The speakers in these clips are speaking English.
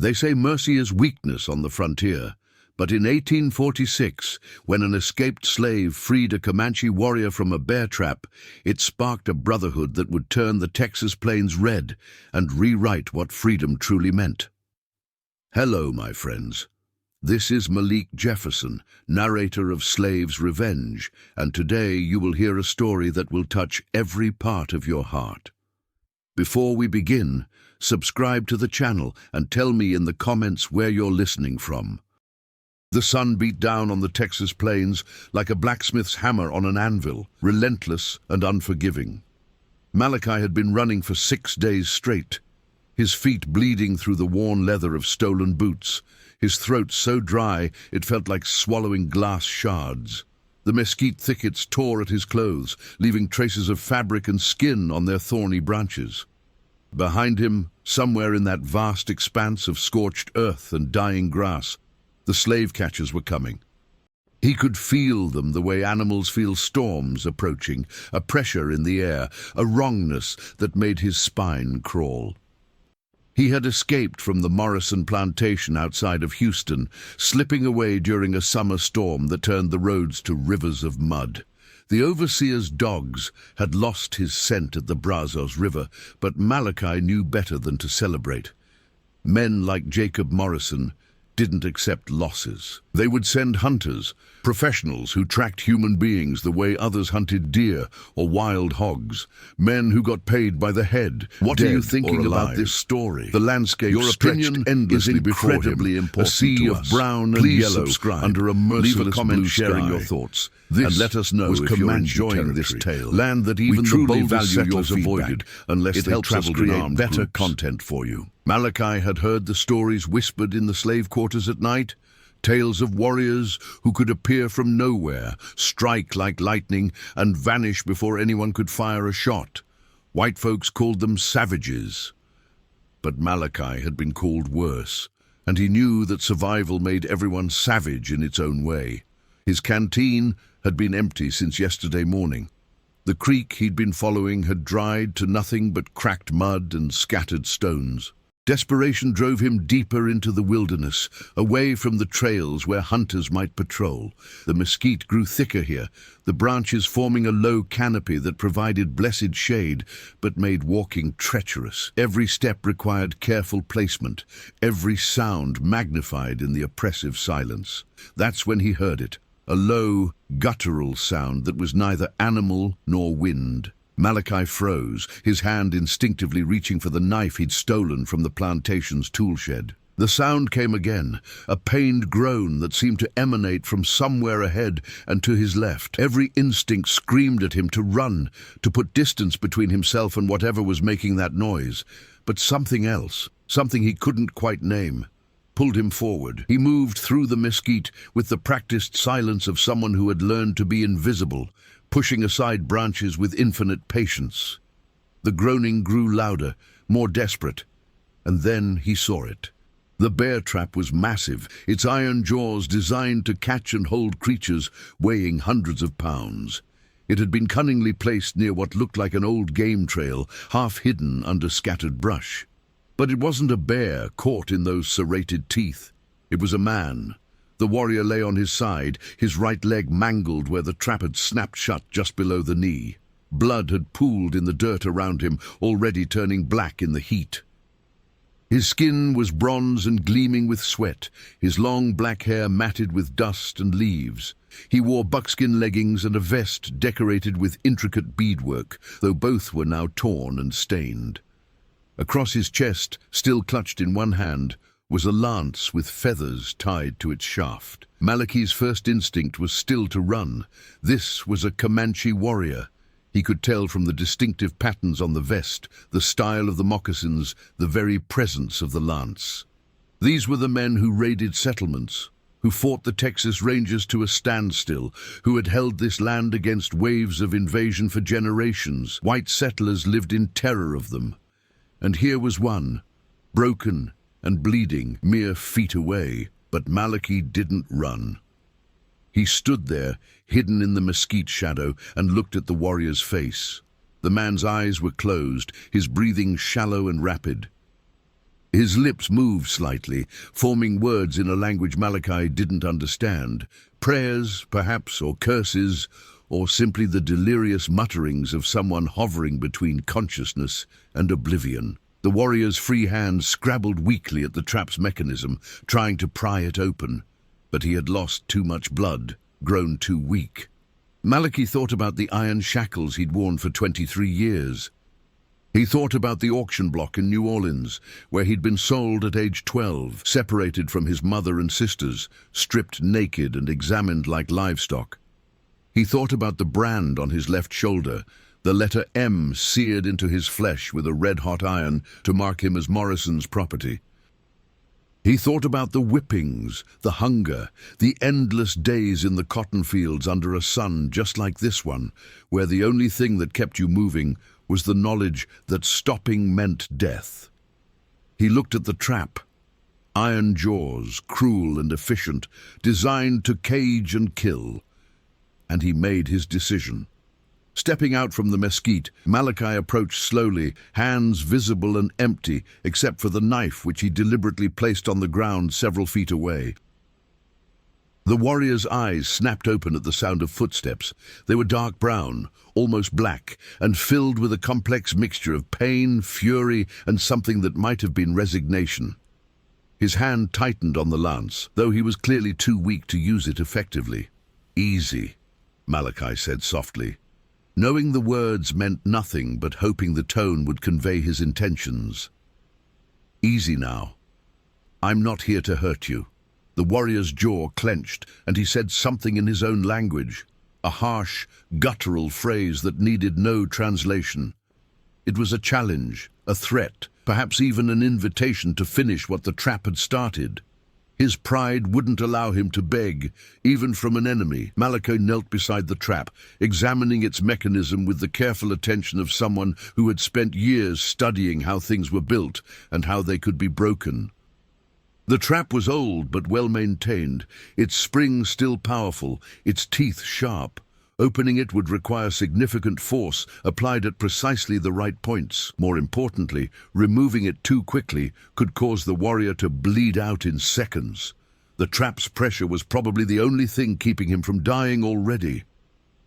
They say mercy is weakness on the frontier, but in 1846, when an escaped slave freed a Comanche warrior from a bear trap, it sparked a brotherhood that would turn the Texas plains red and rewrite what freedom truly meant. Hello, my friends. This is Malik Jefferson, narrator of Slave's Revenge, and today you will hear a story that will touch every part of your heart. Before we begin, subscribe to the channel and tell me in the comments where you're listening from. The sun beat down on the Texas plains like a blacksmith's hammer on an anvil, relentless and unforgiving. Malachi had been running for 6 days straight, his feet bleeding through the worn leather of stolen boots, his throat so dry it felt like swallowing glass shards. The mesquite thickets tore at his clothes, leaving traces of fabric and skin on their thorny branches. Behind him, somewhere in that vast expanse of scorched earth and dying grass, the slave catchers were coming. He could feel them the way animals feel storms approaching, a pressure in the air, a wrongness that made his spine crawl. He had escaped from the Morrison plantation outside of Houston, slipping away during a summer storm that turned the roads to rivers of mud. The overseer's dogs had lost his scent at the Brazos River, but Malachi knew better than to celebrate. Men like Jacob Morrison didn't accept losses. They would send hunters, professionals who tracked human beings the way others hunted deer or wild hogs, men who got paid by the head. What are you thinking about this story? The landscape stretched endlessly before him, a sea of brown and yellow under a merciless blue sky. Sharing your thoughts. And let us know if you're enjoying this tale. Land that even the boldest settlers avoided unless they traveled in better content for you. Malachi had heard the stories whispered in the slave quarters at night, tales of warriors who could appear from nowhere, strike like lightning, and vanish before anyone could fire a shot. White folks called them savages. But Malachi had been called worse, and he knew that survival made everyone savage in its own way. His canteen had been empty since yesterday morning. The creek he'd been following had dried to nothing but cracked mud and scattered stones. Desperation drove him deeper into the wilderness, away from the trails where hunters might patrol. The mesquite grew thicker here, the branches forming a low canopy that provided blessed shade, but made walking treacherous. Every step required careful placement, every sound magnified in the oppressive silence. That's when he heard it, a low, guttural sound that was neither animal nor wind. Malachi froze, his hand instinctively reaching for the knife he'd stolen from the plantation's tool shed. The sound came again, a pained groan that seemed to emanate from somewhere ahead and to his left. Every instinct screamed at him to run, to put distance between himself and whatever was making that noise. But something else, something he couldn't quite name, pulled him forward. He moved through the mesquite with the practiced silence of someone who had learned to be invisible, pushing aside branches with infinite patience. The groaning grew louder, more desperate, and then he saw it. The bear trap was massive, its iron jaws designed to catch and hold creatures weighing hundreds of pounds. It had been cunningly placed near what looked like an old game trail, half hidden under scattered brush. But it wasn't a bear caught in those serrated teeth. It was a man. The warrior lay on his side, his right leg mangled where the trap had snapped shut just below the knee. Blood had pooled in the dirt around him, already turning black in the heat. His skin was bronze and gleaming with sweat, his long black hair matted with dust and leaves. He wore buckskin leggings and a vest decorated with intricate beadwork, though both were now torn and stained. Across his chest, still clutched in one hand, was a lance with feathers tied to its shaft. Malachi's first instinct was still to run. This was a Comanche warrior. He could tell from the distinctive patterns on the vest, the style of the moccasins, the very presence of the lance. These were the men who raided settlements, who fought the Texas Rangers to a standstill, who had held this land against waves of invasion for generations. White settlers lived in terror of them. And here was one, broken and bleeding, mere feet away, but Malachi didn't run. He stood there, hidden in the mesquite shadow, and looked at the warrior's face. The man's eyes were closed, his breathing shallow and rapid. His lips moved slightly, forming words in a language Malachi didn't understand. Prayers, perhaps, or curses, or simply the delirious mutterings of someone hovering between consciousness and oblivion. The warrior's free hand scrabbled weakly at the trap's mechanism, trying to pry it open. But he had lost too much blood, grown too weak. Malachi thought about the iron shackles he'd worn for 23 years. He thought about the auction block in New Orleans, where he'd been sold at age 12, separated from his mother and sisters, stripped naked and examined like livestock. He thought about the brand on his left shoulder, the letter M seared into his flesh with a red-hot iron to mark him as Morrison's property. He thought about the whippings, the hunger, the endless days in the cotton fields under a sun just like this one, where the only thing that kept you moving was the knowledge that stopping meant death. He looked at the trap. Iron jaws, cruel and efficient, designed to cage and kill. And he made his decision. Stepping out from the mesquite, Malachi approached slowly, hands visible and empty, except for the knife which he deliberately placed on the ground several feet away. The warrior's eyes snapped open at the sound of footsteps. They were dark brown, almost black, and filled with a complex mixture of pain, fury, and something that might have been resignation. His hand tightened on the lance, though he was clearly too weak to use it effectively. "Easy," Malachi said softly, knowing the words meant nothing but hoping the tone would convey his intentions. "Easy now. I'm not here to hurt you." The warrior's jaw clenched, and he said something in his own language, a harsh, guttural phrase that needed no translation. It was a challenge, a threat, perhaps even an invitation to finish what the trap had started. His pride wouldn't allow him to beg, even from an enemy. Malachi knelt beside the trap, examining its mechanism with the careful attention of someone who had spent years studying how things were built and how they could be broken. The trap was old but well-maintained, its springs still powerful, its teeth sharp. Opening it would require significant force applied at precisely the right points. More importantly, removing it too quickly could cause the warrior to bleed out in seconds. The trap's pressure was probably the only thing keeping him from dying already.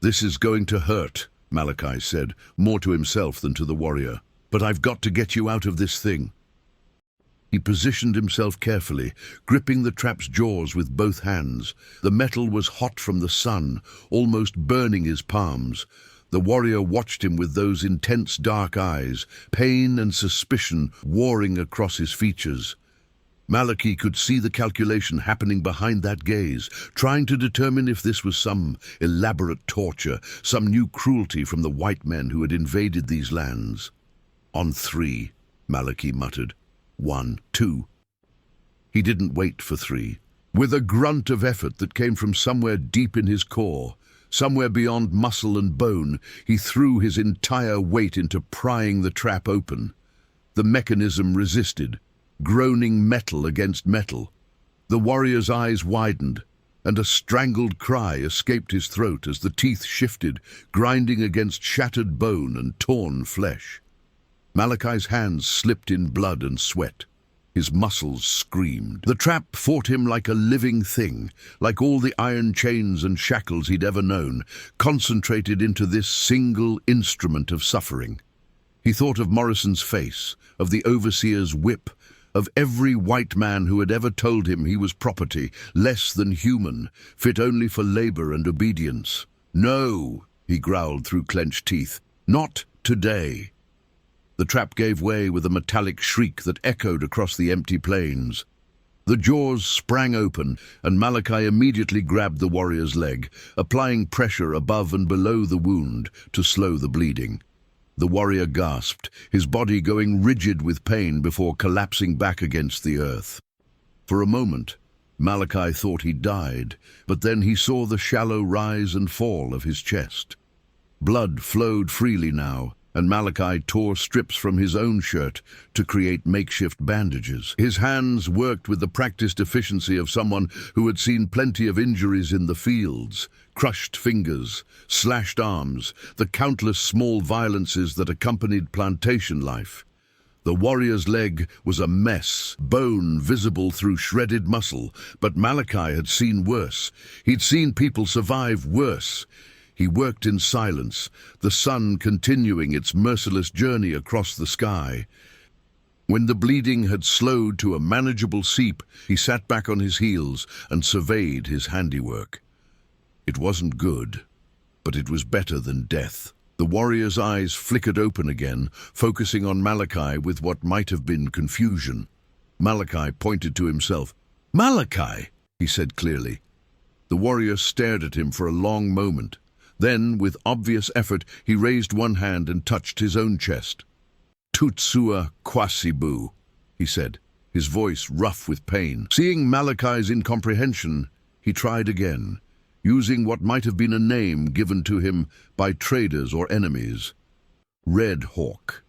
"This is going to hurt," Malachi said, more to himself than to the warrior. "But I've got to get you out of this thing." He positioned himself carefully, gripping the trap's jaws with both hands. The metal was hot from the sun, almost burning his palms. The warrior watched him with those intense dark eyes, pain and suspicion warring across his features. Malachi could see the calculation happening behind that gaze, trying to determine if this was some elaborate torture, some new cruelty from the white men who had invaded these lands. "On 3, Malachi muttered. 1, 2. He didn't wait for 3. With a grunt of effort that came from somewhere deep in his core, somewhere beyond muscle and bone, he threw his entire weight into prying the trap open. The mechanism resisted, groaning metal against metal. The warrior's eyes widened, and a strangled cry escaped his throat as the teeth shifted, grinding against shattered bone and torn flesh. Malachi's hands slipped in blood and sweat. His muscles screamed. The trap fought him like a living thing, like all the iron chains and shackles he'd ever known, concentrated into this single instrument of suffering. He thought of Morrison's face, of the overseer's whip, of every white man who had ever told him he was property, less than human, fit only for labor and obedience. "No," he growled through clenched teeth. "Not today." The trap gave way with a metallic shriek that echoed across the empty plains. The jaws sprang open, and Malachi immediately grabbed the warrior's leg, applying pressure above and below the wound to slow the bleeding. The warrior gasped, his body going rigid with pain before collapsing back against the earth. For a moment, Malachi thought he died, but then he saw the shallow rise and fall of his chest. Blood flowed freely now, and Malachi tore strips from his own shirt to create makeshift bandages. His hands worked with the practiced efficiency of someone who had seen plenty of injuries in the fields: crushed fingers, slashed arms, the countless small violences that accompanied plantation life. The warrior's leg was a mess, bone visible through shredded muscle, but Malachi had seen worse. He'd seen people survive worse. He worked in silence, the sun continuing its merciless journey across the sky. When the bleeding had slowed to a manageable seep, he sat back on his heels and surveyed his handiwork. It wasn't good, but it was better than death. The warrior's eyes flickered open again, focusing on Malachi with what might have been confusion. Malachi pointed to himself. "Malachi!" he said clearly. The warrior stared at him for a long moment. Then, with obvious effort, he raised one hand and touched his own chest. "Tutsua Kwasibu," he said, his voice rough with pain. Seeing Malachi's incomprehension, he tried again, using what might have been a name given to him by traders or enemies. Red Hawk.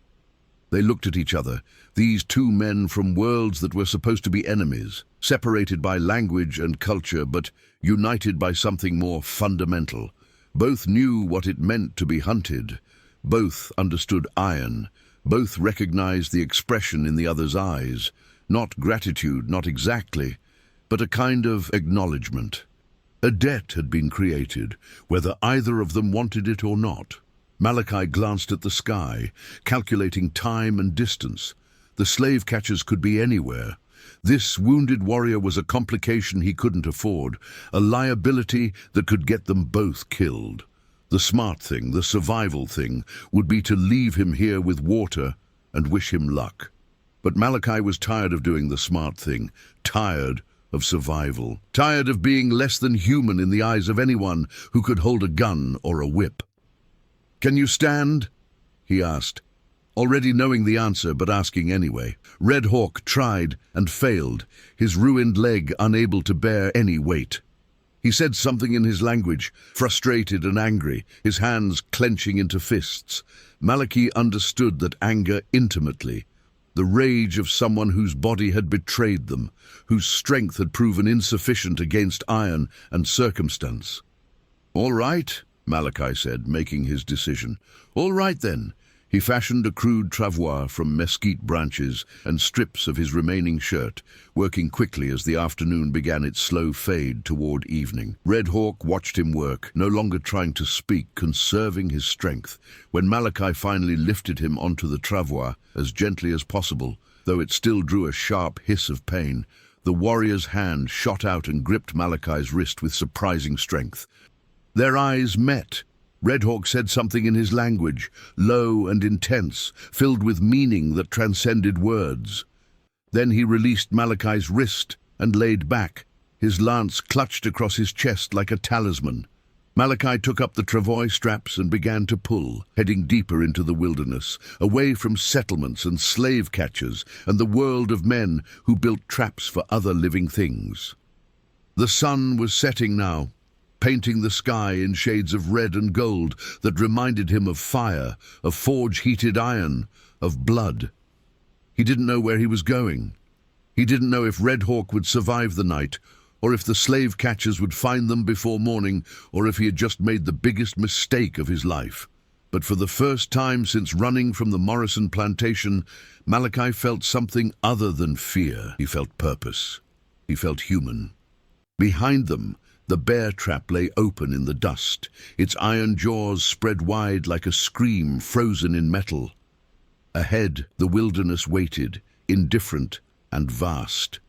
They looked at each other, these two men from worlds that were supposed to be enemies, separated by language and culture, but united by something more fundamental. Both knew what it meant to be hunted. Both understood iron. Both recognized the expression in the other's eyes. Not gratitude, not exactly, but a kind of acknowledgement. A debt had been created, whether either of them wanted it or not. Malachi glanced at the sky, calculating time and distance. The slave catchers could be anywhere. This wounded warrior was a complication he couldn't afford, a liability that could get them both killed. The smart thing, the survival thing, would be to leave him here with water and wish him luck. But Malachi was tired of doing the smart thing, tired of survival, tired of being less than human in the eyes of anyone who could hold a gun or a whip. "Can you stand?" he asked, already knowing the answer but asking anyway. Red Hawk tried and failed, his ruined leg unable to bear any weight. He said something in his language, frustrated and angry, his hands clenching into fists. Malachi understood that anger intimately, the rage of someone whose body had betrayed them, whose strength had proven insufficient against iron and circumstance. "All right," Malachi said, making his decision. "All right then." He fashioned a crude travois from mesquite branches and strips of his remaining shirt, working quickly as the afternoon began its slow fade toward evening. Red Hawk watched him work, no longer trying to speak, conserving his strength. When Malachi finally lifted him onto the travois, as gently as possible, though it still drew a sharp hiss of pain, the warrior's hand shot out and gripped Malachi's wrist with surprising strength. Their eyes met. Red Hawk said something in his language, low and intense, filled with meaning that transcended words. Then he released Malachi's wrist and laid back, his lance clutched across his chest like a talisman. Malachi took up the travois straps and began to pull, heading deeper into the wilderness, away from settlements and slave catchers and the world of men who built traps for other living things. The sun was setting now, painting the sky in shades of red and gold that reminded him of fire, of forge-heated iron, of blood. He didn't know where he was going. He didn't know if Red Hawk would survive the night, or if the slave catchers would find them before morning, or if he had just made the biggest mistake of his life. But for the first time since running from the Morrison plantation, Malachi felt something other than fear. He felt purpose. He felt human. Behind them, the bear trap lay open in the dust, its iron jaws spread wide like a scream frozen in metal. Ahead, the wilderness waited, indifferent and vast.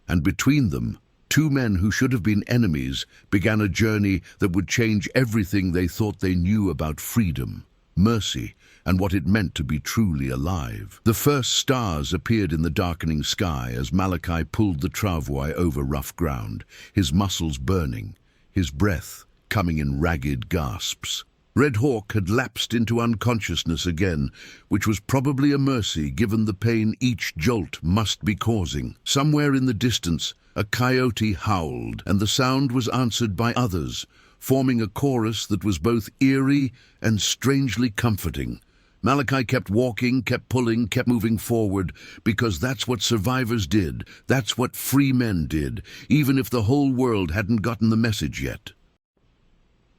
And between them, two men who should have been enemies began a journey that would change everything they thought they knew about freedom, mercy, and what it meant to be truly alive. The first stars appeared in the darkening sky as Malachi pulled the travois over rough ground, his muscles burning, his breath coming in ragged gasps. Red Hawk had lapsed into unconsciousness again, which was probably a mercy given the pain each jolt must be causing. Somewhere in the distance, a coyote howled, and the sound was answered by others, forming a chorus that was both eerie and strangely comforting. Malachi kept walking, kept pulling, kept moving forward, because that's what survivors did, that's what free men did, even if the whole world hadn't gotten the message yet.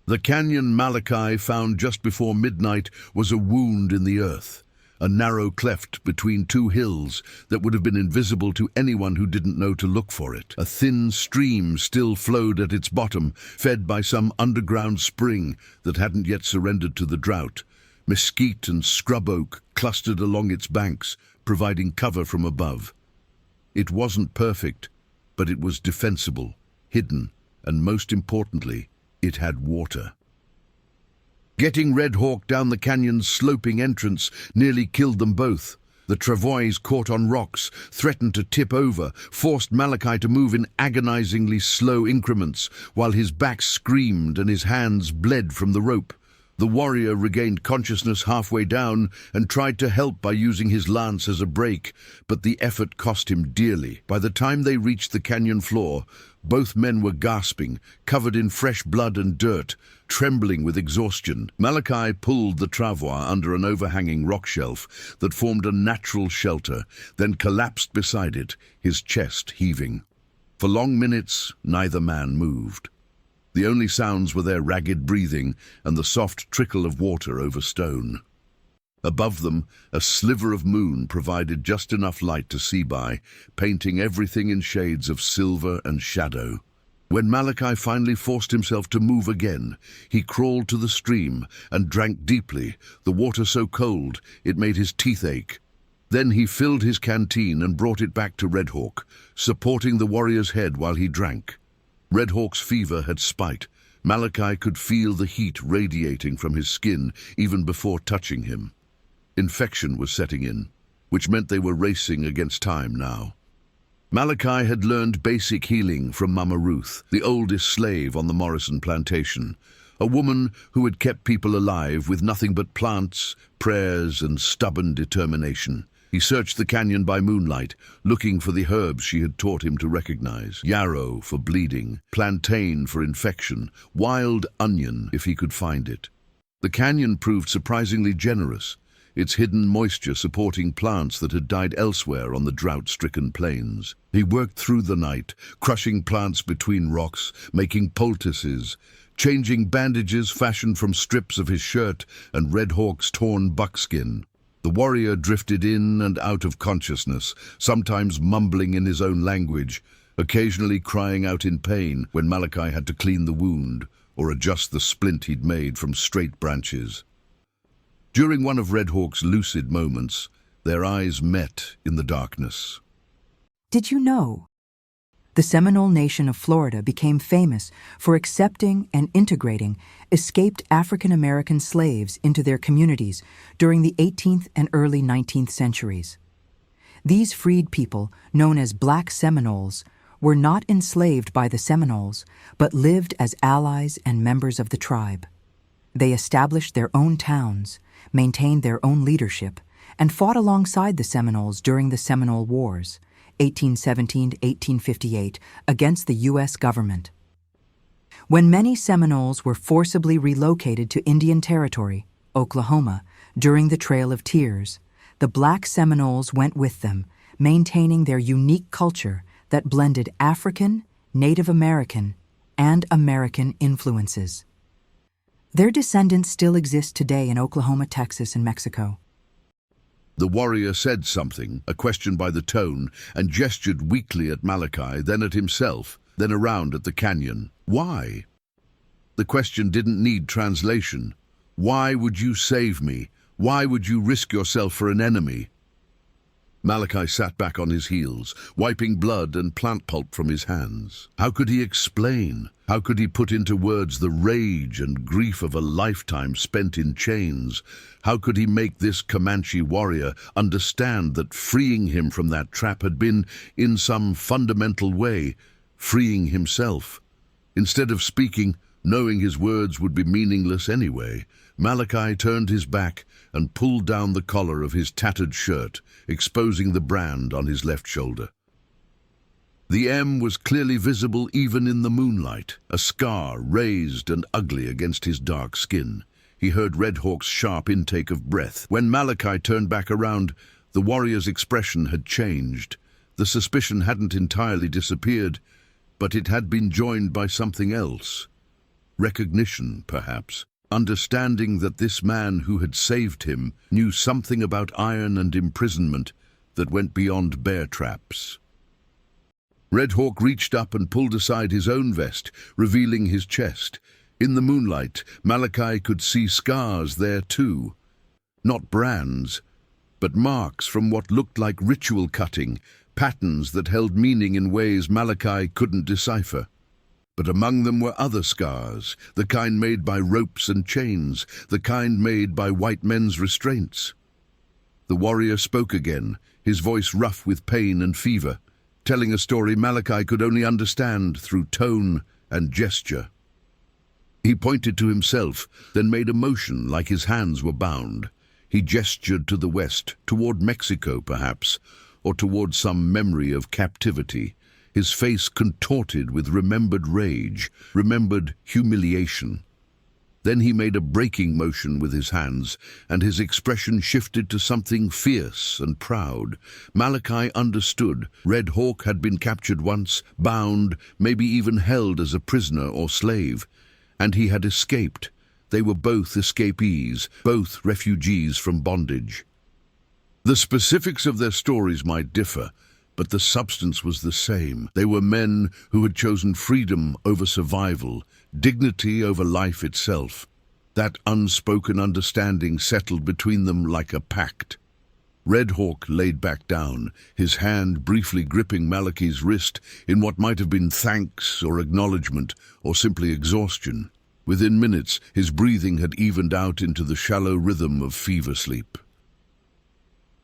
The canyon Malachi found just before midnight was a wound in the earth, a narrow cleft between two hills that would have been invisible to anyone who didn't know to look for it. A thin stream still flowed at its bottom, fed by some underground spring that hadn't yet surrendered to the drought. Mesquite and scrub oak clustered along its banks, providing cover from above. It wasn't perfect, but it was defensible, hidden, and most importantly, it had water. Getting Red Hawk down the canyon's sloping entrance nearly killed them both. The travois caught on rocks, threatened to tip over, forced Malachi to move in agonizingly slow increments, while his back screamed and his hands bled from the rope. The warrior regained consciousness halfway down and tried to help by using his lance as a brake, but the effort cost him dearly. By the time they reached the canyon floor, both men were gasping, covered in fresh blood and dirt, trembling with exhaustion. Malachi pulled the travois under an overhanging rock shelf that formed a natural shelter, then collapsed beside it, his chest heaving. For long minutes, neither man moved. The only sounds were their ragged breathing and the soft trickle of water over stone. Above them, a sliver of moon provided just enough light to see by, painting everything in shades of silver and shadow. When Malachi finally forced himself to move again, he crawled to the stream and drank deeply, the water so cold it made his teeth ache. Then he filled his canteen and brought it back to Red Hawk, supporting the warrior's head while he drank. Red Hawk's fever had spiked. Malachi could feel the heat radiating from his skin even before touching him. Infection was setting in, which meant they were racing against time now. Malachi had learned basic healing from Mama Ruth, the oldest slave on the Morrison plantation, a woman who had kept people alive with nothing but plants, prayers, and stubborn determination. He searched the canyon by moonlight, looking for the herbs she had taught him to recognize. Yarrow for bleeding, plantain for infection, wild onion if he could find it. The canyon proved surprisingly generous, its hidden moisture supporting plants that had died elsewhere on the drought-stricken plains. He worked through the night, crushing plants between rocks, making poultices, changing bandages fashioned from strips of his shirt and Red Hawk's torn buckskin. The warrior drifted in and out of consciousness, sometimes mumbling in his own language, occasionally crying out in pain when Malachi had to clean the wound or adjust the splint he'd made from straight branches. During one of Red Hawk's lucid moments, their eyes met in the darkness. Did you know? The Seminole Nation of Florida became famous for accepting and integrating escaped African American slaves into their communities during the 18th and early 19th centuries. These freed people, known as Black Seminoles, were not enslaved by the Seminoles, but lived as allies and members of the tribe. They established their own towns, maintained their own leadership, and fought alongside the Seminoles during the Seminole Wars, 1817 to 1858, against the U.S. government. When many Seminoles were forcibly relocated to Indian Territory, Oklahoma, during the Trail of Tears, the Black Seminoles went with them, maintaining their unique culture that blended African, Native American, and American influences. Their descendants still exist today in Oklahoma, Texas, and Mexico. The warrior said something, a question by the tone, and gestured weakly at Malachi, then at himself, then around at the canyon. Why? The question didn't need translation. Why would you save me? Why would you risk yourself for an enemy? Malachi sat back on his heels, wiping blood and plant pulp from his hands. How could he explain? How could he put into words the rage and grief of a lifetime spent in chains? How could he make this Comanche warrior understand that freeing him from that trap had been, in some fundamental way, freeing himself? Instead of speaking, knowing his words would be meaningless anyway, Malachi turned his back and pulled down the collar of his tattered shirt, exposing the brand on his left shoulder. The M was clearly visible even in the moonlight, a scar raised and ugly against his dark skin. He heard Red Hawk's sharp intake of breath. When Malachi turned back around, the warrior's expression had changed. The suspicion hadn't entirely disappeared, but it had been joined by something else. Recognition, perhaps. understanding that this man who had saved him knew something about iron and imprisonment that went beyond bear traps. Red Hawk reached up and pulled aside his own vest, revealing his chest. In the moonlight, Malachi could see scars there too. Not brands, but marks from what looked like ritual cutting, patterns that held meaning in ways Malachi couldn't decipher. But among them were other scars, the kind made by ropes and chains, the kind made by white men's restraints. The warrior spoke again, his voice rough with pain and fever, telling a story Malachi could only understand through tone and gesture. He pointed to himself, then made a motion like his hands were bound. He gestured to the west, toward Mexico perhaps, or toward some memory of captivity, his face contorted with remembered rage, remembered humiliation. Then he made a breaking motion with his hands, and his expression shifted to something fierce and proud. Malachi understood. Red Hawk had been captured once, bound, maybe even held as a prisoner or slave, and he had escaped. They were both escapees, both refugees from bondage. The specifics of their stories might differ, but the substance was the same. They were men who had chosen freedom over survival, dignity over life itself. That unspoken understanding settled between them like a pact. Red Hawk laid back down, his hand briefly gripping Malachi's wrist in what might have been thanks or acknowledgement or simply exhaustion. Within minutes, his breathing had evened out into the shallow rhythm of fever sleep.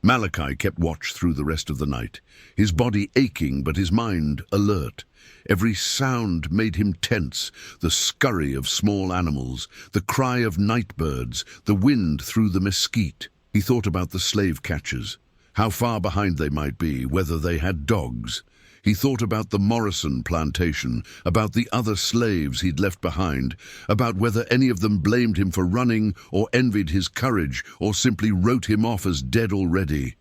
Malachi kept watch through the rest of the night, his body aching but his mind alert. Every sound made him tense, the scurry of small animals, the cry of night birds, the wind through the mesquite. He thought about the slave catchers, how far behind they might be, whether they had dogs. He thought about the Morrison plantation, about the other slaves he'd left behind, about whether any of them blamed him for running or envied his courage or simply wrote him off as dead already.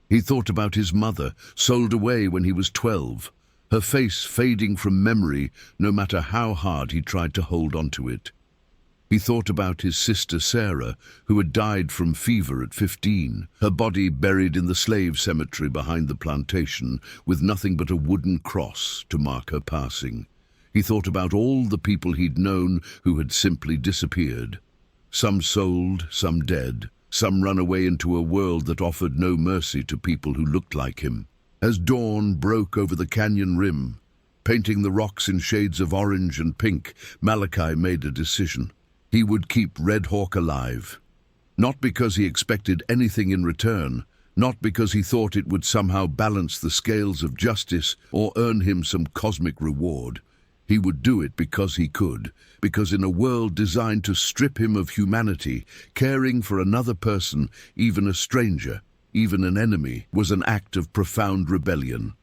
He thought about his mother, sold away when he was 12, her face fading from memory no matter how hard he tried to hold onto it. He thought about his sister Sarah, who had died from fever at 15, her body buried in the slave cemetery behind the plantation, with nothing but a wooden cross to mark her passing. He thought about all the people he'd known who had simply disappeared. Some sold, some dead, some run away into a world that offered no mercy to people who looked like him. As dawn broke over the canyon rim, painting the rocks in shades of orange and pink, Malachi made a decision. He would keep Red Hawk alive. Not because he expected anything in return, not because he thought it would somehow balance the scales of justice or earn him some cosmic reward. He would do it because he could, because in a world designed to strip him of humanity, caring for another person, even a stranger, even an enemy, was an act of profound rebellion.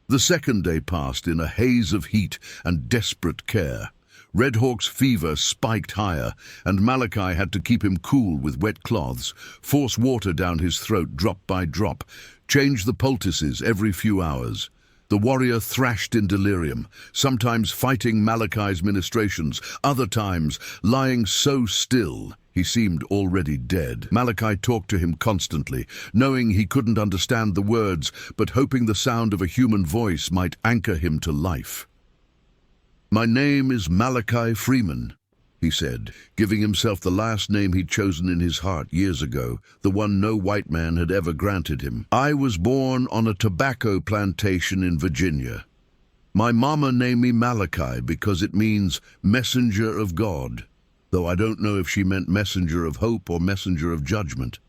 The second day passed in a haze of heat and desperate care. Red Hawk's fever spiked higher, and Malachi had to keep him cool with wet cloths, force water down his throat drop by drop, change the poultices every few hours. The warrior thrashed in delirium, sometimes fighting Malachi's ministrations, other times lying so still he seemed already dead. Malachi talked to him constantly, knowing he couldn't understand the words, but hoping the sound of a human voice might anchor him to life. "My name is Malachi Freeman," he said, giving himself the last name he'd chosen in his heart years ago, the one no white man had ever granted him. "I was born on a tobacco plantation in Virginia. My mama named me Malachi because it means messenger of God, though I don't know if she meant messenger of hope or messenger of judgment."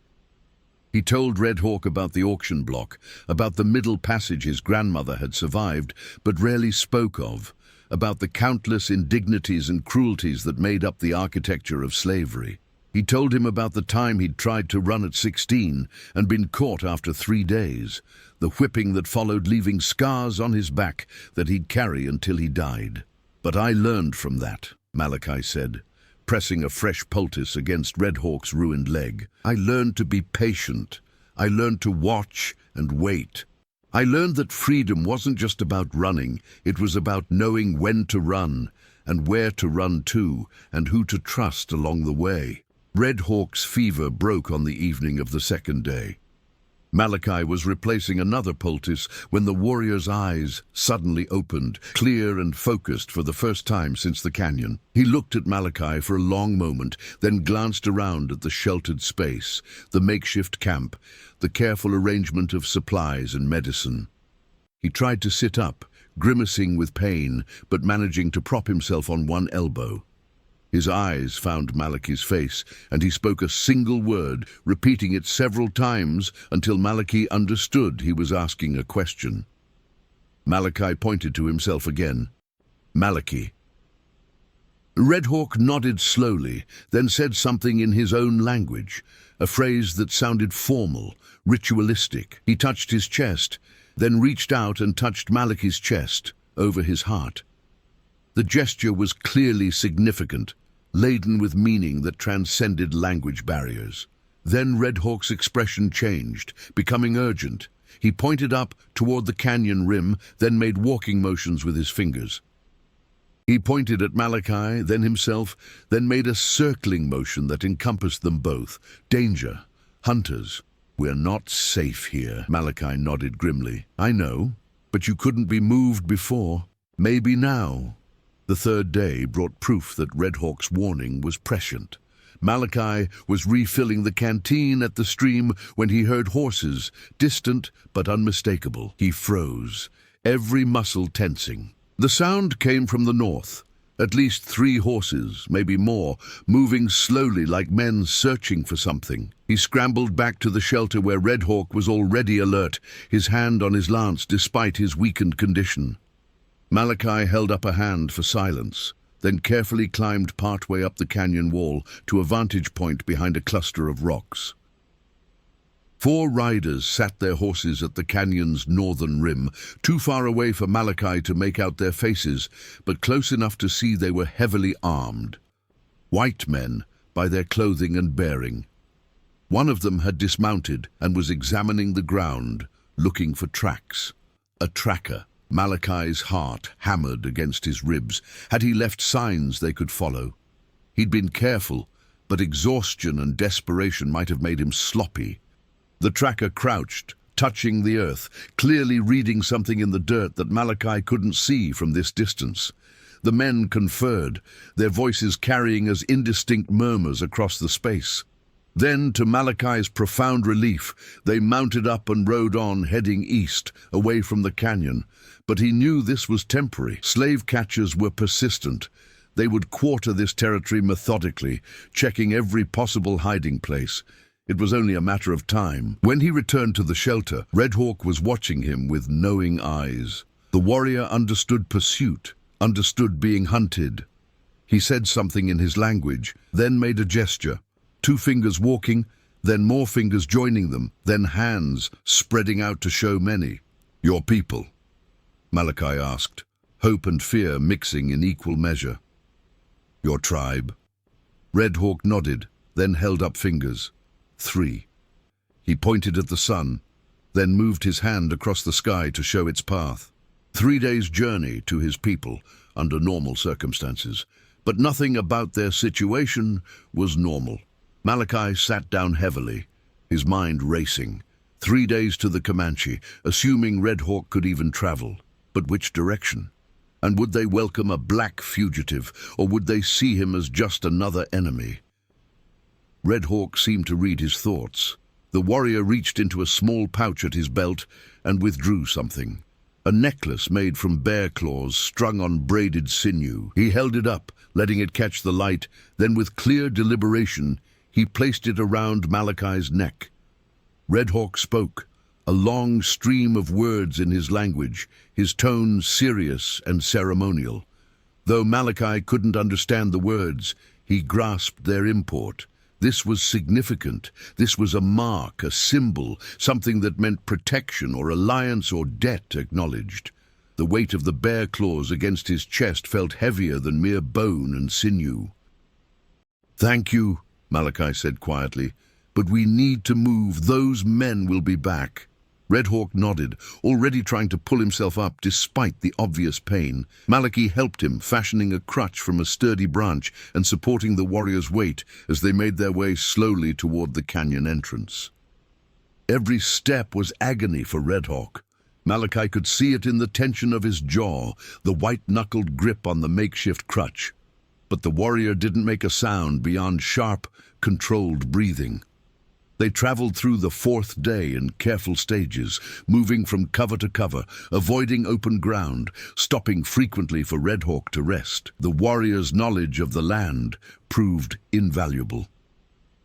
He told Red Hawk about the auction block, about the middle passage his grandmother had survived but rarely spoke of, about the countless indignities and cruelties that made up the architecture of slavery. He told him about the time he'd tried to run at 16 and been caught after 3 days, the whipping that followed leaving scars on his back that he'd carry until he died. "But I learned from that," Malachi said, pressing a fresh poultice against Red Hawk's ruined leg. "I learned to be patient. I learned to watch and wait. I learned that freedom wasn't just about running, it was about knowing when to run, and where to run to, and who to trust along the way. Red Hawk's fever broke on the evening of the second day. Malachi was replacing another poultice when the warrior's eyes suddenly opened, clear and focused for the first time since the canyon. He looked at Malachi for a long moment, then glanced around at the sheltered space, the makeshift camp, the careful arrangement of supplies and medicine. He tried to sit up, grimacing with pain, but managing to prop himself on one elbow. His eyes found Malachi's face, and he spoke a single word, repeating it several times until Malachi understood he was asking a question. Malachi pointed to himself again. Malachi. Red Hawk nodded slowly, then said something in his own language, a phrase that sounded formal, ritualistic. He touched his chest, then reached out and touched Malachi's chest, over his heart. The gesture was clearly significant, laden with meaning that transcended language barriers. Then Red Hawk's expression changed, becoming urgent. He pointed up toward the canyon rim, then made walking motions with his fingers. He pointed at Malachi, then himself, then made a circling motion that encompassed them both. Danger. Hunters. We're not safe here. Malachi nodded grimly. I know, but you couldn't be moved before. Maybe now. The third day brought proof that Red Hawk's warning was prescient. Malachi was refilling the canteen at the stream when he heard horses, distant but unmistakable. He froze, every muscle tensing. The sound came from the north. At least 3 horses, maybe more, moving slowly like men searching for something. He scrambled back to the shelter where Red Hawk was already alert, his hand on his lance despite his weakened condition. Malachi held up a hand for silence, then carefully climbed partway up the canyon wall to a vantage point behind a cluster of rocks. 4 riders sat their horses at the canyon's northern rim, too far away for Malachi to make out their faces, but close enough to see they were heavily armed. White men, by their clothing and bearing. One of them had dismounted and was examining the ground, looking for tracks. A tracker. Malachi's heart hammered against his ribs. Had he left signs they could follow? He'd been careful, but exhaustion and desperation might have made him sloppy. The tracker crouched, touching the earth, clearly reading something in the dirt that Malachi couldn't see from this distance. The men conferred, their voices carrying as indistinct murmurs across the space. Then, to Malachi's profound relief, they mounted up and rode on, heading east, away from the canyon. But he knew this was temporary. Slave catchers were persistent. They would quarter this territory methodically, checking every possible hiding place. It was only a matter of time. When he returned to the shelter, Red Hawk was watching him with knowing eyes. The warrior understood pursuit, understood being hunted. He said something in his language, then made a gesture. 2 fingers walking, then more fingers joining them, then hands spreading out to show many. Your people? Malachi asked, hope and fear mixing in equal measure. Your tribe? Red Hawk nodded, then held up fingers. 3. He pointed at the sun, then moved his hand across the sky to show its path. 3 days' journey to his people under normal circumstances, but nothing about their situation was normal. Malachi sat down heavily, his mind racing. 3 days to the Comanche, assuming Red Hawk could even travel. But which direction? And would they welcome a black fugitive, or would they see him as just another enemy? Red Hawk seemed to read his thoughts. The warrior reached into a small pouch at his belt and withdrew something. A necklace made from bear claws strung on braided sinew. He held it up, letting it catch the light, then with clear deliberation, he placed it around Malachi's neck. Red Hawk spoke, a long stream of words in his language, his tone serious and ceremonial. Though Malachi couldn't understand the words, he grasped their import. This was significant. This was a mark, a symbol, something that meant protection or alliance or debt acknowledged. The weight of the bear claws against his chest felt heavier than mere bone and sinew. Thank you, Malachi said quietly, but we need to move. Those men will be back. Red Hawk nodded, already trying to pull himself up despite the obvious pain. Malachi helped him, fashioning a crutch from a sturdy branch and supporting the warrior's weight as they made their way slowly toward the canyon entrance. Every step was agony for Red Hawk. Malachi could see it in the tension of his jaw, the white-knuckled grip on the makeshift crutch. But the warrior didn't make a sound beyond sharp, controlled breathing. They traveled through the fourth day in careful stages, moving from cover to cover, avoiding open ground, stopping frequently for Red Hawk to rest. The warrior's knowledge of the land proved invaluable.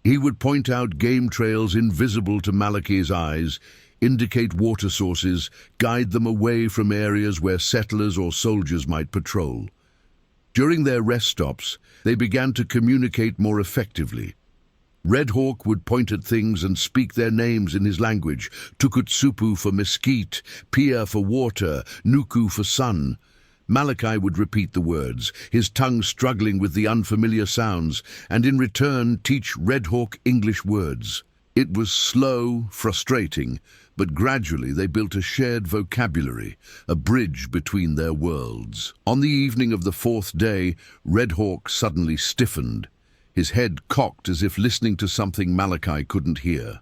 He would point out game trails invisible to Malachi's eyes, indicate water sources, guide them away from areas where settlers or soldiers might patrol. During their rest stops, they began to communicate more effectively. Red Hawk would point at things and speak their names in his language, Tukutsupu for mesquite, Pia for water, Nuku for sun. Malachi would repeat the words, his tongue struggling with the unfamiliar sounds, and in return teach Red Hawk English words. It was slow, frustrating, but gradually they built a shared vocabulary, a bridge between their worlds. On the evening of the fourth day, Red Hawk suddenly stiffened, his head cocked as if listening to something Malachi couldn't hear.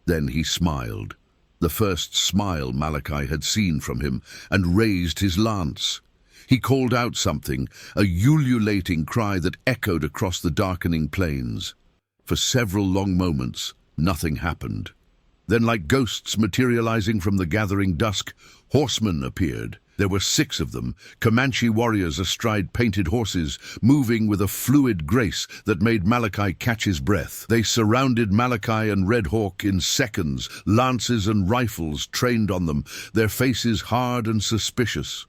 Then he smiled, the first smile Malachi had seen from him, and raised his lance. He called out something, a ululating cry that echoed across the darkening plains. For several long moments, nothing happened. Then, like ghosts materializing from the gathering dusk, horsemen appeared. There were 6 of them, Comanche warriors astride painted horses, moving with a fluid grace that made Malachi catch his breath. They surrounded Malachi and Red Hawk in seconds, lances and rifles trained on them, their faces hard and suspicious.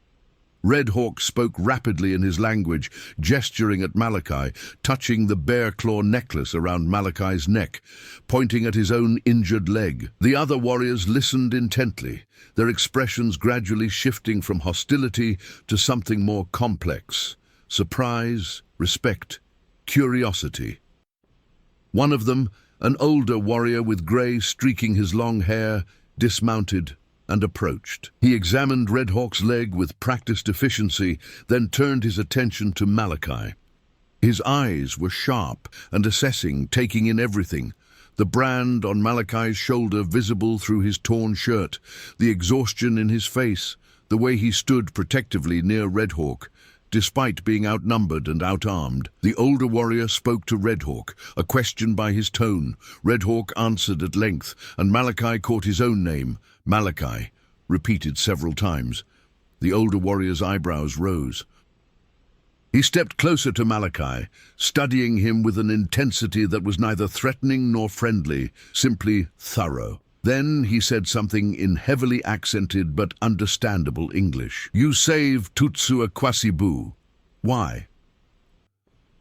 Red Hawk spoke rapidly in his language, gesturing at Malachi, touching the bear claw necklace around Malachi's neck, pointing at his own injured leg. The other warriors listened intently, their expressions gradually shifting from hostility to something more complex: surprise, respect, curiosity. One of them, an older warrior with grey streaking his long hair, dismounted and approached. He examined Red Hawk's leg with practiced efficiency, then turned his attention to Malachi. His eyes were sharp and assessing, taking in everything. The brand on Malachi's shoulder visible through his torn shirt, the exhaustion in his face, the way he stood protectively near Red Hawk, despite being outnumbered and outarmed. The older warrior spoke to Red Hawk, a question by his tone. Red Hawk answered at length, and Malachi caught his own name, Malachi, repeated several times. The older warrior's eyebrows rose. He stepped closer to Malachi, studying him with an intensity that was neither threatening nor friendly, simply thorough. Then he said something in heavily accented but understandable English. "You saved Tutsu Akwasibu. Why?"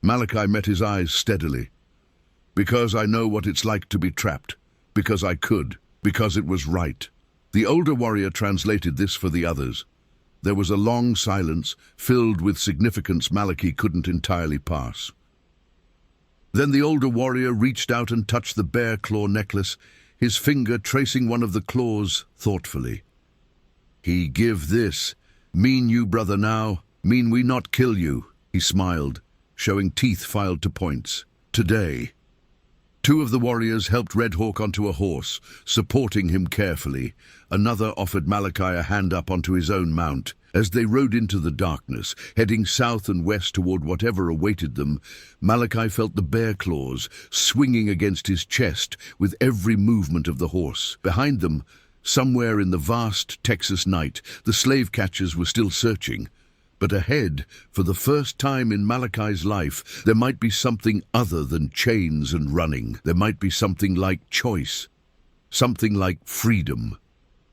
Malachi met his eyes steadily. "Because I know what it's like to be trapped. Because I could. Because it was right." The older warrior translated this for the others. There was a long silence, filled with significance Malachi couldn't entirely pass. Then the older warrior reached out and touched the bear claw necklace, his finger tracing one of the claws thoughtfully. "He give this. Mean you, brother, now? Mean we not kill you?" He smiled, showing teeth filed to points. "Today." 2 of the warriors helped Red Hawk onto a horse, supporting him carefully. Another offered Malachi a hand up onto his own mount. As they rode into the darkness, heading south and west toward whatever awaited them, Malachi felt the bear claws swinging against his chest with every movement of the horse. Behind them, somewhere in the vast Texas night, the slave catchers were still searching. But ahead, for the first time in Malachi's life, there might be something other than chains and running. There might be something like choice, something like freedom.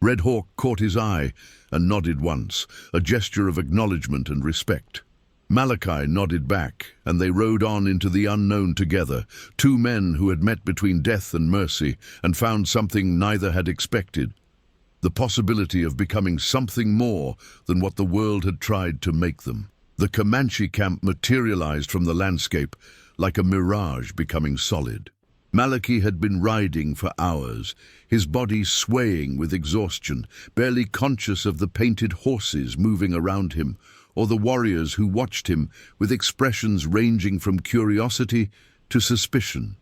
Red Hawk caught his eye and nodded once, a gesture of acknowledgement and respect. Malachi nodded back, and they rode on into the unknown together, 2 men who had met between death and mercy and found something neither had expected. The possibility of becoming something more than what the world had tried to make them. The Comanche camp materialized from the landscape like a mirage becoming solid. Malachi had been riding for hours, his body swaying with exhaustion, barely conscious of the painted horses moving around him, or the warriors who watched him with expressions ranging from curiosity to suspicion.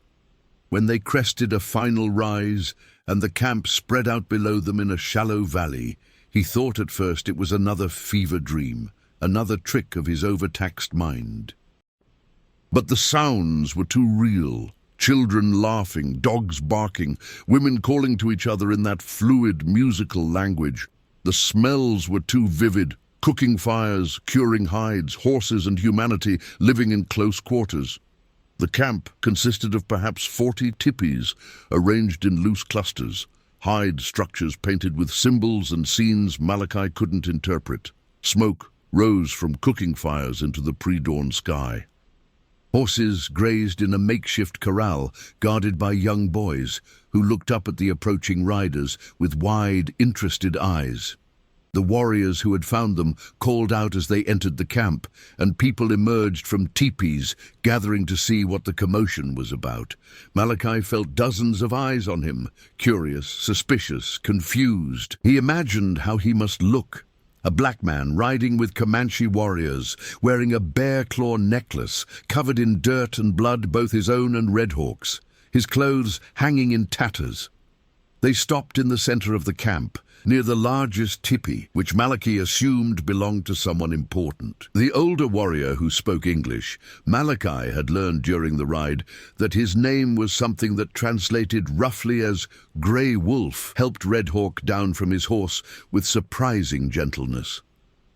When they crested a final rise and the camp spread out below them in a shallow valley, he thought at first it was another fever dream, another trick of his overtaxed mind. But the sounds were too real. Children laughing, dogs barking, women calling to each other in that fluid, musical language. The smells were too vivid. Cooking fires, curing hides, horses and humanity living in close quarters. The camp consisted of perhaps 40 tipis, arranged in loose clusters, hide structures painted with symbols and scenes Malachi couldn't interpret. Smoke rose from cooking fires into the pre-dawn sky. Horses grazed in a makeshift corral guarded by young boys who looked up at the approaching riders with wide, interested eyes. The warriors who had found them called out as they entered the camp, and people emerged from teepees, gathering to see what the commotion was about. Malachi felt dozens of eyes on him, curious, suspicious, confused. He imagined how he must look. A black man riding with Comanche warriors, wearing a bear claw necklace, covered in dirt and blood, both his own and Red Hawk's, his clothes hanging in tatters. They stopped in the center of the camp, near the largest tipi, which Malachi assumed belonged to someone important. The older warrior who spoke English, Malachi had learned during the ride that his name was something that translated roughly as Grey Wolf, helped Red Hawk down from his horse with surprising gentleness.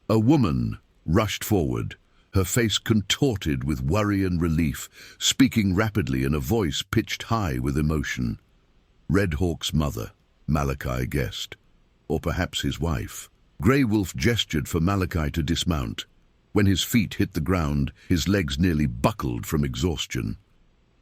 A woman rushed forward, her face contorted with worry and relief, speaking rapidly in a voice pitched high with emotion. Red Hawk's mother, Malachi guessed. Or perhaps his wife. Grey Wolf gestured for Malachi to dismount. When his feet hit the ground, his legs nearly buckled from exhaustion.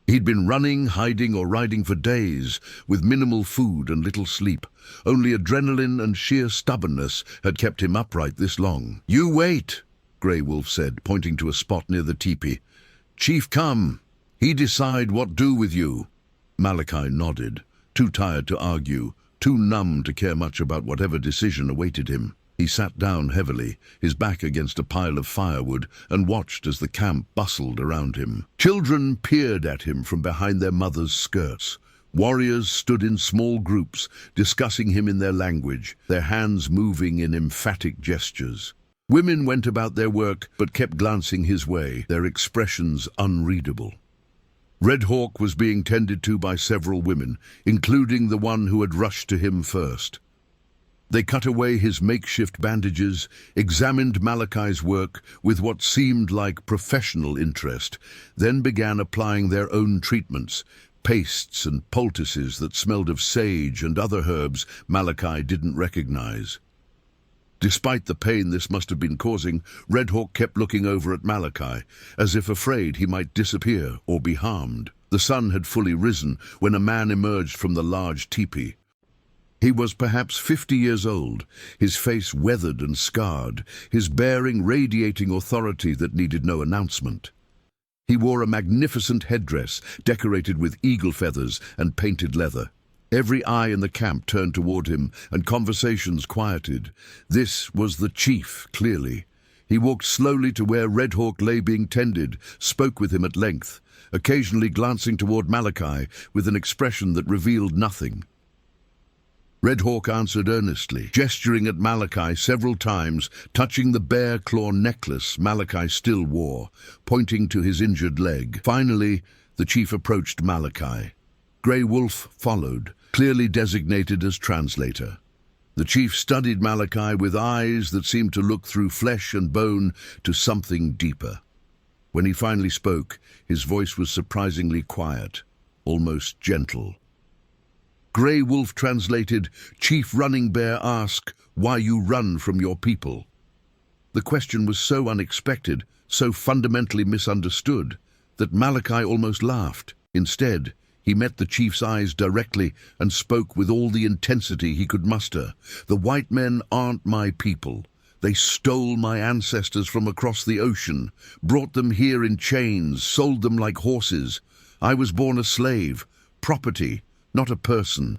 He'd been running, hiding, or riding for days, with minimal food and little sleep. Only adrenaline and sheer stubbornness had kept him upright this long. "You wait," Grey Wolf said, pointing to a spot near the teepee. "Chief come. He decide what do with you." Malachi nodded, too tired to argue, too numb to care much about whatever decision awaited him. He sat down heavily, his back against a pile of firewood, and watched as the camp bustled around him. Children peered at him from behind their mothers' skirts. Warriors stood in small groups, discussing him in their language, their hands moving in emphatic gestures. Women went about their work, but kept glancing his way, their expressions unreadable. Red Hawk was being tended to by several women, including the one who had rushed to him first. They cut away his makeshift bandages, examined Malachi's work with what seemed like professional interest, then began applying their own treatments, pastes and poultices that smelled of sage and other herbs Malachi didn't recognize. Despite the pain this must have been causing, Red Hawk kept looking over at Malachi, as if afraid he might disappear or be harmed. The sun had fully risen when a man emerged from the large teepee. He was perhaps 50 years old, his face weathered and scarred, his bearing radiating authority that needed no announcement. He wore a magnificent headdress decorated with eagle feathers and painted leather. Every eye in the camp turned toward him, and conversations quieted. This was the chief, clearly. He walked slowly to where Red Hawk lay being tended, spoke with him at length, occasionally glancing toward Malachi with an expression that revealed nothing. Red Hawk answered earnestly, gesturing at Malachi several times, touching the bear claw necklace Malachi still wore, pointing to his injured leg. Finally, the chief approached Malachi. Grey Wolf followed, clearly designated as translator. The chief studied Malachi with eyes that seemed to look through flesh and bone to something deeper. When he finally spoke, his voice was surprisingly quiet, almost gentle. Grey Wolf translated, "Chief Running Bear ask, why you run from your people?" The question was so unexpected, so fundamentally misunderstood, that Malachi almost laughed. Instead, he met the chief's eyes directly and spoke with all the intensity he could muster. "The white men aren't my people. They stole my ancestors from across the ocean, brought them here in chains, sold them like horses. I was born a slave, property, not a person.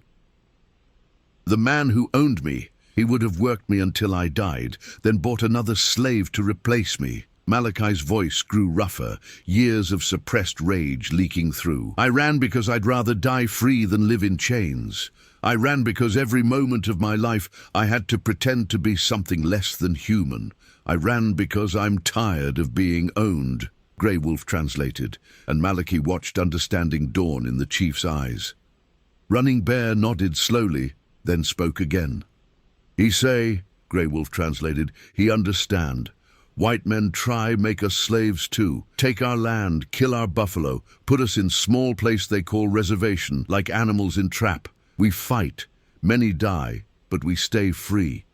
The man who owned me, he would have worked me until I died, then bought another slave to replace me. Malachi's voice grew rougher, years of suppressed rage leaking through. I ran because I'd rather die free than live in chains. I ran because every moment of my life I had to pretend to be something less than human. I ran because I'm tired of being owned. Grey Wolf translated, and Malachi watched understanding dawn in the chief's eyes. Running Bear nodded slowly, then spoke again. He say, Grey Wolf translated, he understand. White men try make us slaves too. Take our land, kill our buffalo, put us in small place they call reservation, like animals in trap. We fight, many die, but we stay free.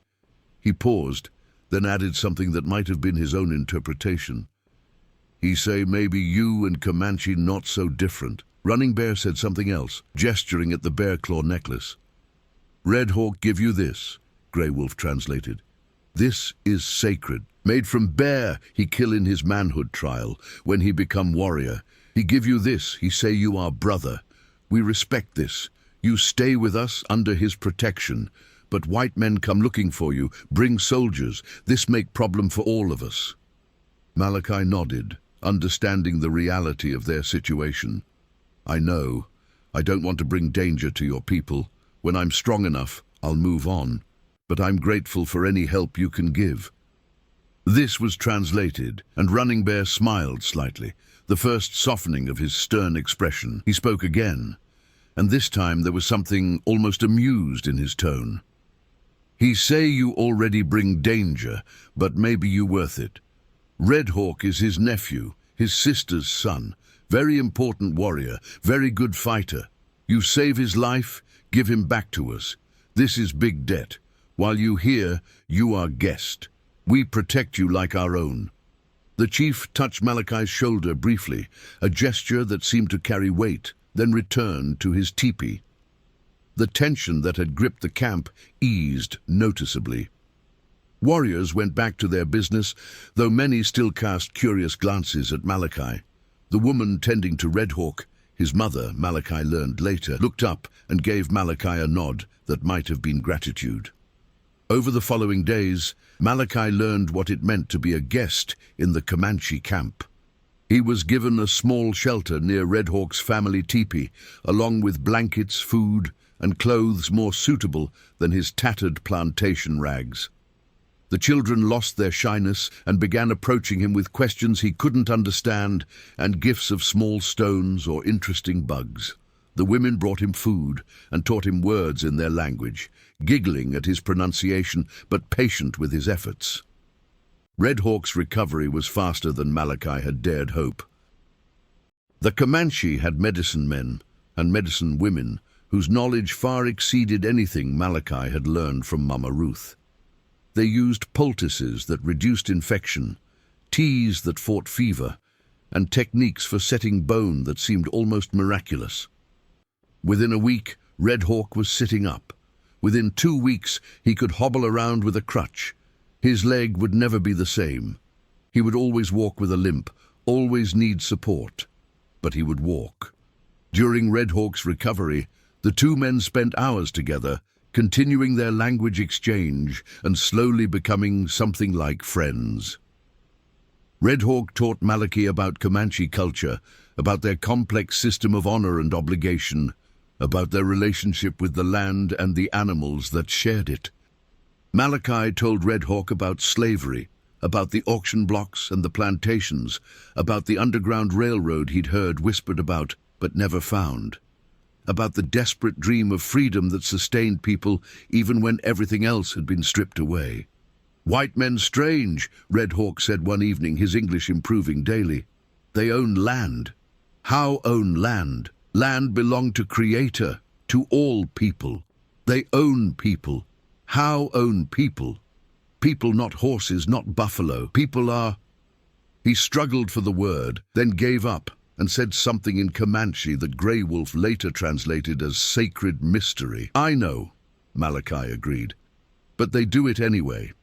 He paused, then added something that might have been his own interpretation. He say maybe you and Comanche not so different. Running Bear said something else, gesturing at the bear claw necklace. Red Hawk give you this, Grey Wolf translated. This is sacred. Made from bear he kill in his manhood trial, when he become warrior. He give you this, he say you are brother. We respect this. You stay with us under his protection. But white men come looking for you, bring soldiers. This make problem for all of us. Malachi nodded, understanding the reality of their situation. I know. I don't want to bring danger to your people. When I'm strong enough, I'll move on. But I'm grateful for any help you can give. This was translated, and Running Bear smiled slightly, the first softening of his stern expression. He spoke again, and this time there was something almost amused in his tone. He say you already bring danger, but maybe you worth it. Red Hawk is his nephew, his sister's son, very important warrior, very good fighter. You save his life, give him back to us. This is big debt. While you here, you are guest. We protect you like our own. The chief touched Malachi's shoulder briefly, a gesture that seemed to carry weight, then returned to his teepee. The tension that had gripped the camp eased noticeably. Warriors went back to their business, though many still cast curious glances at Malachi. The woman tending to Red Hawk, his mother, Malachi learned later, looked up and gave Malachi a nod that might have been gratitude. Over the following days, Malachi learned what it meant to be a guest in the Comanche camp. He was given a small shelter near Red Hawk's family teepee, along with blankets, food, and clothes more suitable than his tattered plantation rags. The children lost their shyness and began approaching him with questions he couldn't understand and gifts of small stones or interesting bugs. The women brought him food and taught him words in their language, giggling at his pronunciation but patient with his efforts. Red Hawk's recovery was faster than Malachi had dared hope. The Comanche had medicine men and medicine women whose knowledge far exceeded anything Malachi had learned from Mama Ruth. They used poultices that reduced infection, teas that fought fever, and techniques for setting bone that seemed almost miraculous. Within a week, Red Hawk was sitting up. Within 2 weeks, he could hobble around with a crutch. His leg would never be the same. He would always walk with a limp, always need support. But he would walk. During Red Hawk's recovery, the two men spent hours together, continuing their language exchange and slowly becoming something like friends. Red Hawk taught Malachi about Comanche culture, about their complex system of honor and obligation, about their relationship with the land and the animals that shared it. Malachi told Red Hawk about slavery, about the auction blocks and the plantations, about the Underground Railroad he'd heard whispered about but never found, about the desperate dream of freedom that sustained people even when everything else had been stripped away. "White men strange," Red Hawk said one evening, his English improving daily. "They own land." How own land? Land belonged to Creator, to all people. They own people. How own people? People, not horses, not buffalo. People are... He struggled for the word, then gave up and said something in Comanche that Grey Wolf later translated as sacred mystery. "I know," Malachi agreed. "But they do it anyway.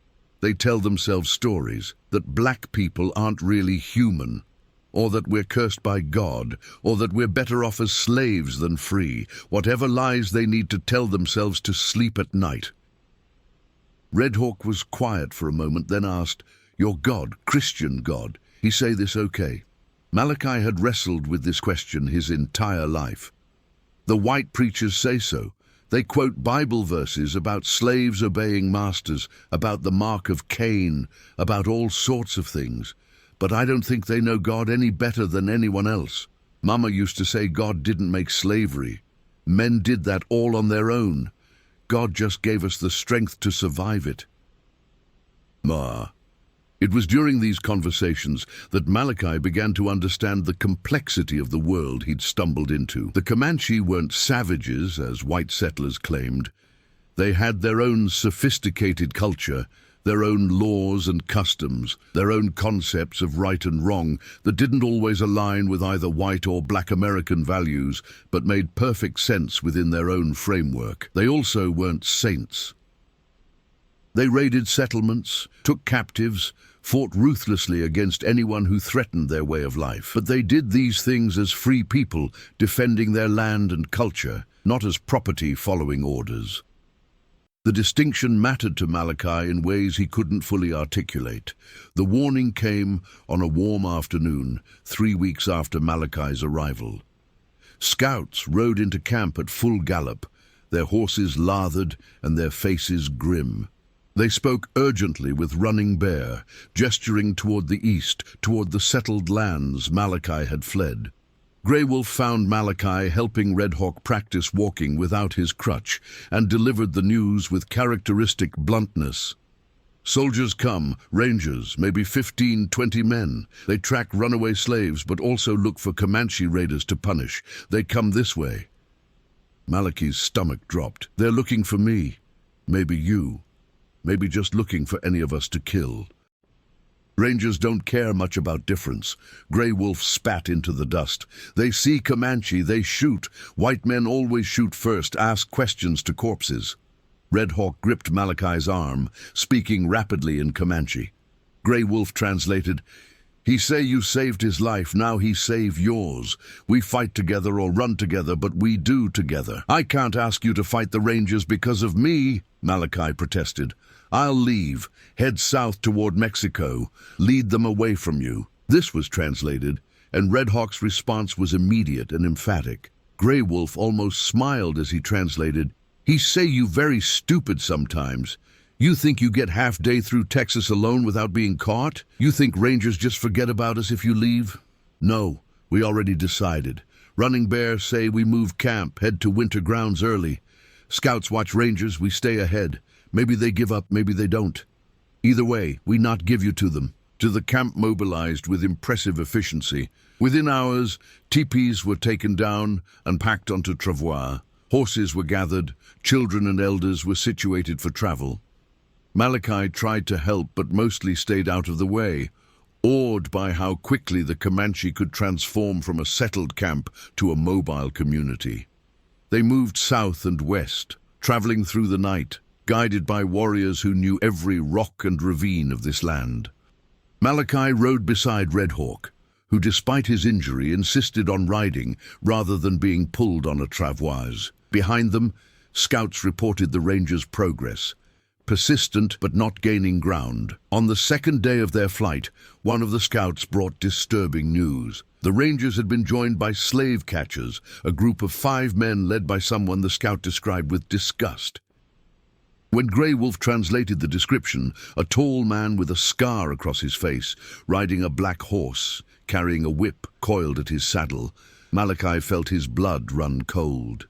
They tell themselves stories, that black people aren't really human. or that we're cursed by God, or that we're better off as slaves than free, whatever lies they need to tell themselves to sleep at night. Red Hawk was quiet for a moment, then asked, "Your God, Christian God, he say this okay?" Malachi had wrestled with this question his entire life. The white preachers say so. They quote Bible verses about slaves obeying masters, about the mark of Cain, about all sorts of things. But I don't think they know God any better than anyone else. Mama used to say God didn't make slavery. Men did that all on their own. God just gave us the strength to survive it. Ma. It was during these conversations that Malachi began to understand the complexity of the world he'd stumbled into. The Comanche weren't savages, as white settlers claimed. They had their own sophisticated culture, their own laws and customs, their own concepts of right and wrong that didn't always align with either white or black American values, but made perfect sense within their own framework. They also weren't saints. They raided settlements, took captives, fought ruthlessly against anyone who threatened their way of life. But they did these things as free people, defending their land and culture, not as property following orders. The distinction mattered to Malachi in ways he couldn't fully articulate. The warning came on a warm afternoon, 3 weeks after Malachi's arrival. Scouts rode into camp at full gallop, their horses lathered and their faces grim. They spoke urgently with Running Bear, gesturing toward the east, toward the settled lands Malachi had fled. Grey Wolf found Malachi helping Red Hawk practice walking without his crutch and delivered the news with characteristic bluntness. "Soldiers come, rangers, maybe 15, 20 men. They track runaway slaves but also look for Comanche raiders to punish. They come this way." Malachi's stomach dropped. "They're looking for me. Maybe you. Maybe just looking for any of us to kill." "Rangers don't care much about difference." Grey Wolf spat into the dust. "They see Comanche, they shoot. White men always shoot first, ask questions to corpses." Red Hawk gripped Malachi's arm, speaking rapidly in Comanche. Grey Wolf translated, "He say you saved his life, now he save yours. We fight together or run together, but we do together." "I can't ask you to fight the Rangers because of me," Malachi protested. "I'll leave, head south toward Mexico, lead them away from you." This was translated, and Red Hawk's response was immediate and emphatic. Grey Wolf almost smiled as he translated, "He say you very stupid sometimes. You think you get half-day through Texas alone without being caught? You think Rangers just forget about us if you leave? No, we already decided. Running Bear say we move camp, head to winter grounds early. Scouts watch Rangers, we stay ahead. Maybe they give up, maybe they don't. Either way, we not give you to them." To the camp mobilized with impressive efficiency. Within hours, teepees were taken down and packed onto travois. Horses were gathered, children and elders were situated for travel. Malachi tried to help but mostly stayed out of the way, awed by how quickly the Comanche could transform from a settled camp to a mobile community. They moved south and west, traveling through the night, guided by warriors who knew every rock and ravine of this land. Malachi rode beside Red Hawk, who despite his injury insisted on riding rather than being pulled on a travois. Behind them, scouts reported the Rangers' progress, persistent but not gaining ground. On the second day of their flight, one of the scouts brought disturbing news. The Rangers had been joined by slave catchers, a group of 5 men led by someone the scout described with disgust. When Grey Wolf translated the description, a tall man with a scar across his face, riding a black horse, carrying a whip coiled at his saddle, Malachi felt his blood run cold.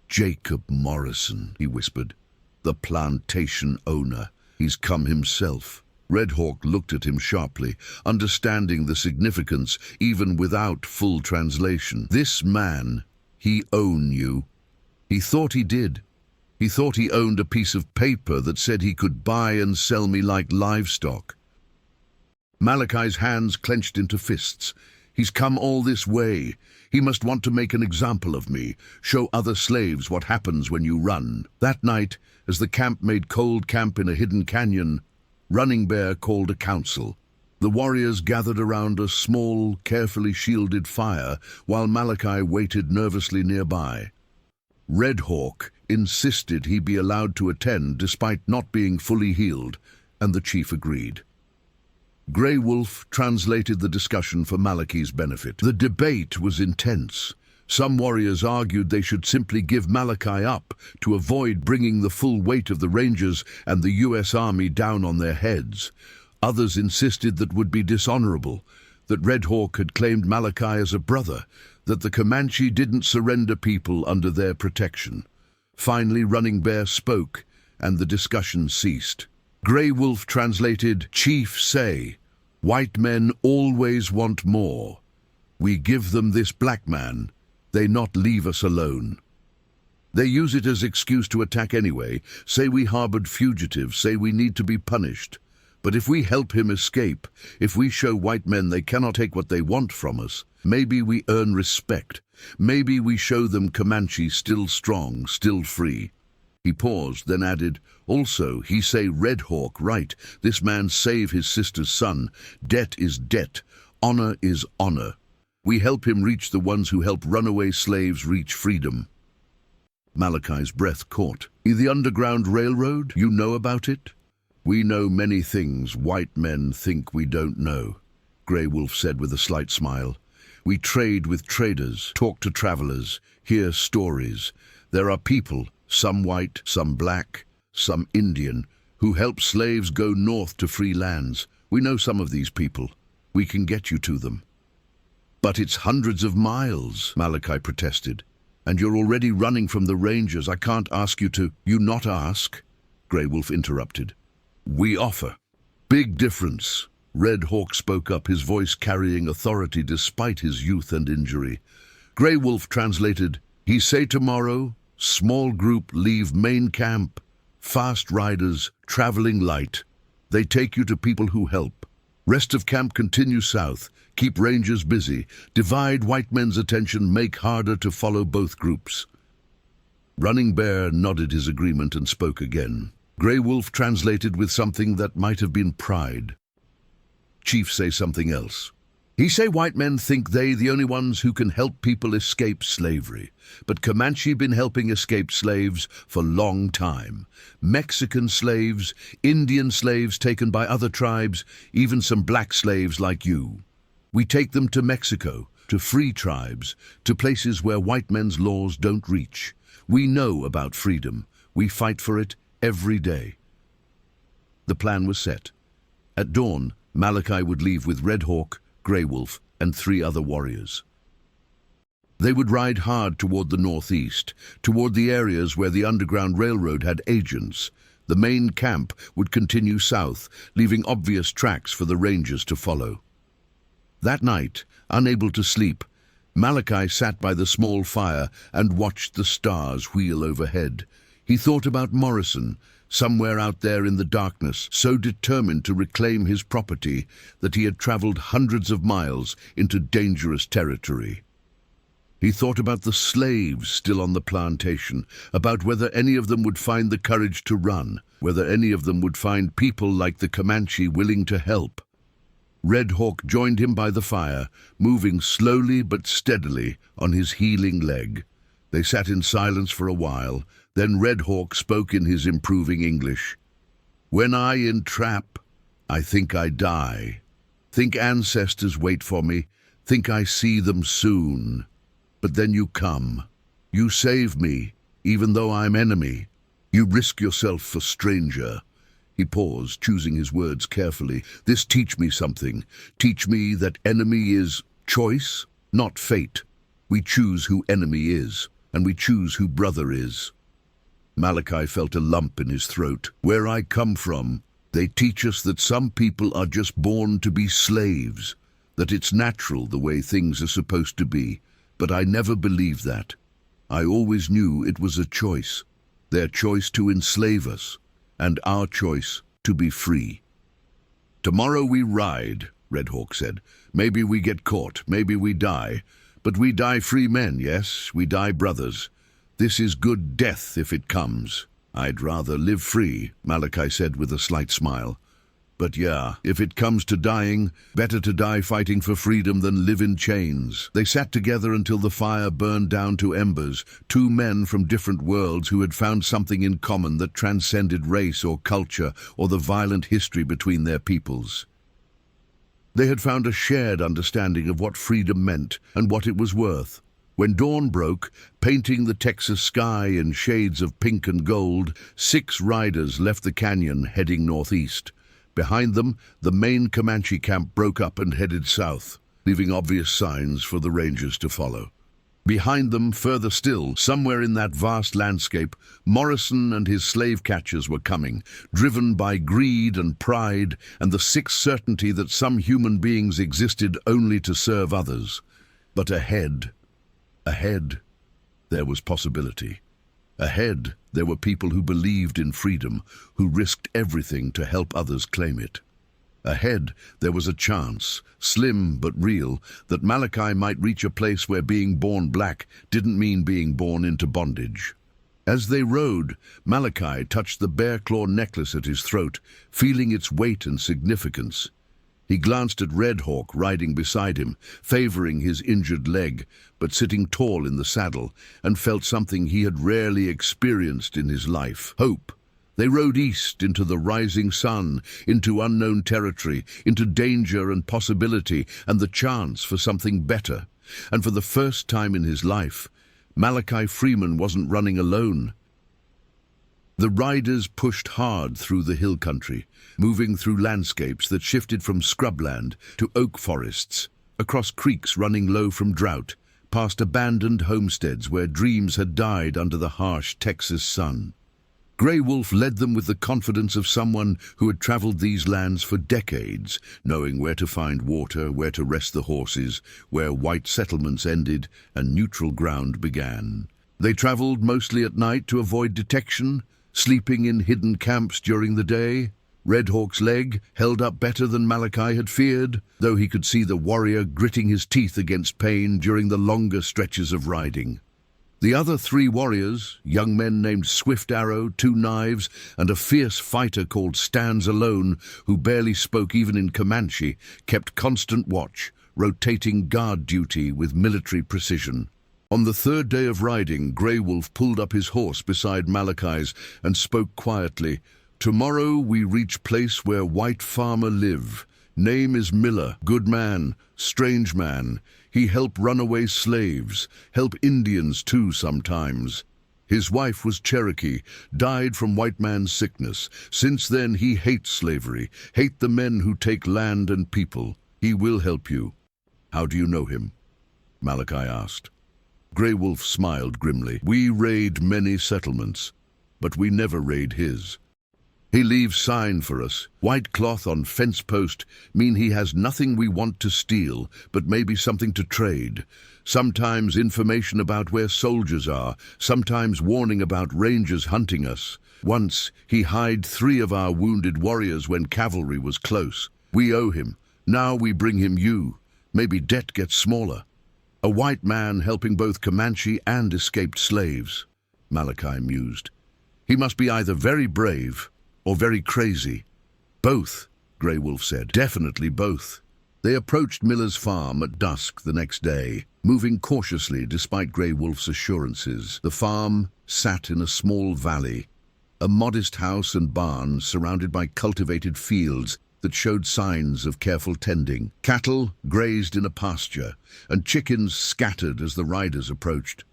"Jacob Morrison," he whispered. "The plantation owner. He's come himself." Red Hawk looked at him sharply, understanding the significance even without full translation. "This man, he own you." He thought he did. He thought he owned a piece of paper that said he could buy and sell me like livestock. Malachi's hands clenched into fists. "He's come all this way. He must want to make an example of me, show other slaves what happens when you run." That night, as the camp made cold camp in a hidden canyon, Running Bear called a council. The warriors gathered around a small, carefully shielded fire while Malachi waited nervously nearby. Red Hawk insisted he be allowed to attend despite not being fully healed, and the chief agreed. Grey Wolf translated the discussion for Malachi's benefit. The debate was intense. Some warriors argued they should simply give Malachi up to avoid bringing the full weight of the Rangers and the U.S. Army down on their heads. Others insisted that would be dishonorable, that Red Hawk had claimed Malachi as a brother, that the Comanche didn't surrender people under their protection. Finally, Running Bear spoke, and the discussion ceased. Grey Wolf translated, "Chief say, white men always want more. We give them this black man, they not leave us alone. They use it as excuse to attack anyway, say we harbored fugitives, say we need to be punished. But if we help him escape, if we show white men they cannot take what they want from us, maybe we earn respect. Maybe we show them Comanche still strong, still free." He paused, then added, "Also, he say Red Hawk right. This man save his sister's son. Debt is debt. Honor is honor. We help him reach the ones who help runaway slaves reach freedom." Malachi's breath caught. "The Underground Railroad? You know about it?" "We know many things white men think we don't know," Grey Wolf said with a slight smile. "We trade with traders, talk to travelers, hear stories. There are people, some white, some black, some Indian, who help slaves go north to free lands. We know some of these people. We can get you to them." "But it's hundreds of miles," Malachi protested. "And you're already running from the Rangers. I can't ask you to—" "You not ask," Grey Wolf interrupted. "We offer." "Big difference." Red Hawk spoke up, his voice carrying authority despite his youth and injury. Grey Wolf translated, "He say tomorrow, small group leave main camp, fast riders, traveling light. They take you to people who help. Rest of camp continue south, keep Rangers busy, divide white men's attention, make harder to follow both groups." Running Bear nodded his agreement and spoke again. Grey Wolf translated with something that might have been pride. "Chief say something else. He say white men think they the only ones who can help people escape slavery. But Comanche been helping escape slaves for long time. Mexican slaves, Indian slaves taken by other tribes, even some black slaves like you. We take them to Mexico, to free tribes, to places where white men's laws don't reach. We know about freedom. We fight for it every day." The plan was set. At dawn, Malachi would leave with Red Hawk, Grey Wolf, and 3 other warriors. They would ride hard toward the northeast, toward the areas where the Underground Railroad had agents. The main camp would continue south, leaving obvious tracks for the Rangers to follow. That night, unable to sleep, Malachi sat by the small fire and watched the stars wheel overhead. He thought about Morrison, somewhere out there in the darkness, so determined to reclaim his property that he had traveled hundreds of miles into dangerous territory. He thought about the slaves still on the plantation, about whether any of them would find the courage to run, whether any of them would find people like the Comanche willing to help. Red Hawk joined him by the fire, moving slowly but steadily on his healing leg. They sat in silence for a while. Then Red Hawk spoke in his improving English. "When I in trap, I think I die. Think ancestors wait for me. Think I see them soon. But then you come. You save me, even though I'm enemy. You risk yourself for stranger." He paused, choosing his words carefully. "This teach me something. Teach me that enemy is choice, not fate. We choose who enemy is, and we choose who brother is." Malachi felt a lump in his throat. "Where I come from, they teach us that some people are just born to be slaves, that it's natural the way things are supposed to be. But I never believed that. I always knew it was a choice, their choice to enslave us, and our choice to be free." "Tomorrow we ride," Red Hawk said. "Maybe we get caught, maybe we die. But we die free men, yes, we die brothers. This is good death if it comes." "I'd rather live free," Malachi said with a slight smile. But yeah, if it comes to dying, better to die fighting for freedom than live in chains. They sat together until the fire burned down to embers, two men from different worlds who had found something in common that transcended race or culture or the violent history between their peoples. They had found a shared understanding of what freedom meant and what it was worth. When dawn broke, painting the Texas sky in shades of pink and gold, 6 riders left the canyon heading northeast. Behind them, the main Comanche camp broke up and headed south, leaving obvious signs for the rangers to follow. Behind them, further still, somewhere in that vast landscape, Morrison and his slave catchers were coming, driven by greed and pride and the sick certainty that some human beings existed only to serve others. But ahead, there was possibility. Ahead, there were people who believed in freedom, who risked everything to help others claim it. Ahead, there was a chance, slim but real, that Malachi might reach a place where being born black didn't mean being born into bondage. As they rode, Malachi touched the bear-claw necklace at his throat, feeling its weight and significance. He glanced at Red Hawk riding beside him, favoring his injured leg, but sitting tall in the saddle, and felt something he had rarely experienced in his life: hope. They rode east into the rising sun, into unknown territory, into danger and possibility, and the chance for something better. And for the first time in his life, Malachi Freeman wasn't running alone. The riders pushed hard through the hill country, moving through landscapes that shifted from scrubland to oak forests, across creeks running low from drought, past abandoned homesteads where dreams had died under the harsh Texas sun. Grey Wolf led them with the confidence of someone who had traveled these lands for decades, knowing where to find water, where to rest the horses, where white settlements ended and neutral ground began. They traveled mostly at night to avoid detection, sleeping in hidden camps during the day. Red Hawk's leg held up better than Malachi had feared, though he could see the warrior gritting his teeth against pain during the longer stretches of riding. The other 3 warriors, young men named Swift Arrow, 2 Knives, and a fierce fighter called Stands Alone, who barely spoke even in Comanche, kept constant watch, rotating guard duty with military precision. On the 3rd day of riding, Grey Wolf pulled up his horse beside Malachi's and spoke quietly. "Tomorrow we reach place where white farmer live. Name is Miller, good man, strange man. He help runaway slaves, help Indians too sometimes. His wife was Cherokee, died from white man's sickness. Since then he hates slavery, hate the men who take land and people. He will help you." "How do you know him?" Malachi asked. Grey Wolf smiled grimly. "We raid many settlements, but we never raid his. He leaves sign for us. White cloth on fence post mean he has nothing we want to steal, but maybe something to trade. Sometimes information about where soldiers are, sometimes warning about rangers hunting us. Once he hid 3 of our wounded warriors when cavalry was close. We owe him. Now we bring him you. Maybe debt gets smaller. A white man helping both Comanche and escaped slaves," Malachi mused. "He must be either very brave or very crazy." "Both," Grey Wolf said. "Definitely both." They approached Miller's farm at dusk the next day, moving cautiously despite Grey Wolf's assurances. The farm sat in a small valley, a modest house and barn surrounded by cultivated fields that showed signs of careful tending. Cattle grazed in a pasture, and chickens scattered as the riders approached.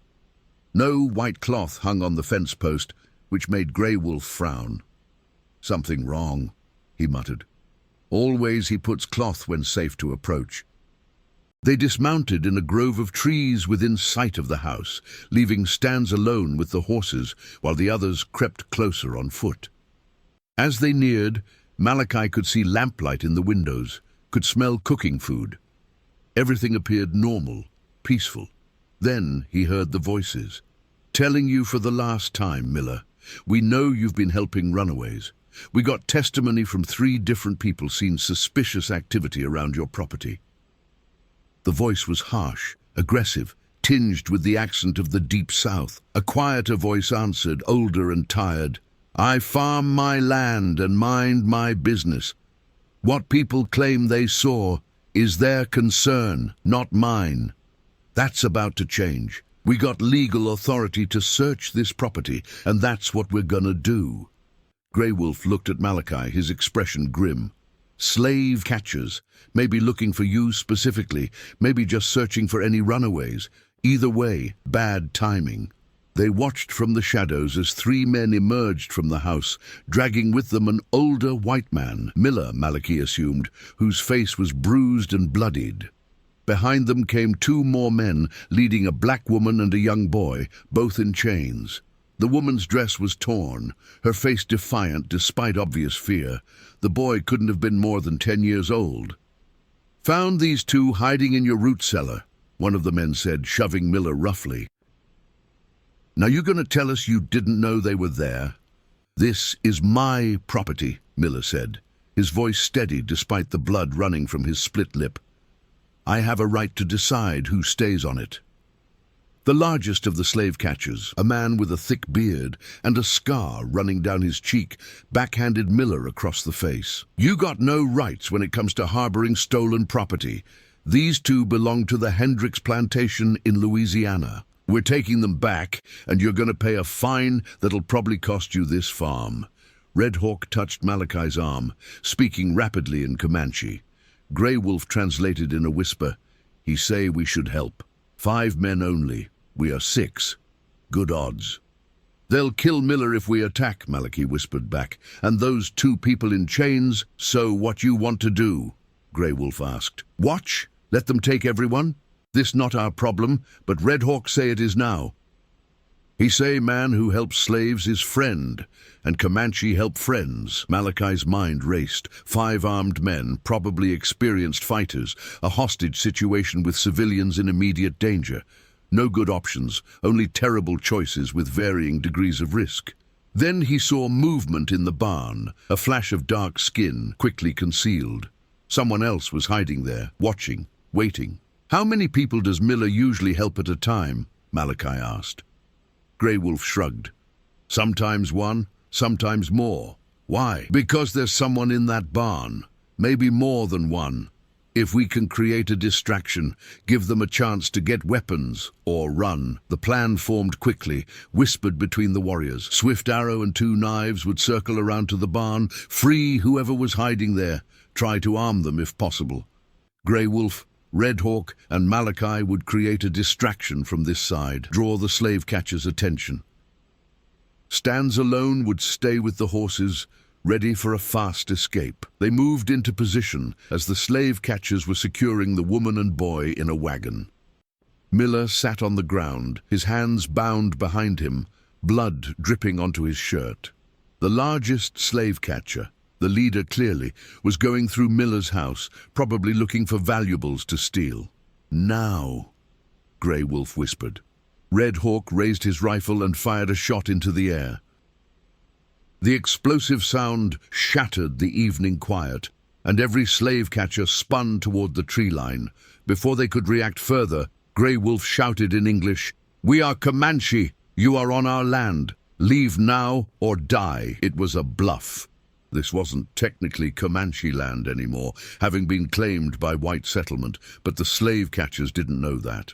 No white cloth hung on the fence post, which made Grey Wolf frown. "Something wrong," he muttered. "Always he puts cloth when safe to approach." They dismounted in a grove of trees within sight of the house, leaving Stands alone with the horses while the others crept closer on foot. As they neared, Malachi could see lamplight in the windows, could smell cooking food. Everything appeared normal, peaceful. Then he heard the voices. "Telling you for the last time, Miller. We know you've been helping runaways. We got testimony from 3 different people seen suspicious activity around your property." The voice was harsh, aggressive, tinged with the accent of the Deep South. A quieter voice answered, older and tired. "I farm my land and mind my business. What people claim they saw is their concern, not mine. That's about to change. We got legal authority to search this property, and that's what we're gonna do." Grey Wolf looked at Malachi, his expression grim. "Slave catchers, maybe looking for you specifically, maybe just searching for any runaways. Either way, bad timing." They watched from the shadows as 3 men emerged from the house, dragging with them an older white man, Miller, Malachi assumed, whose face was bruised and bloodied. Behind them came 2 more men, leading a black woman and a young boy, both in chains. The woman's dress was torn, her face defiant despite obvious fear. The boy couldn't have been more than 10 years old. "Found these 2 hiding in your root cellar," one of the men said, shoving Miller roughly. "Now you're going to tell us you didn't know they were there?" "This is my property," Miller said, his voice steady despite the blood running from his split lip. "I have a right to decide who stays on it." The largest of the slave catchers, a man with a thick beard and a scar running down his cheek, backhanded Miller across the face. "You got no rights when it comes to harboring stolen property. These 2 belong to the Hendricks plantation in Louisiana. We're taking them back, and you're going to pay a fine that'll probably cost you this farm." Red Hawk touched Malachi's arm, speaking rapidly in Comanche. Grey Wolf translated in a whisper, "He say we should help. 5 men only. We are 6. Good odds." "They'll kill Miller if we attack," Malachi whispered back, "and those 2 people in chains. So what you want to do?" Grey Wolf asked. "Watch? Let them take everyone? This not our problem, but Red Hawk say it is now. He say man who helps slaves is friend, and Comanche help friends." Malachi's mind raced. 5 armed men, probably experienced fighters, a hostage situation with civilians in immediate danger. No good options, only terrible choices with varying degrees of risk. Then he saw movement in the barn, a flash of dark skin, quickly concealed. Someone else was hiding there, watching, waiting. "How many people does Miller usually help at a time?" Malachi asked. Grey Wolf shrugged. "Sometimes 1, sometimes more. Why? Because there's someone in that barn. Maybe more than 1. If we can create a distraction, give them a chance to get weapons or run." The plan formed quickly, whispered between the warriors. Swift Arrow and 2 knives would circle around to the barn, free whoever was hiding there, try to arm them if possible. Grey Wolf, Red Hawk and Malachi would create a distraction from this side, draw the slave catchers' attention. Stands alone would stay with the horses, ready for a fast escape. They moved into position as the slave catchers were securing the woman and boy in a wagon. Miller sat on the ground, his hands bound behind him, blood dripping onto his shirt. The largest slave catcher, the leader clearly, was going through Miller's house, probably looking for valuables to steal. "Now," Grey Wolf whispered. Red Hawk raised his rifle and fired a shot into the air. The explosive sound shattered the evening quiet, and every slave catcher spun toward the tree line. Before they could react further, Grey Wolf shouted in English, "We are Comanche. You are on our land. Leave now or die." It was a bluff. This wasn't technically Comanche land anymore, having been claimed by white settlement, but the slave catchers didn't know that.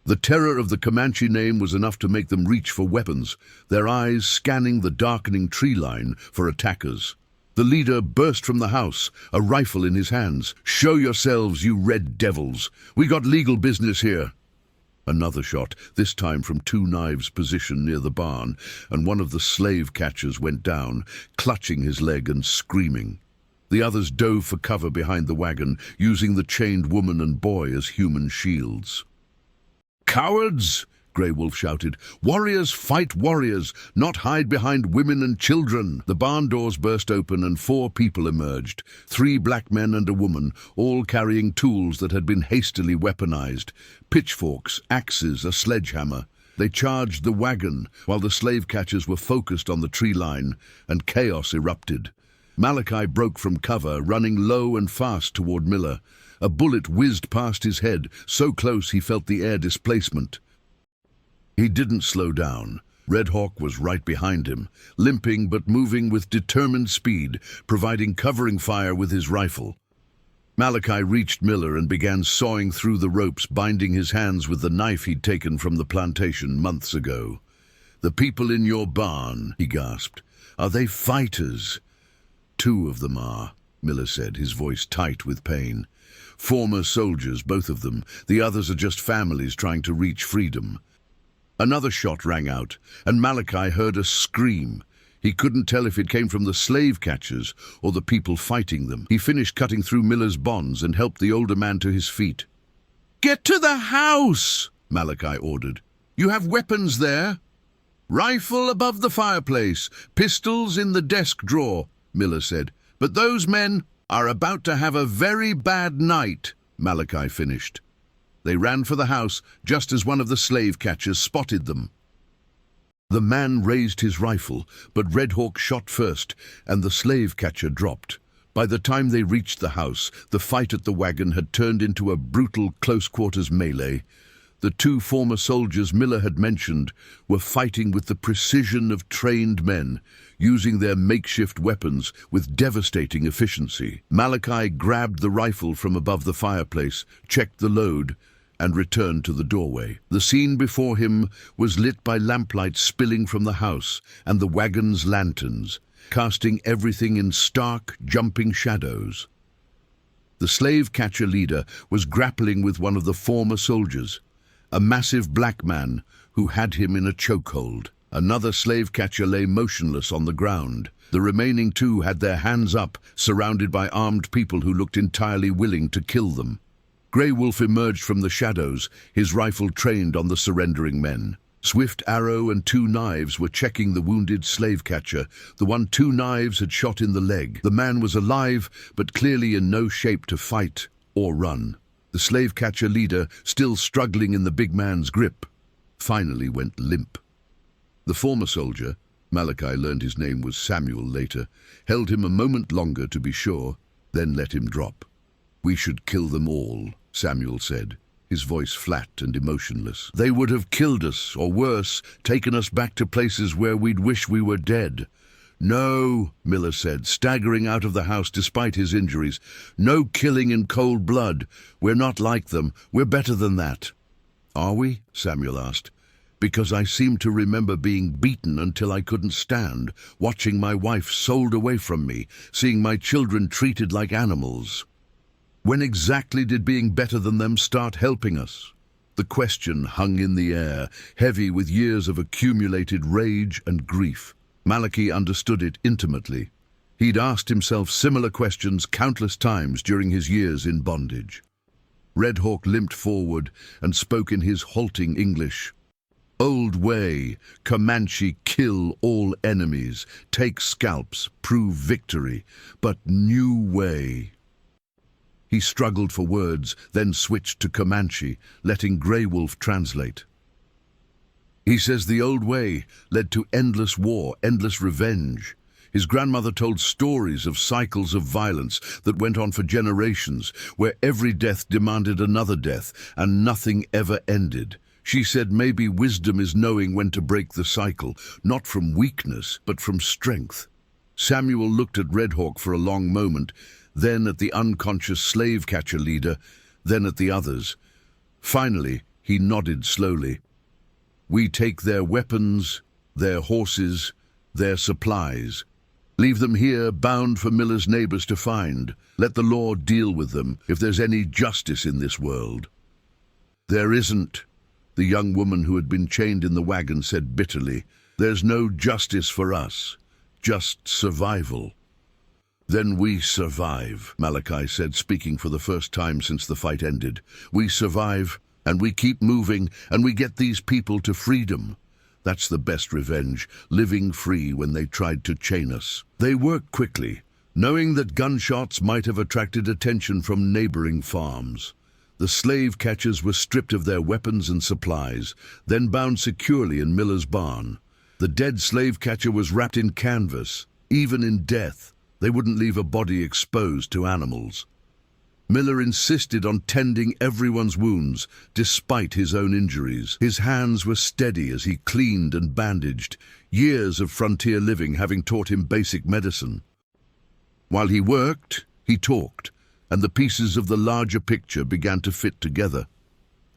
The terror of the Comanche name was enough to make them reach for weapons, their eyes scanning the darkening tree line for attackers. The leader burst from the house, a rifle in his hands. "Show yourselves, you red devils. We got legal business here." Another shot, this time from 2 knives positioned near the barn, and one of the slave catchers went down, clutching his leg and screaming. The others dove for cover behind the wagon, using the chained woman and boy as human shields. "Cowards!" Grey Wolf shouted. "Warriors fight warriors, not hide behind women and children." The barn doors burst open and 4 people emerged, 3 black men and a woman, all carrying tools that had been hastily weaponized. Pitchforks, axes, a sledgehammer. They charged the wagon while the slave catchers were focused on the tree line, and chaos erupted. Malachi broke from cover, running low and fast toward Miller. A bullet whizzed past his head, so close he felt the air displacement. He didn't slow down. Red Hawk was right behind him, limping but moving with determined speed, providing covering fire with his rifle. Malachi reached Miller and began sawing through the ropes, binding his hands with the knife he'd taken from the plantation months ago. "The people in your barn," he gasped. "Are they fighters?" "Two of them are," Miller said, his voice tight with pain. "Former soldiers, both of them. The others are just families trying to reach freedom." Another shot rang out, and Malachi heard a scream. He couldn't tell if it came from the slave catchers or the people fighting them. He finished cutting through Miller's bonds and helped the older man to his feet. "Get to the house!" Malachi ordered. "You have weapons there." "Rifle above the fireplace, pistols in the desk drawer," Miller said. "But those men are about to have a very bad night," Malachi finished. They ran for the house just as one of the slave catchers spotted them. The man raised his rifle, but Red Hawk shot first, and the slave catcher dropped. By the time they reached the house, the fight at the wagon had turned into a brutal close-quarters melee. The two former soldiers Miller had mentioned were fighting with the precision of trained men, using their makeshift weapons with devastating efficiency. Malachi grabbed the rifle from above the fireplace, checked the load, and returned to the doorway. The scene before him was lit by lamplight spilling from the house and the wagon's lanterns, casting everything in stark, jumping shadows. The slave catcher leader was grappling with one of the former soldiers, a massive black man who had him in a chokehold. Another slave catcher lay motionless on the ground. The remaining two had their hands up, surrounded by armed people who looked entirely willing to kill them. Grey Wolf emerged from the shadows, his rifle trained on the surrendering men. Swift Arrow and Two Knives were checking the wounded slave catcher, the one Two Knives had shot in the leg. The man was alive, but clearly in no shape to fight or run. The slave catcher leader, still struggling in the big man's grip, finally went limp. The former soldier, Malachi learned his name was Samuel later, held him a moment longer to be sure, then let him drop. "We should kill them all," Samuel said, his voice flat and emotionless. "They would have killed us, or worse, taken us back to places where we'd wish we were dead." "No," Miller said, staggering out of the house despite his injuries. "No killing in cold blood. We're not like them. We're better than that." "Are we?" Samuel asked. "Because I seem to remember being beaten until I couldn't stand, watching my wife sold away from me, seeing my children treated like animals." When exactly did being better than them start helping us? The question hung in the air, heavy with years of accumulated rage and grief. Malachi understood it intimately. He'd asked himself similar questions countless times during his years in bondage. Red Hawk limped forward and spoke in his halting English. "Old way, Comanche kill all enemies, take scalps, prove victory, but new way." He struggled for words, then switched to Comanche, letting Grey Wolf translate. "He says the old way led to endless war, endless revenge. His grandmother told stories of cycles of violence that went on for generations, where every death demanded another death, and nothing ever ended. She said maybe wisdom is knowing when to break the cycle, not from weakness, but from strength." Samuel looked at Red Hawk for a long moment, then at the unconscious slave catcher leader, then at the others. Finally, he nodded slowly. "We take their weapons, their horses, their supplies. Leave them here, bound for Miller's neighbors to find. Let the law deal with them, if there's any justice in this world." "There isn't," the young woman who had been chained in the wagon said bitterly. "There's no justice for us, just survival." "Then we survive," Malachi said, speaking for the first time since the fight ended. "We survive, and we keep moving, and we get these people to freedom. That's the best revenge, living free when they tried to chain us." They worked quickly, knowing that gunshots might have attracted attention from neighboring farms. The slave catchers were stripped of their weapons and supplies, then bound securely in Miller's barn. The dead slave catcher was wrapped in canvas. Even in death, they wouldn't leave a body exposed to animals. Miller insisted on tending everyone's wounds, despite his own injuries. His hands were steady as he cleaned and bandaged, years of frontier living having taught him basic medicine. While he worked, he talked, and the pieces of the larger picture began to fit together.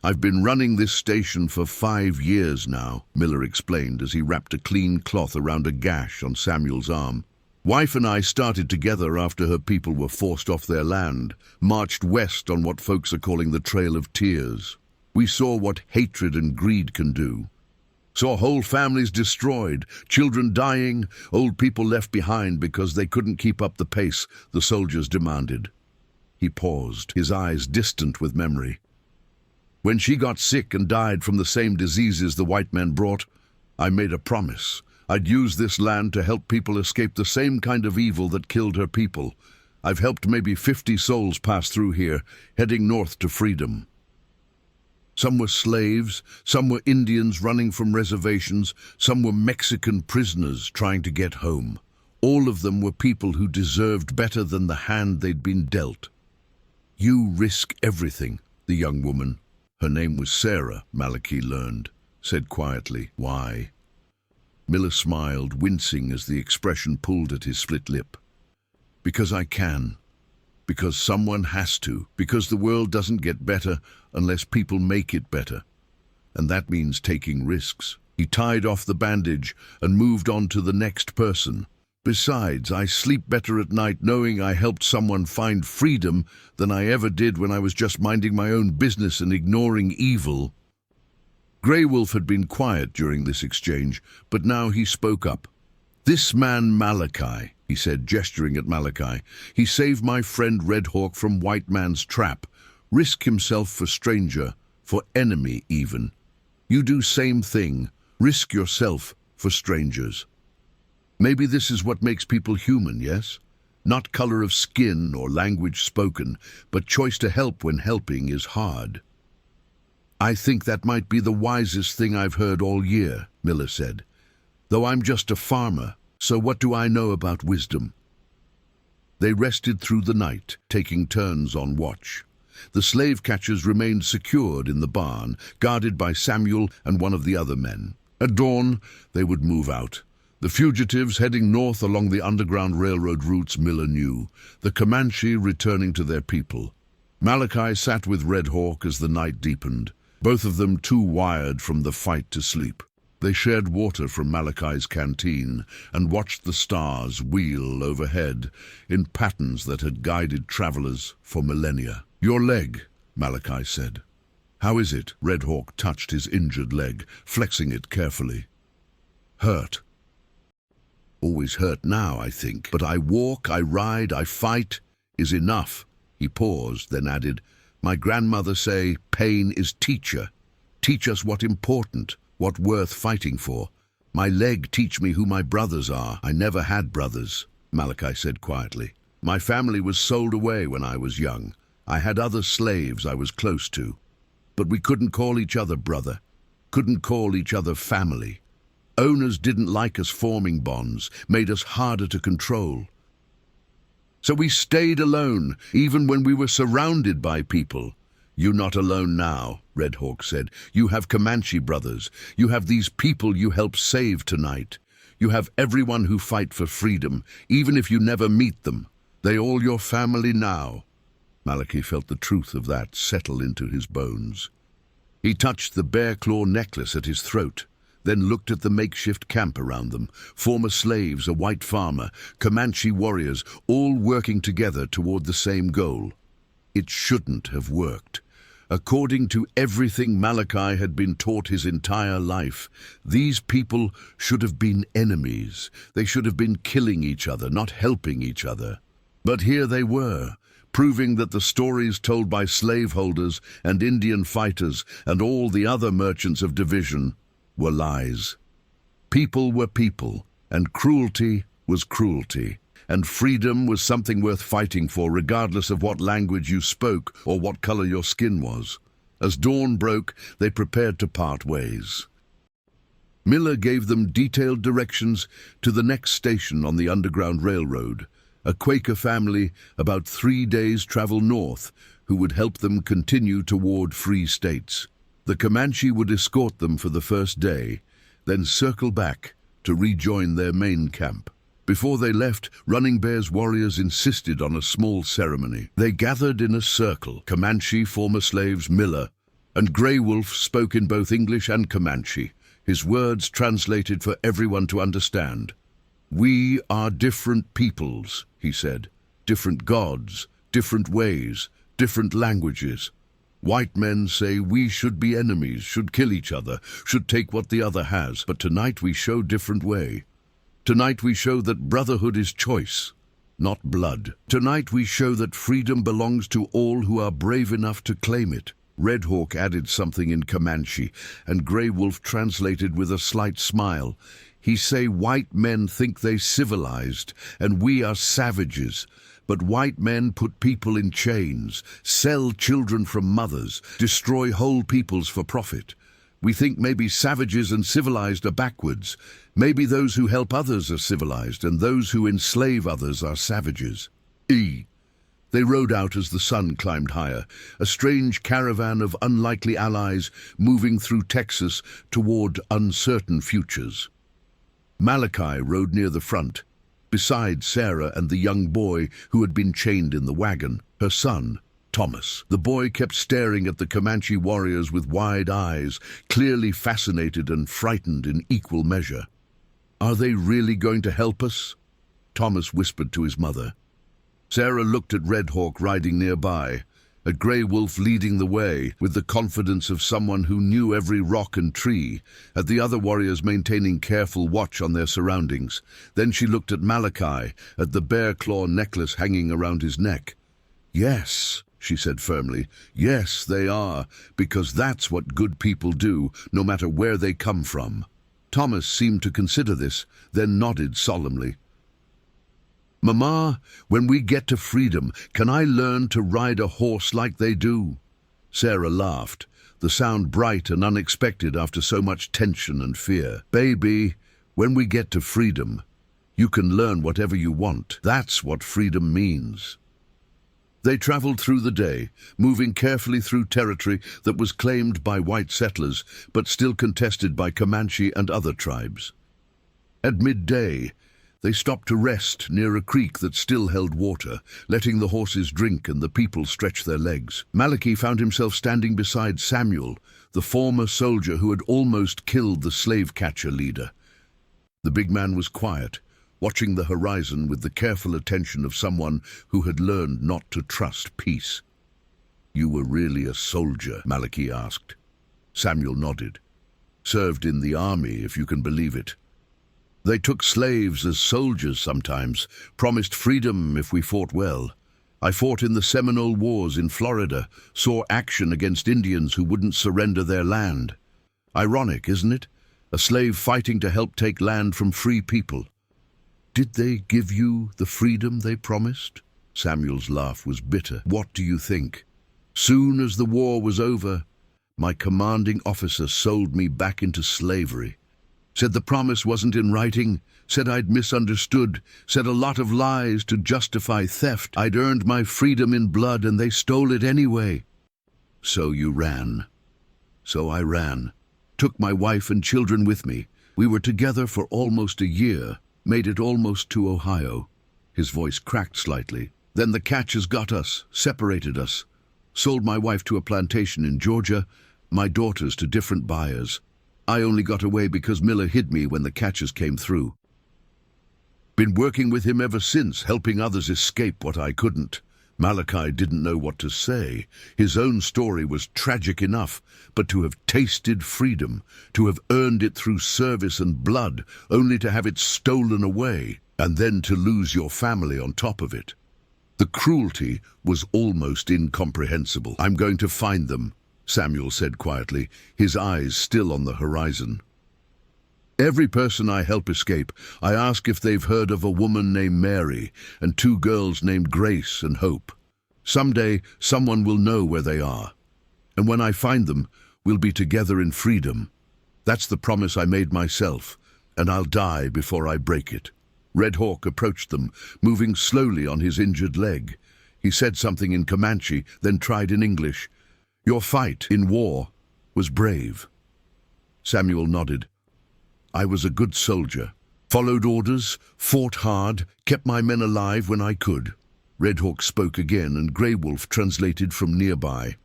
"I've been running this station for 5 years now," Miller explained as he wrapped a clean cloth around a gash on Samuel's arm. "Wife and I started together after her people were forced off their land, marched west on what folks are calling the Trail of Tears. We saw what hatred and greed can do. Saw whole families destroyed, children dying, old people left behind because they couldn't keep up the pace the soldiers demanded." He paused, his eyes distant with memory. "When she got sick and died from the same diseases the white men brought, I made a promise. I'd use this land to help people escape the same kind of evil that killed her people. I've helped maybe 50 souls pass through here, heading north to freedom. Some were slaves, some were Indians running from reservations, some were Mexican prisoners trying to get home. All of them were people who deserved better than the hand they'd been dealt." "You risk everything," the young woman, her name was Sarah, Malachi learned, said quietly. "Why?" Miller smiled, wincing as the expression pulled at his split lip. "Because I can. Because someone has to. Because the world doesn't get better unless people make it better. And that means taking risks." He tied off the bandage and moved on to the next person. "Besides, I sleep better at night knowing I helped someone find freedom than I ever did when I was just minding my own business and ignoring evil." Grey Wolf had been quiet during this exchange, but now he spoke up. "This man Malachi," he said, gesturing at Malachi, "he saved my friend Red Hawk from white man's trap, risk himself for stranger, for enemy even. You do same thing, risk yourself for strangers. Maybe this is what makes people human, yes? Not color of skin or language spoken, but choice to help when helping is hard." "I think that might be the wisest thing I've heard all year," Miller said. "Though I'm just a farmer, so what do I know about wisdom?" They rested through the night, taking turns on watch. The slave catchers remained secured in the barn, guarded by Samuel and one of the other men. At dawn, they would move out. The fugitives heading north along the Underground Railroad routes Miller knew, the Comanche returning to their people. Malachi sat with Red Hawk as the night deepened, both of them too wired from the fight to sleep. They shared water from Malachi's canteen and watched the stars wheel overhead in patterns that had guided travelers for millennia. "Your leg," Malachi said. "How is it?" Red Hawk touched his injured leg, flexing it carefully. "Hurt. Always hurt now, I think. But I walk, I ride, I fight is enough." He paused, then added, "My grandmother say, pain is teacher. Teach us what important, what worth fighting for. My leg teach me who my brothers are." "I never had brothers," Malachi said quietly. "My family was sold away when I was young. I had other slaves I was close to. But we couldn't call each other brother, couldn't call each other family. Owners didn't like us forming bonds, made us harder to control. So we stayed alone, even when we were surrounded by people." "You're not alone now," Red Hawk said. "You have Comanche brothers. You have these people you helped save tonight. You have everyone who fight for freedom, even if you never meet them. They all your family now." Malachi felt the truth of that settle into his bones. He touched the bear claw necklace at his throat, then looked at the makeshift camp around them, former slaves, a white farmer, Comanche warriors, all working together toward the same goal. It shouldn't have worked. According to everything Malachi had been taught his entire life, these people should have been enemies. They should have been killing each other, not helping each other. But here they were, proving that the stories told by slaveholders and Indian fighters and all the other merchants of division were lies. People were people, and cruelty was cruelty, and freedom was something worth fighting for regardless of what language you spoke or what color your skin was. As dawn broke, they prepared to part ways. Miller gave them detailed directions to the next station on the Underground Railroad, a Quaker family about 3 days' travel north who would help them continue toward free states. The Comanche would escort them for the first day, then circle back to rejoin their main camp. Before they left, Running Bear's warriors insisted on a small ceremony. They gathered in a circle. Comanche former slaves Miller and Grey Wolf spoke in both English and Comanche, his words translated for everyone to understand. "We are different peoples," he said. "Different gods, different ways, different languages. White men say we should be enemies, should kill each other, should take what the other has. But tonight we show different way. Tonight we show that brotherhood is choice, not blood. Tonight we show that freedom belongs to all who are brave enough to claim it." Red Hawk added something in Comanche, and Grey Wolf translated with a slight smile. He say white men think they civilized, and we are savages. But white men put people in chains, sell children from mothers, destroy whole peoples for profit. We think maybe savages and civilized are backwards. Maybe those who help others are civilized, and those who enslave others are savages. They rode out as the sun climbed higher, a strange caravan of unlikely allies moving through Texas toward uncertain futures. Malachi rode near the front, beside Sarah and the young boy who had been chained in the wagon, her son, Thomas. The boy kept staring at the Comanche warriors with wide eyes, clearly fascinated and frightened in equal measure. "Are they really going to help us?" Thomas whispered to his mother. Sarah looked at Red Hawk riding nearby, at Grey Wolf leading the way with the confidence of someone who knew every rock and tree, at the other warriors maintaining careful watch on their surroundings. Then she looked at Malachi, at the bear claw necklace hanging around his neck. "Yes," she said firmly, "yes, they are, because that's what good people do, no matter where they come from." Thomas seemed to consider this, then nodded solemnly. "Mama, when we get to freedom, can I learn to ride a horse like they do?" Sarah laughed, the sound bright and unexpected after so much tension and fear. "Baby, when we get to freedom, you can learn whatever you want. That's what freedom means." They traveled through the day, moving carefully through territory that was claimed by white settlers, but still contested by Comanche and other tribes. At midday, they stopped to rest near a creek that still held water, letting the horses drink and the people stretch their legs. Malachi found himself standing beside Samuel, the former soldier who had almost killed the slave-catcher leader. The big man was quiet, watching the horizon with the careful attention of someone who had learned not to trust peace. "You were really a soldier?" Malachi asked. Samuel nodded. "Served in the army, if you can believe it. They took slaves as soldiers sometimes, promised freedom if we fought well. I fought in the Seminole Wars in Florida, saw action against Indians who wouldn't surrender their land. Ironic, isn't it? A slave fighting to help take land from free people. Did they give you the freedom they promised?" Samuel's laugh was bitter. "What do you think? Soon as the war was over, my commanding officer sold me back into slavery. Said the promise wasn't in writing, said I'd misunderstood, said a lot of lies to justify theft. I'd earned my freedom in blood and they stole it anyway. So you ran." "So I ran. Took my wife and children with me. We were together for almost a year, made it almost to Ohio." His voice cracked slightly. "Then the catchers got us, separated us. Sold my wife to a plantation in Georgia, my daughters to different buyers. I only got away because Miller hid me when the catchers came through. Been working with him ever since, helping others escape what I couldn't." Malachi didn't know what to say. His own story was tragic enough, but to have tasted freedom, to have earned it through service and blood, only to have it stolen away, and then to lose your family on top of it. The cruelty was almost incomprehensible. "I'm going to find them," Samuel said quietly, his eyes still on the horizon. "Every person I help escape, I ask if they've heard of a woman named Mary and 2 girls named Grace and Hope. Someday, someone will know where they are. And when I find them, we'll be together in freedom. That's the promise I made myself, and I'll die before I break it." Red Hawk approached them, moving slowly on his injured leg. He said something in Comanche, then tried in English. "Your fight in war was brave." Samuel nodded. "I was a good soldier. Followed orders, fought hard, kept my men alive when I could." Red Hawk spoke again, and Grey Wolf translated from nearby.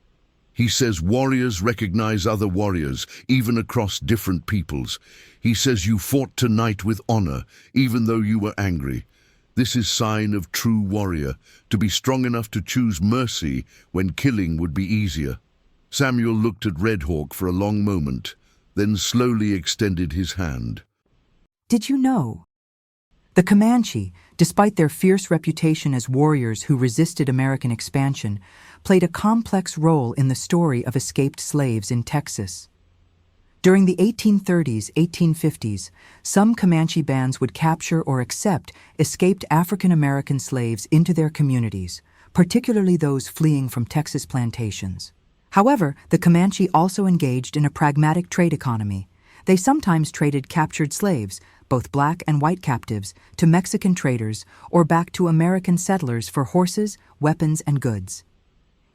He says warriors recognize other warriors, even across different peoples. He says you fought tonight with honor, even though you were angry. This is sign of true warrior, to be strong enough to choose mercy when killing would be easier. Samuel looked at Red Hawk for a long moment, then slowly extended his hand. Did you know? The Comanche, despite their fierce reputation as warriors who resisted American expansion, played a complex role in the story of escaped slaves in Texas. During the 1830s, 1850s, some Comanche bands would capture or accept escaped African American slaves into their communities, particularly those fleeing from Texas plantations. However, the Comanche also engaged in a pragmatic trade economy. They sometimes traded captured slaves, both black and white captives, to Mexican traders or back to American settlers for horses, weapons, and goods.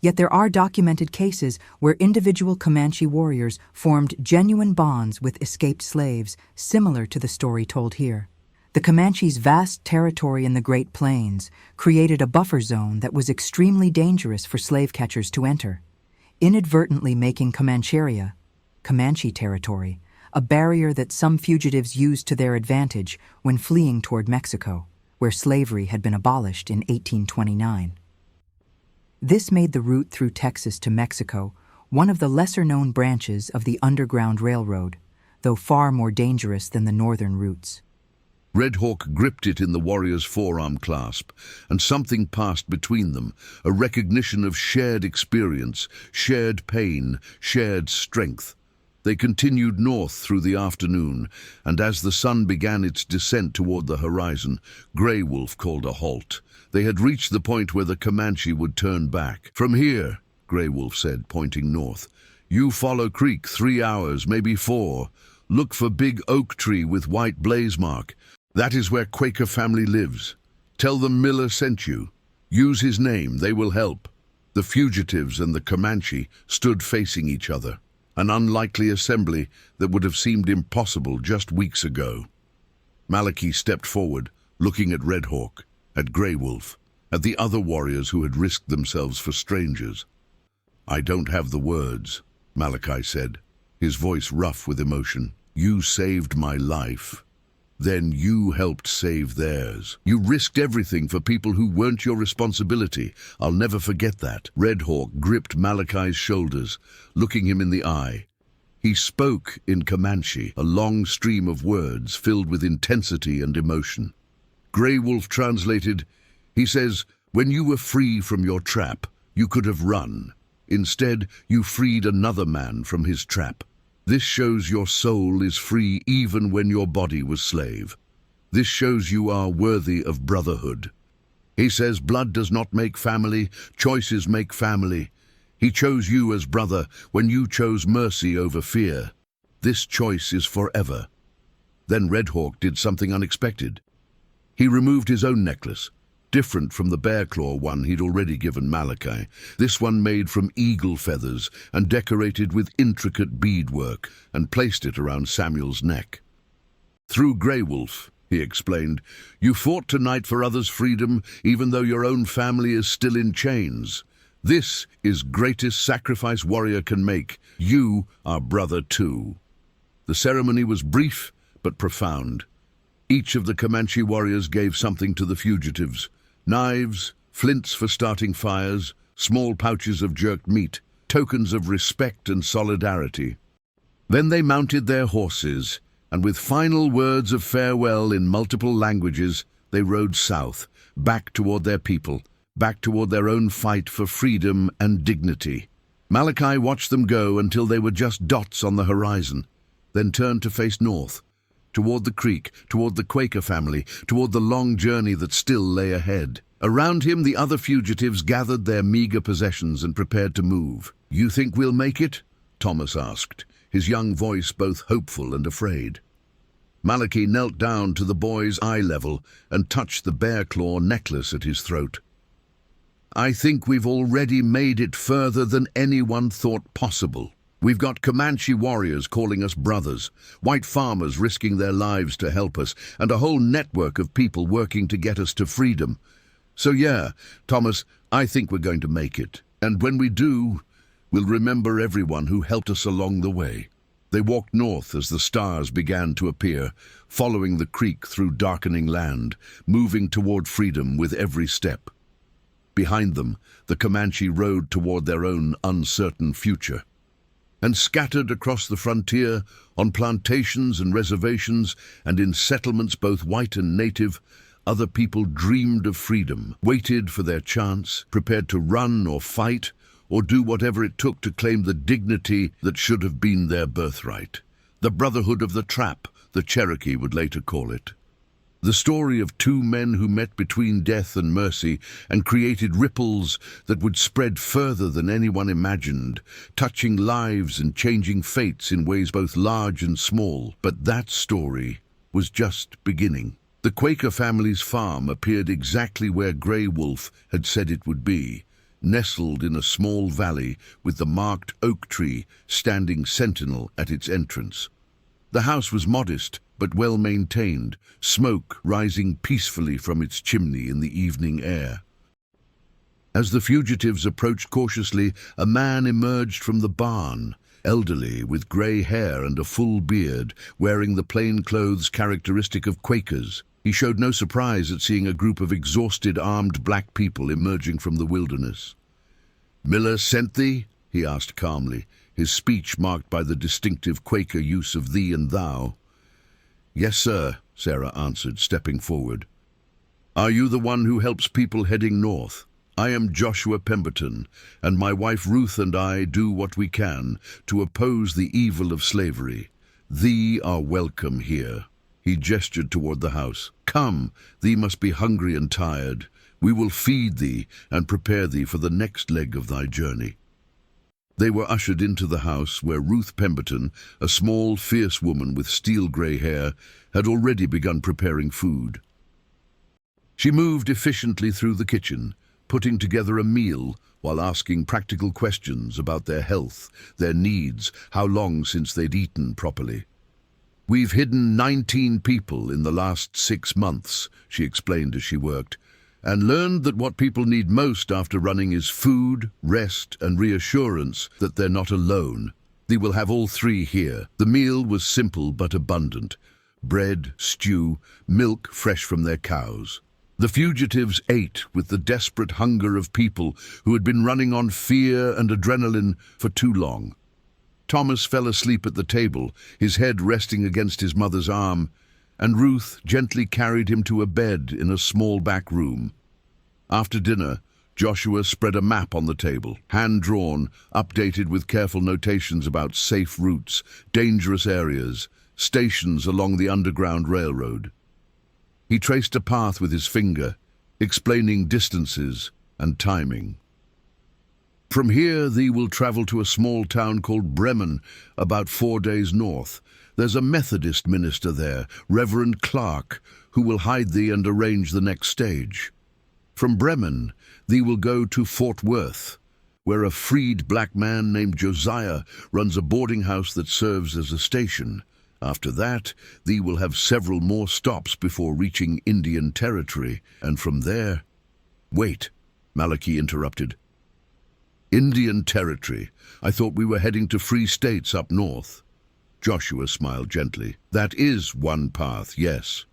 Yet there are documented cases where individual Comanche warriors formed genuine bonds with escaped slaves, similar to the story told here. The Comanche's vast territory in the Great Plains created a buffer zone that was extremely dangerous for slave catchers to enter, inadvertently making Comancheria, Comanche territory, a barrier that some fugitives used to their advantage when fleeing toward Mexico, where slavery had been abolished in 1829. This made the route through Texas to Mexico one of the lesser-known branches of the Underground Railroad, though far more dangerous than the northern routes. Red Hawk gripped it in the warrior's forearm clasp, and something passed between them, a recognition of shared experience, shared pain, shared strength. They continued north through the afternoon, and as the sun began its descent toward the horizon, Grey Wolf called a halt. They had reached the point where the Comanche would turn back. "From here," Grey Wolf said, pointing north, "you follow creek 3 hours, maybe 4. Look for big oak tree with white blaze mark. That is where Quaker family lives. Tell them Miller sent you. Use his name, they will help." The fugitives and the Comanche stood facing each other, an unlikely assembly that would have seemed impossible just weeks ago. Malachi stepped forward, looking at Red Hawk, at Grey Wolf, at the other warriors who had risked themselves for strangers. "I don't have the words," Malachi said, his voice rough with emotion. "You saved my life. Then you helped save theirs. You risked everything for people who weren't your responsibility. I'll never forget that." Red Hawk gripped Malachi's shoulders, looking him in the eye. He spoke in Comanche, a long stream of words filled with intensity and emotion. Grey Wolf translated, he says, "When you were free from your trap, you could have run. Instead, you freed another man from his trap. This shows your soul is free even when your body was slave. This shows you are worthy of brotherhood." He says, "Blood does not make family, choices make family. He chose you as brother when you chose mercy over fear. This choice is forever." Then Red Hawk did something unexpected. He removed his own necklace, different from the bear claw one he'd already given Malachi, this one made from eagle feathers and decorated with intricate beadwork, and placed it around Samuel's neck. "Through Grey Wolf," he explained, "you fought tonight for others' freedom, even though your own family is still in chains. This is greatest sacrifice warrior can make. You are brother too." The ceremony was brief but profound. Each of the Comanche warriors gave something to the fugitives: knives, flints for starting fires, small pouches of jerked meat, tokens of respect and solidarity. Then they mounted their horses, and with final words of farewell in multiple languages, they rode south, back toward their people, back toward their own fight for freedom and dignity. Malachi watched them go until they were just dots on the horizon, then turned to face north, toward the creek, toward the Quaker family, toward the long journey that still lay ahead. Around him, the other fugitives gathered their meager possessions and prepared to move. "You think we'll make it?" Thomas asked, his young voice both hopeful and afraid. Malachi knelt down to the boy's eye level and touched the bear claw necklace at his throat. "I think we've already made it further than anyone thought possible. We've got Comanche warriors calling us brothers, white farmers risking their lives to help us, and a whole network of people working to get us to freedom. So yeah, Thomas, I think we're going to make it. And when we do, we'll remember everyone who helped us along the way." They walked north as the stars began to appear, following the creek through darkening land, moving toward freedom with every step. Behind them, the Comanche rode toward their own uncertain future. And scattered across the frontier, on plantations and reservations, and in settlements both white and native, other people dreamed of freedom, waited for their chance, prepared to run or fight, or do whatever it took to claim the dignity that should have been their birthright. The Brotherhood of the Trap, the Cherokee would later call it. The story of two men who met between death and mercy and created ripples that would spread further than anyone imagined, touching lives and changing fates in ways both large and small. But that story was just beginning. The Quaker family's farm appeared exactly where Grey Wolf had said it would be, nestled in a small valley with the marked oak tree standing sentinel at its entrance. The house was modest but well maintained, smoke rising peacefully from its chimney in the evening air. As the fugitives approached cautiously, a man emerged from the barn, elderly, with grey hair and a full beard, wearing the plain clothes characteristic of Quakers. He showed no surprise at seeing a group of exhausted, armed black people emerging from the wilderness. "Miller sent thee?" he asked calmly, his speech marked by the distinctive Quaker use of thee and thou. "Yes, sir," Sarah answered, stepping forward. "Are you the one who helps people heading north? I am Joshua Pemberton, and my wife Ruth and I do what we can to oppose the evil of slavery. Thee are welcome here." He gestured toward the house. "Come, thee must be hungry and tired. We will feed thee and prepare thee for the next leg of thy journey." They were ushered into the house where Ruth Pemberton, a small, fierce woman with steel-grey hair, had already begun preparing food. She moved efficiently through the kitchen, putting together a meal while asking practical questions about their health, their needs, how long since they'd eaten properly. "We've hidden 19 people in the last 6 months," she explained as she worked, "and learned that what people need most after running is food, rest, and reassurance that they're not alone. They will have all three here." The meal was simple but abundant: bread, stew, milk fresh from their cows. The fugitives ate with the desperate hunger of people who had been running on fear and adrenaline for too long. Thomas fell asleep at the table, his head resting against his mother's arm, and Ruth gently carried him to a bed in a small back room. After dinner, Joshua spread a map on the table, hand-drawn, updated with careful notations about safe routes, dangerous areas, stations along the Underground Railroad. He traced a path with his finger, explaining distances and timing. "From here thee will travel to a small town called Bremen, about 4 days north. There's a Methodist minister there, Reverend Clark, who will hide thee and arrange the next stage. From Bremen thee will go to Fort Worth, where a freed black man named Josiah runs a boarding house that serves as a station. After that, thee will have several more stops before reaching Indian Territory, and from there—" "Wait," Malachi interrupted. "Indian Territory? I thought we were heading to free states up north." Joshua smiled gently. "That is one path, yes.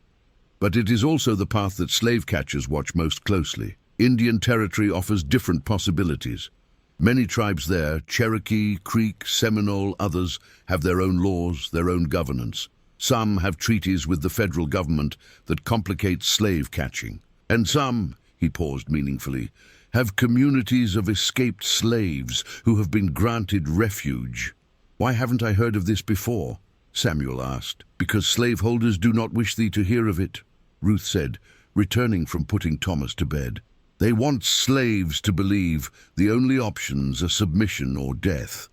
But it is also the path that slave catchers watch most closely. Indian Territory offers different possibilities. Many tribes there, Cherokee, Creek, Seminole, others, have their own laws, their own governance. Some have treaties with the federal government that complicate slave catching. And some," he paused meaningfully, "have communities of escaped slaves who have been granted refuge." "Why haven't I heard of this before?" Samuel asked. "Because slaveholders do not wish thee to hear of it," Ruth said, returning from putting Thomas to bed. "They want slaves to believe the only options are submission or death.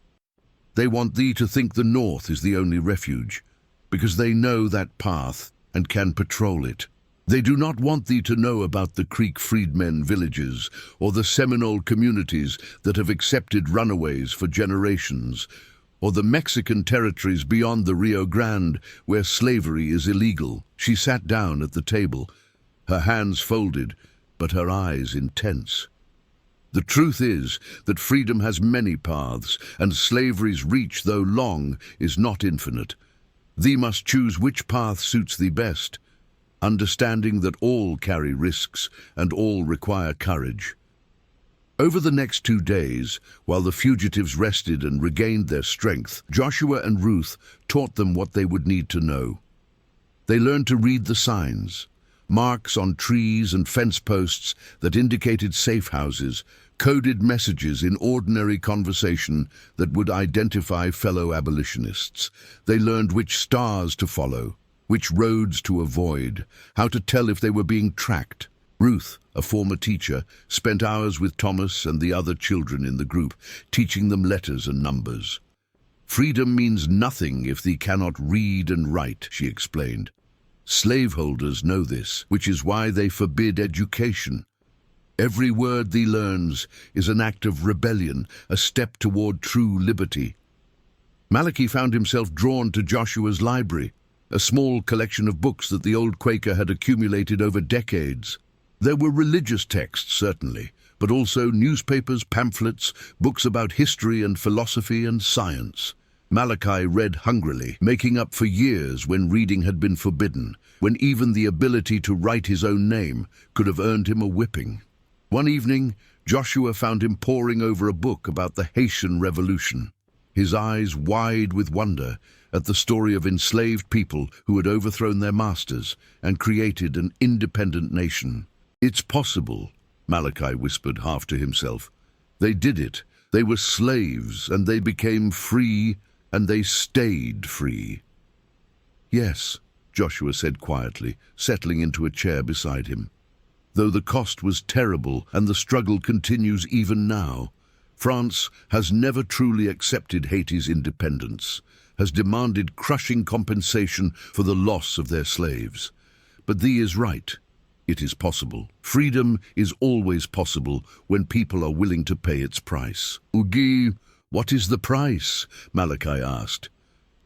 They want thee to think the North is the only refuge. because they know that path and can patrol it. They do not want thee to know about the Creek freedmen villages or the Seminole communities that have accepted runaways for generations, or the Mexican territories beyond the Rio Grande where slavery is illegal. She sat down at the table, her hands folded, but her eyes intense. The truth is that freedom has many paths, and slavery's reach, though long, is not infinite. Thee must choose which path suits thee best, understanding that all carry risks and all require courage. Over the next 2 days, while the fugitives rested and regained their strength, Joshua and Ruth taught them what they would need to know. They learned to read the signs, marks on trees and fence posts that indicated safe houses, coded messages in ordinary conversation that would identify fellow abolitionists. They learned which stars to follow, which roads to avoid, how to tell if they were being tracked. Ruth, a former teacher, spent hours with Thomas and the other children in the group, teaching them letters and numbers. Freedom means nothing if thee cannot read and write, she explained. Slaveholders know this, which is why they forbid education. Every word thee learns is an act of rebellion, a step toward true liberty. Malachi found himself drawn to Joshua's library, a small collection of books that the old Quaker had accumulated over decades. There were religious texts, certainly, but also newspapers, pamphlets, books about history and philosophy and science. Malachi read hungrily, making up for years when reading had been forbidden, when even the ability to write his own name could have earned him a whipping. One evening, Joshua found him poring over a book about the Haitian Revolution, his eyes wide with wonder at the story of enslaved people who had overthrown their masters and created an independent nation. "It's possible," Malachi whispered half to himself. "They did it. They were slaves, and they became free, and they stayed free." "Yes," Joshua said quietly, settling into a chair beside him. "Though the cost was terrible, and the struggle continues even now. France has never truly accepted Haiti's independence, has demanded crushing compensation for the loss of their slaves. But thee is right. It is possible. Freedom is always possible when people are willing to pay its price." "Ugi, what is the price?" Malachi asked.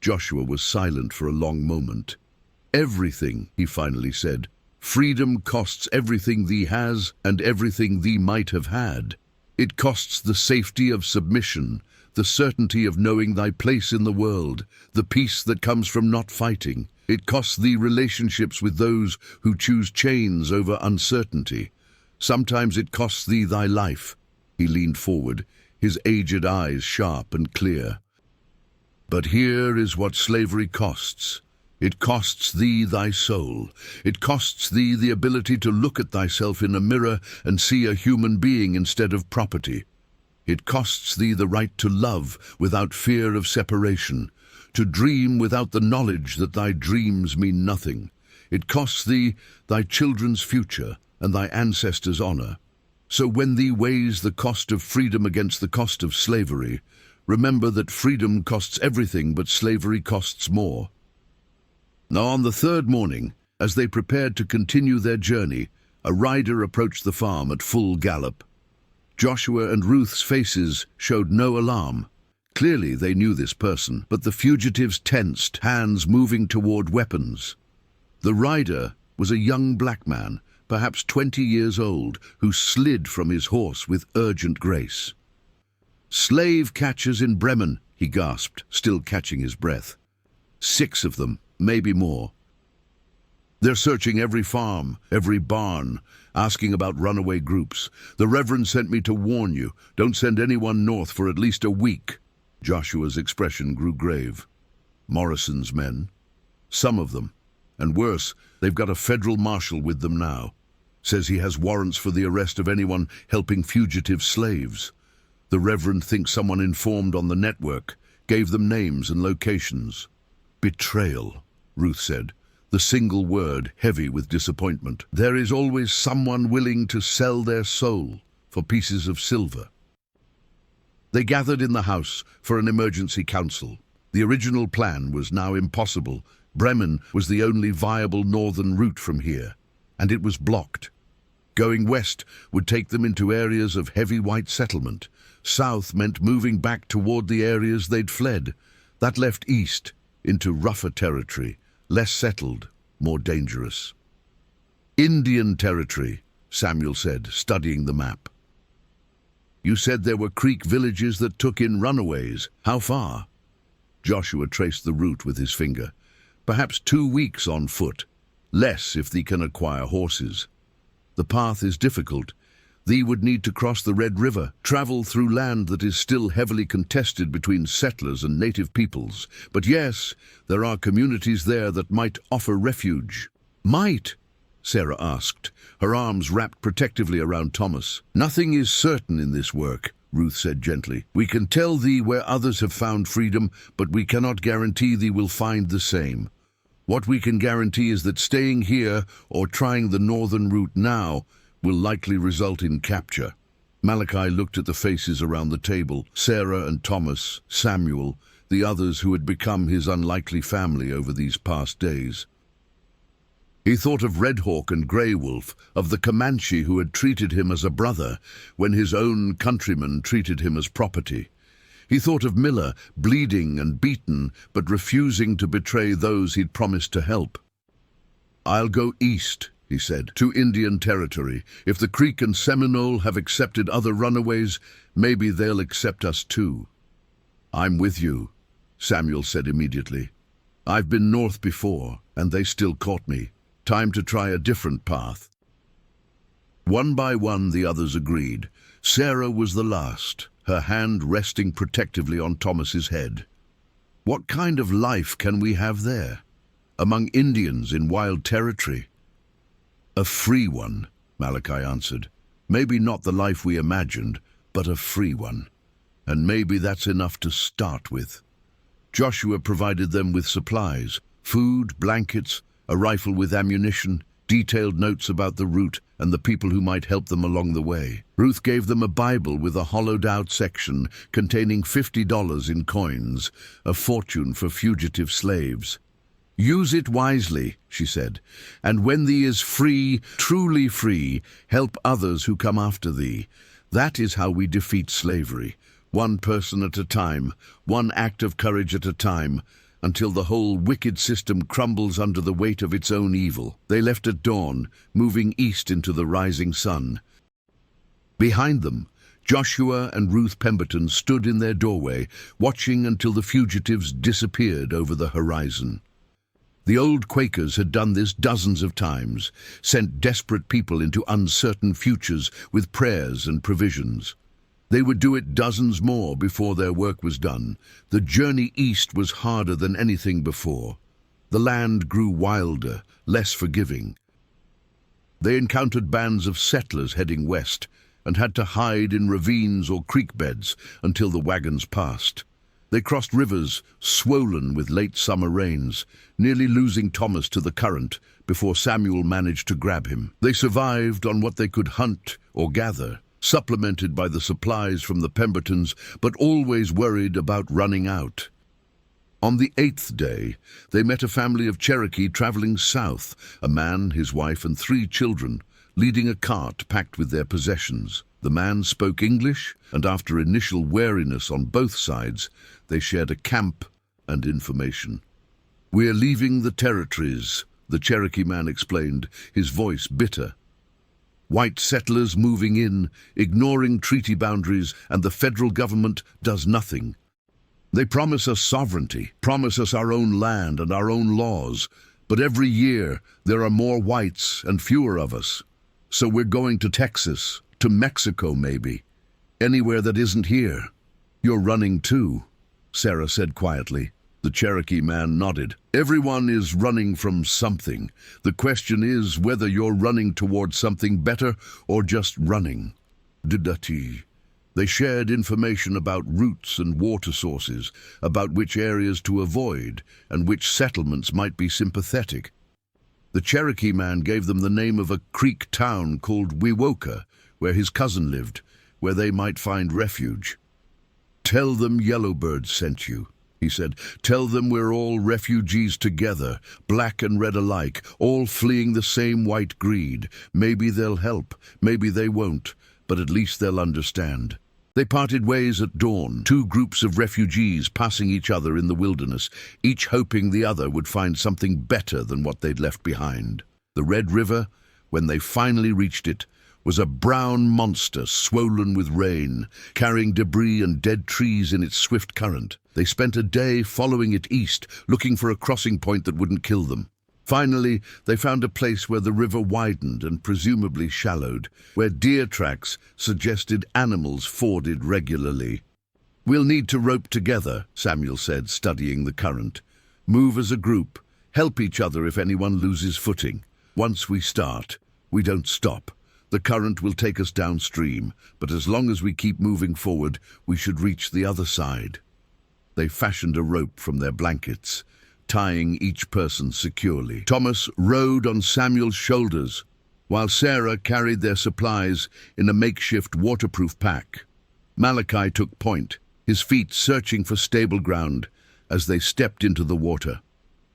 Joshua was silent for a long moment. "Everything," he finally said. "Freedom costs everything thee has and everything thee might have had. It costs the safety of submission, the certainty of knowing thy place in the world, the peace that comes from not fighting. It costs thee relationships with those who choose chains over uncertainty. Sometimes it costs thee thy life." He leaned forward, his aged eyes sharp and clear. "But here is what slavery costs. It costs thee thy soul. It costs thee the ability to look at thyself in a mirror and see a human being instead of property. It costs thee the right to love without fear of separation, to dream without the knowledge that thy dreams mean nothing. It costs thee thy children's future and thy ancestors' honor. So when thee weighs the cost of freedom against the cost of slavery, remember that freedom costs everything but slavery costs more." Now on the third morning, as they prepared to continue their journey, a rider approached the farm at full gallop. Joshua and Ruth's faces showed no alarm. Clearly they knew this person, but the fugitives tensed, hands moving toward weapons. The rider was a young black man, perhaps 20 years old, who slid from his horse with urgent grace. "Slave catchers in Bremen," he gasped, still catching his breath. "6 of them, maybe more. They're searching every farm, every barn, asking about runaway groups. The Reverend sent me to warn you, don't send anyone north for at least a week." Joshua's expression grew grave. "Morrison's men? Some of them. And worse, they've got a federal marshal with them now. Says he has warrants for the arrest of anyone helping fugitive slaves. The Reverend thinks someone informed on the network, gave them names and locations." "Betrayal," Ruth said, the single word heavy with disappointment. "There is always someone willing to sell their soul for pieces of silver." They gathered in the house for an emergency council. The original plan was now impossible, Bremen was the only viable northern route from here, and it was blocked. Going west would take them into areas of heavy white settlement. South meant moving back toward the areas they'd fled. That left east into rougher territory, less settled, more dangerous. Indian territory, Samuel said, studying the map. You said there were Creek villages that took in runaways. How far? Joshua traced the route with his finger. Perhaps 2 weeks on foot. Less if thee can acquire horses. The path is difficult. Thee would need to cross the Red River, travel through land that is still heavily contested between settlers and native peoples. But yes, there are communities there that might offer refuge. Might? Sarah asked, her arms wrapped protectively around Thomas. Nothing is certain in this work, Ruth said gently. We can tell thee where others have found freedom, but we cannot guarantee thee will find the same. What we can guarantee is that staying here or trying the northern route now will likely result in capture. Malachi looked at the faces around the table, Sarah and Thomas, Samuel, the others who had become his unlikely family over these past days. He thought of Red Hawk and Grey Wolf, of the Comanche who had treated him as a brother when his own countrymen treated him as property. He thought of Miller, bleeding and beaten, but refusing to betray those he'd promised to help. I'll go east, he said, to Indian territory. If the Creek and Seminole have accepted other runaways, maybe they'll accept us too. I'm with you, Samuel said immediately. I've been north before, and they still caught me. Time to try a different path. One by one, the others agreed. Sarah was the last, her hand resting protectively on Thomas's head. What kind of life can we have there, among Indians in wild territory? A free one, Malachi answered. Maybe not the life we imagined, but a free one. And maybe that's enough to start with. Joshua provided them with supplies, food, blankets, a rifle with ammunition, detailed notes about the route and the people who might help them along the way. Ruth gave them a Bible with a hollowed-out section containing $50 in coins, a fortune for fugitive slaves. Use it wisely, she said, and when thee is free, truly free, help others who come after thee. That is how we defeat slavery, one person at a time, one act of courage at a time, until the whole wicked system crumbles under the weight of its own evil. They left at dawn, moving east into the rising sun. Behind them, Joshua and Ruth Pemberton stood in their doorway, watching until the fugitives disappeared over the horizon. The old Quakers had done this dozens of times, sent desperate people into uncertain futures with prayers and provisions. They would do it dozens more before their work was done. The journey east was harder than anything before. The land grew wilder, less forgiving. They encountered bands of settlers heading west and had to hide in ravines or creek beds until the wagons passed. They crossed rivers swollen with late summer rains, nearly losing Thomas to the current before Samuel managed to grab him. They survived on what they could hunt or gather, supplemented by the supplies from the Pembertons, but always worried about running out. On the 8th day, they met a family of Cherokee traveling south, a man, his wife, and 3 children, leading a cart packed with their possessions. The man spoke English, and after initial wariness on both sides, they shared a camp and information. "We're leaving the territories," the Cherokee man explained, his voice bitter. "White settlers moving in, ignoring treaty boundaries, and the federal government does nothing. They promise us sovereignty, promise us our own land and our own laws, but every year there are more whites and fewer of us. So we're going to Texas, to Mexico maybe, anywhere that isn't here." "You're running too," Sarah said quietly. The Cherokee man nodded. "Everyone is running from something. The question is whether you're running towards something better or just running." They shared information about routes and water sources, about which areas to avoid and which settlements might be sympathetic. The Cherokee man gave them the name of a creek town called Wewoka, where his cousin lived, where they might find refuge. "Tell them Yellowbird sent you," he said. "Tell them we're all refugees together, black and red alike, all fleeing the same white greed. Maybe they'll help, maybe they won't, but at least they'll understand." They parted ways at dawn, two groups of refugees passing each other in the wilderness, each hoping the other would find something better than what they'd left behind. The Red River, when they finally reached it, was a brown monster swollen with rain, carrying debris and dead trees in its swift current. They spent a day following it east, looking for a crossing point that wouldn't kill them. Finally, they found a place where the river widened and presumably shallowed, where deer tracks suggested animals forded regularly. "We'll need to rope together," Samuel said, studying the current. "Move as a group, help each other if anyone loses footing. Once we start, we don't stop. The current will take us downstream, but as long as we keep moving forward, we should reach the other side." They fashioned a rope from their blankets, tying each person securely. Thomas rode on Samuel's shoulders, while Sarah carried their supplies in a makeshift waterproof pack. Malachi took point, his feet searching for stable ground as they stepped into the water.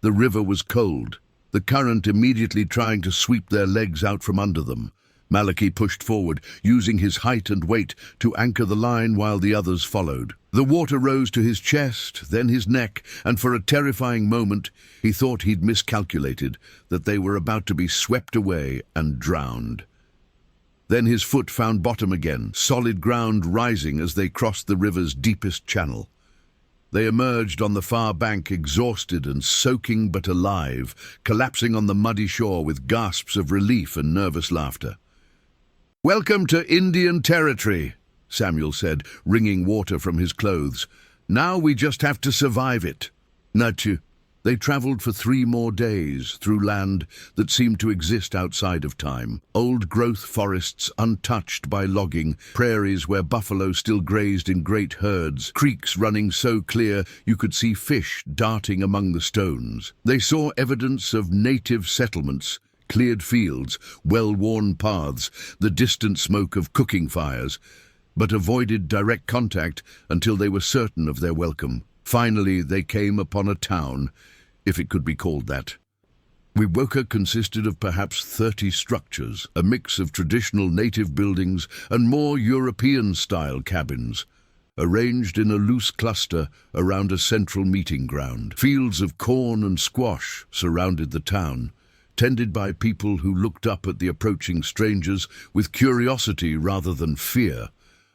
The river was cold, the current immediately trying to sweep their legs out from under them. Malachi pushed forward, using his height and weight to anchor the line while the others followed. The water rose to his chest, then his neck, and for a terrifying moment he thought he'd miscalculated, that they were about to be swept away and drowned. Then his foot found bottom again, solid ground rising as they crossed the river's deepest channel. They emerged on the far bank, exhausted and soaking but alive, collapsing on the muddy shore with gasps of relief and nervous laughter. "Welcome to Indian territory," Samuel said, wringing water from his clothes. "Now we just have to survive it." Nachu. They traveled for 3 more days through land that seemed to exist outside of time. Old-growth forests untouched by logging, prairies where buffalo still grazed in great herds, creeks running so clear you could see fish darting among the stones. They saw evidence of native settlements, cleared fields, well-worn paths, the distant smoke of cooking fires, but avoided direct contact until they were certain of their welcome. Finally, they came upon a town, if it could be called that. Wewoka consisted of perhaps 30 structures, a mix of traditional native buildings and more European-style cabins, arranged in a loose cluster around a central meeting ground. Fields of corn and squash surrounded the town, tended by people who looked up at the approaching strangers with curiosity rather than fear.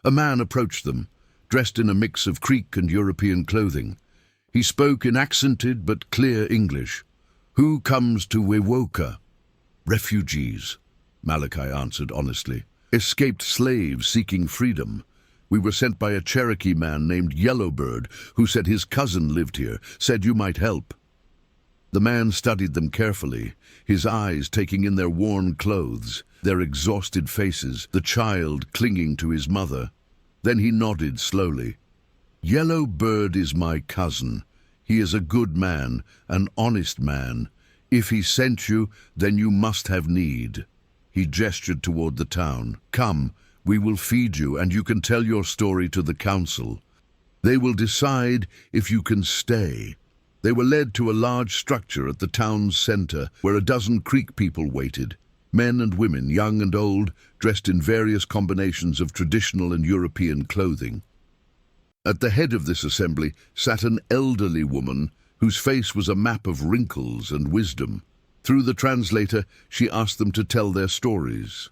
A man approached them, dressed in a mix of Creek and European clothing. He spoke in accented but clear English. "Who comes to Wewoka?" "Refugees," Malachi answered honestly. "Escaped slaves seeking freedom. We were sent by a Cherokee man named Yellowbird, who said his cousin lived here, said you might help." The man studied them carefully, his eyes taking in their worn clothes, their exhausted faces, the child clinging to his mother. Then he nodded slowly. "Yellowbird is my cousin. He is a good man, an honest man. If he sent you, then you must have need." He gestured toward the town. "Come, we will feed you, and you can tell your story to the council. They will decide if you can stay." They were led to a large structure at the town's center, where a dozen Creek people waited. Men and women, young and old, dressed in various combinations of traditional and European clothing. At the head of this assembly sat an elderly woman whose face was a map of wrinkles and wisdom. Through the translator, she asked them to tell their stories.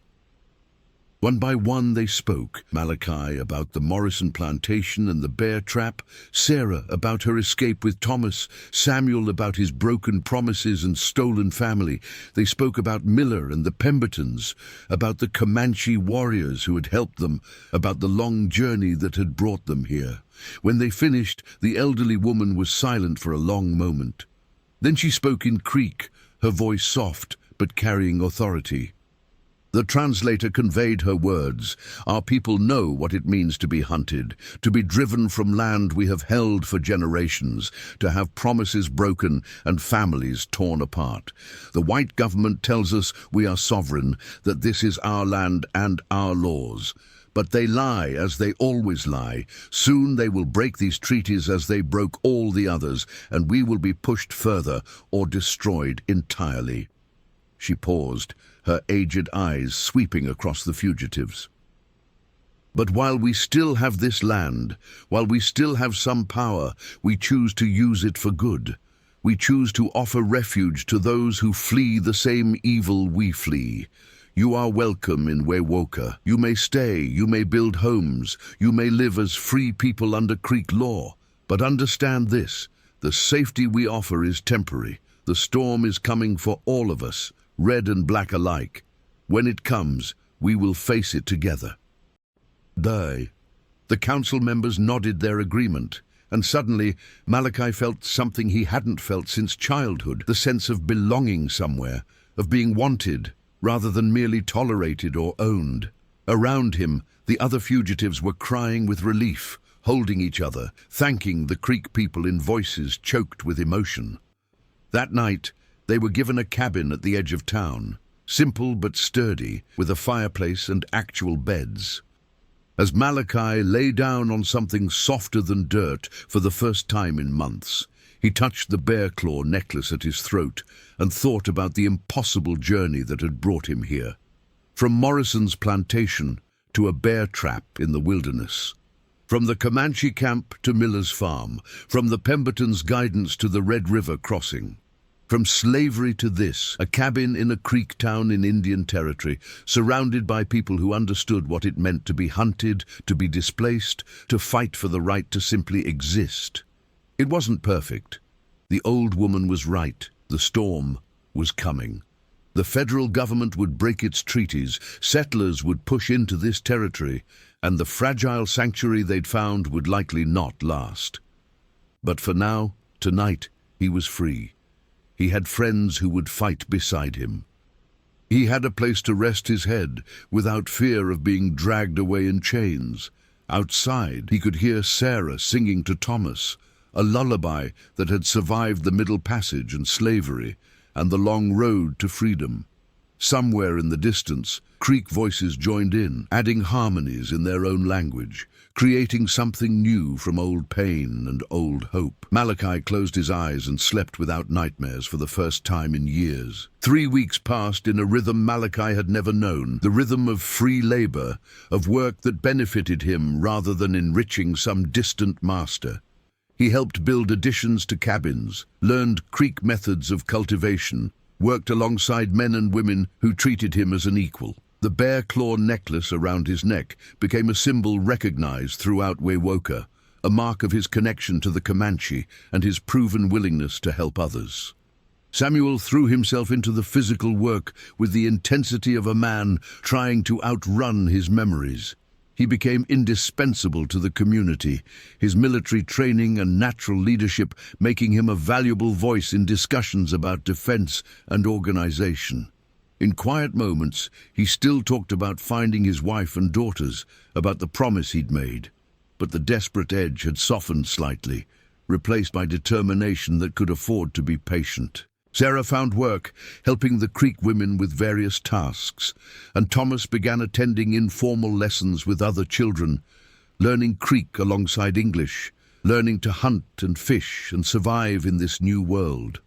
One by one they spoke. Malachi about the Morrison plantation and the bear trap, Sarah about her escape with Thomas, Samuel about his broken promises and stolen family. They spoke about Miller and the Pembertons, about the Comanche warriors who had helped them, about the long journey that had brought them here. When they finished, the elderly woman was silent for a long moment. Then she spoke in Creek, her voice soft but carrying authority. The translator conveyed her words. "Our people know what it means to be hunted, to be driven from land we have held for generations, to have promises broken and families torn apart. The white government tells us we are sovereign, that this is our land and our laws. But they lie, as they always lie. Soon they will break these treaties as they broke all the others, and we will be pushed further or destroyed entirely." She paused, her aged eyes sweeping across the fugitives. "But while we still have this land, while we still have some power, we choose to use it for good. We choose to offer refuge to those who flee the same evil we flee. You are welcome in Wewoka. You may stay, you may build homes, you may live as free people under Creek law. But understand this, the safety we offer is temporary. The storm is coming for all of us, red and black alike. When it comes, we will face it together." The council members nodded their agreement, and suddenly Malachi felt something he hadn't felt since childhood, the sense of belonging somewhere, of being wanted, rather than merely tolerated or owned. Around him, the other fugitives were crying with relief, holding each other, thanking the Creek people in voices choked with emotion. That night, they were given a cabin at the edge of town, simple but sturdy, with a fireplace and actual beds. As Malachi lay down on something softer than dirt for the first time in months, he touched the bear claw necklace at his throat and thought about the impossible journey that had brought him here. From Morrison's plantation to a bear trap in the wilderness. From the Comanche camp to Miller's farm. From the Pemberton's guidance to the Red River crossing. From slavery to this, a cabin in a creek town in Indian Territory, surrounded by people who understood what it meant to be hunted, to be displaced, to fight for the right to simply exist. It wasn't perfect. The old woman was right. The storm was coming. The federal government would break its treaties, settlers would push into this territory, and the fragile sanctuary they'd found would likely not last. But for now, tonight, he was free. He had friends who would fight beside him. He had a place to rest his head without fear of being dragged away in chains. Outside, he could hear Sarah singing to Thomas, a lullaby that had survived the Middle Passage and slavery and the long road to freedom. Somewhere in the distance, Creek voices joined in, adding harmonies in their own language, creating something new from old pain and old hope. Malachi closed his eyes and slept without nightmares for the first time in years. 3 weeks passed in a rhythm Malachi had never known, the rhythm of free labor, of work that benefited him rather than enriching some distant master. He helped build additions to cabins, learned Creek methods of cultivation, worked alongside men and women who treated him as an equal. The bear claw necklace around his neck became a symbol recognized throughout Wewoka, a mark of his connection to the Comanche and his proven willingness to help others. Samuel threw himself into the physical work with the intensity of a man trying to outrun his memories. He became indispensable to the community, his military training and natural leadership making him a valuable voice in discussions about defense and organization. In quiet moments, he still talked about finding his wife and daughters, about the promise he'd made. But the desperate edge had softened slightly, replaced by determination that could afford to be patient. Sarah found work, helping the Creek women with various tasks, and Thomas began attending informal lessons with other children, learning Creek alongside English, learning to hunt and fish and survive in this new world.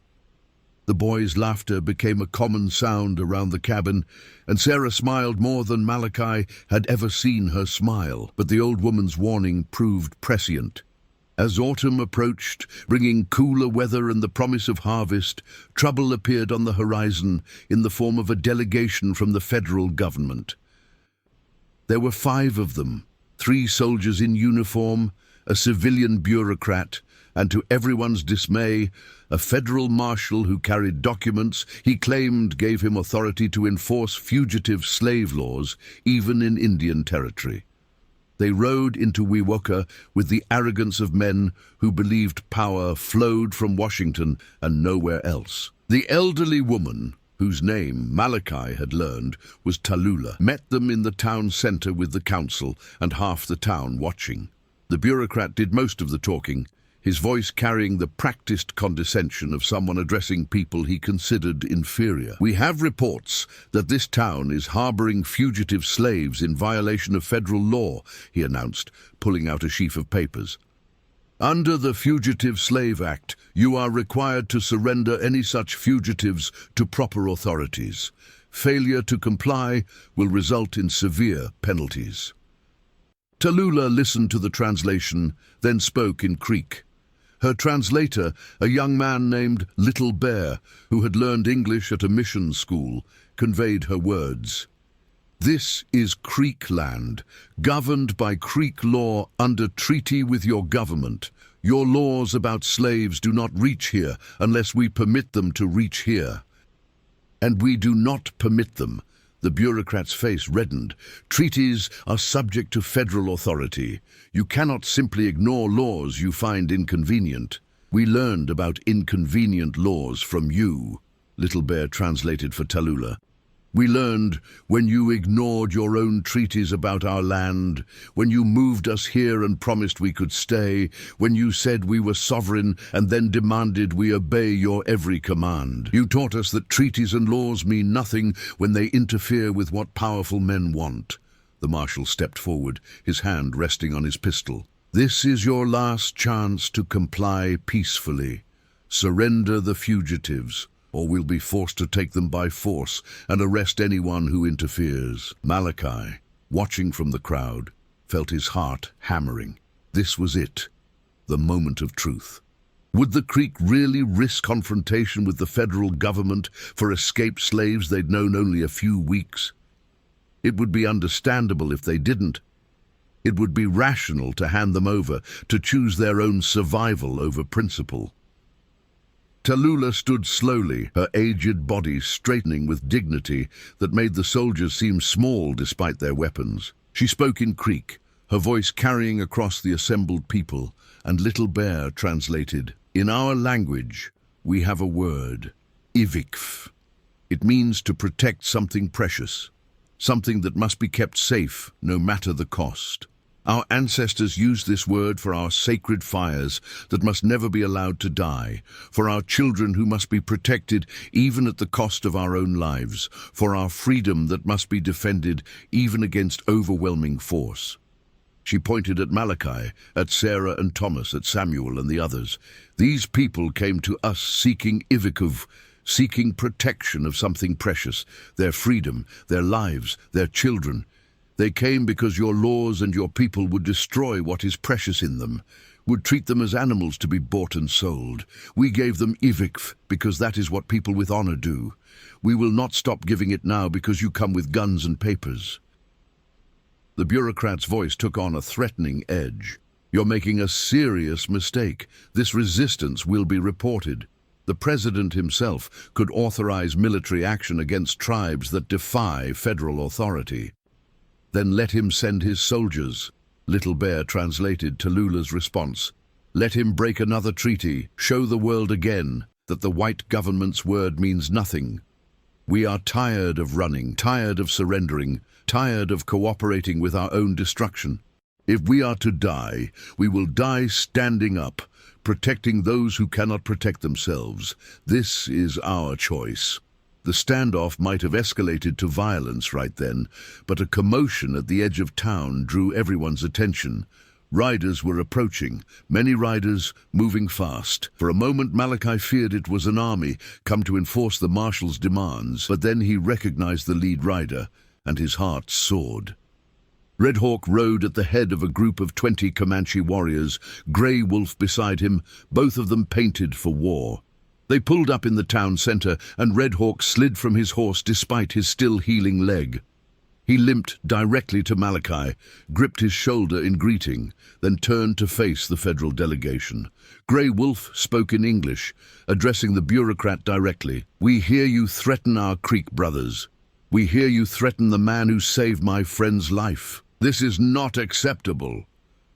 The boys' laughter became a common sound around the cabin, and Sarah smiled more than Malachi had ever seen her smile, but the old woman's warning proved prescient. As autumn approached, bringing cooler weather and the promise of harvest, trouble appeared on the horizon in the form of a delegation from the federal government. There were 5 of them, 3 soldiers in uniform, a civilian bureaucrat, and to everyone's dismay, a federal marshal who carried documents he claimed gave him authority to enforce fugitive slave laws, even in Indian Territory. They rode into Wewoka with the arrogance of men who believed power flowed from Washington and nowhere else. The elderly woman, whose name Malachi had learned was Tallulah, met them in the town center with the council and half the town watching. The bureaucrat did most of the talking, his voice carrying the practiced condescension of someone addressing people he considered inferior. "We have reports that this town is harboring fugitive slaves in violation of federal law," he announced, pulling out a sheaf of papers. "Under the Fugitive Slave Act, you are required to surrender any such fugitives to proper authorities. Failure to comply will result in severe penalties." Tallulah listened to the translation, then spoke in Creek. Her translator, a young man named Little Bear, who had learned English at a mission school, conveyed her words. "This is Creek land, governed by Creek law under treaty with your government. Your laws about slaves do not reach here unless we permit them to reach here. And we do not permit them." The bureaucrat's face reddened. "Treaties are subject to federal authority. You cannot simply ignore laws you find inconvenient." "We learned about inconvenient laws from you," Little Bear translated for Tallulah. "We learned when you ignored your own treaties about our land, when you moved us here and promised we could stay, when you said we were sovereign and then demanded we obey your every command. You taught us that treaties and laws mean nothing when they interfere with what powerful men want." The marshal stepped forward, his hand resting on his pistol. "This is your last chance to comply peacefully. Surrender the fugitives, or we'll be forced to take them by force and arrest anyone who interferes." Malachi, watching from the crowd, felt his heart hammering. This was it, the moment of truth. Would the Creek really risk confrontation with the federal government for escaped slaves they'd known only a few weeks? It would be understandable if they didn't. It would be rational to hand them over, to choose their own survival over principle. Tallulah stood slowly, her aged body straightening with dignity that made the soldiers seem small despite their weapons. She spoke in Creek, her voice carrying across the assembled people, and Little Bear translated. "In our language, we have a word, ivikf. It means to protect something precious, something that must be kept safe no matter the cost. Our ancestors used this word for our sacred fires that must never be allowed to die, for our children who must be protected even at the cost of our own lives, for our freedom that must be defended even against overwhelming force." She pointed at Malachi, at Sarah and Thomas, at Samuel and the others. "These people came to us seeking Ivikuv, seeking protection of something precious, their freedom, their lives, their children. They came because your laws and your people would destroy what is precious in them, would treat them as animals to be bought and sold. We gave them ivikf because that is what people with honor do. We will not stop giving it now because you come with guns and papers." The bureaucrat's voice took on a threatening edge. "You're making a serious mistake. This resistance will be reported. The president himself could authorize military action against tribes that defy federal authority." "Then let him send his soldiers," Little Bear translated Tallulah's response. "Let him break another treaty, show the world again that the white government's word means nothing. We are tired of running, tired of surrendering, tired of cooperating with our own destruction. If we are to die, we will die standing up, protecting those who cannot protect themselves. This is our choice." The standoff might have escalated to violence right then, but a commotion at the edge of town drew everyone's attention. Riders were approaching, many riders moving fast. For a moment Malachi feared it was an army come to enforce the marshal's demands, but then he recognized the lead rider, and his heart soared. Red Hawk rode at the head of a group of 20 Comanche warriors, Grey Wolf beside him, both of them painted for war. They pulled up in the town center, and Red Hawk slid from his horse despite his still healing leg. He limped directly to Malachi, gripped his shoulder in greeting, then turned to face the federal delegation. Grey Wolf spoke in English, addressing the bureaucrat directly. "We hear you threaten our Creek brothers. We hear you threaten the man who saved my friend's life. This is not acceptable.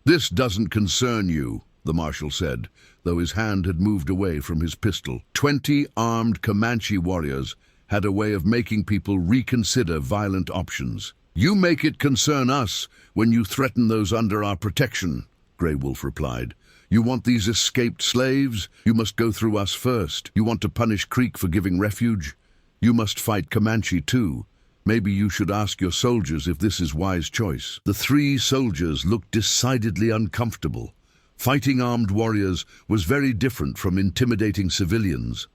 This doesn't concern you," the marshal said, though his hand had moved away from his pistol. 20 armed Comanche warriors had a way of making people reconsider violent options. "You make it concern us when you threaten those under our protection," Grey Wolf replied. You want these escaped slaves? You must go through us first. You want to punish Creek for giving refuge? You must fight Comanche too. Maybe you should ask your soldiers if this is wise choice." The 3 soldiers looked decidedly uncomfortable. Fighting armed warriors was very different from intimidating civilians.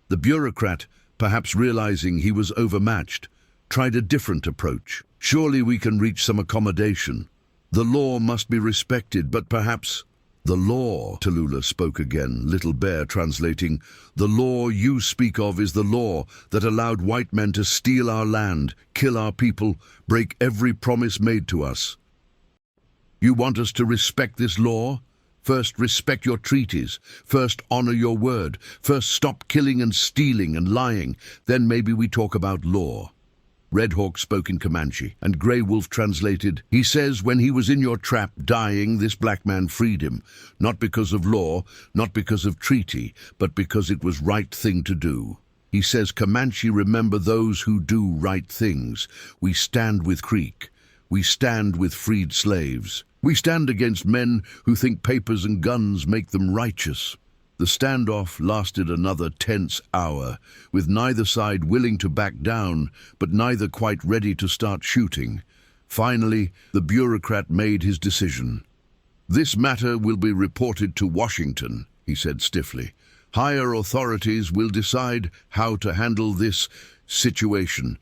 The bureaucrat, perhaps realizing he was overmatched, tried a different approach. "Surely we can reach some accommodation. The law must be respected, but perhaps—" "The law," Tallulah spoke again, Little Bear translating. "The law you speak of is the law that allowed white men to steal our land, kill our people, break every promise made to us. You want us to respect this law? First, respect your treaties. First, honor your word. First, stop killing and stealing and lying. Then maybe we talk about law." Red Hawk spoke in Comanche, and Grey Wolf translated, "He says when he was in your trap dying, this black man freed him, not because of law, not because of treaty, but because it was right thing to do. He says, Comanche, remember those who do right things. We stand with Creek. We stand with freed slaves. We stand against men who think papers and guns make them righteous." The standoff lasted another tense hour, with neither side willing to back down, but neither quite ready to start shooting. Finally, the bureaucrat made his decision. "This matter will be reported to Washington," he said stiffly. "Higher authorities will decide how to handle this situation.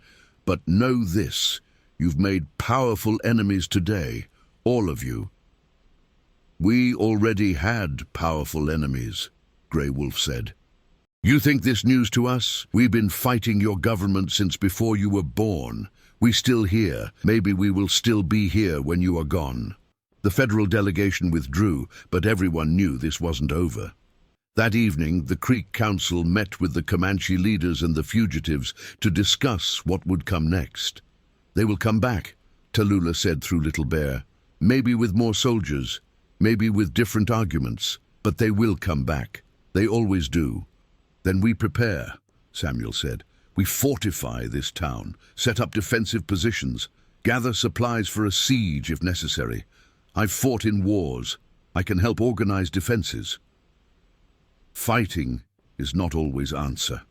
But know this, you've made powerful enemies today, all of you." "We already had powerful enemies," Grey Wolf said. "You think this news to us? We've been fighting your government since before you were born. We're still here. Maybe we will still be here when you are gone." The federal delegation withdrew, but everyone knew this wasn't over. That evening, the Creek Council met with the Comanche leaders and the fugitives to discuss what would come next. "They will come back," Tallulah said through Little Bear. "Maybe with more soldiers, maybe with different arguments, but they will come back. They always do." "Then we prepare," Samuel said. "We fortify this town, set up defensive positions, gather supplies for a siege if necessary. I've fought in wars. I can help organize defenses." "Fighting is not always answer,"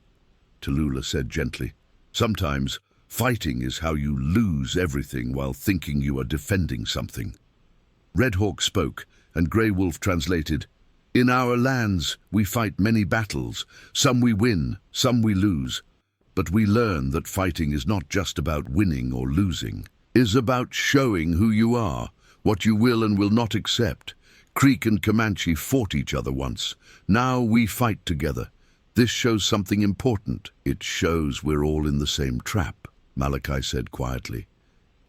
Tallulah said gently. "Sometimes fighting is how you lose everything while thinking you are defending something." Red Hawk spoke, and Grey Wolf translated, "In our lands, we fight many battles. Some we win, some we lose. But we learn that fighting is not just about winning or losing. It is about showing who you are, what you will and will not accept. Creek and Comanche fought each other once. Now we fight together. This shows something important. It shows we're all in the same trap," Malachi said quietly.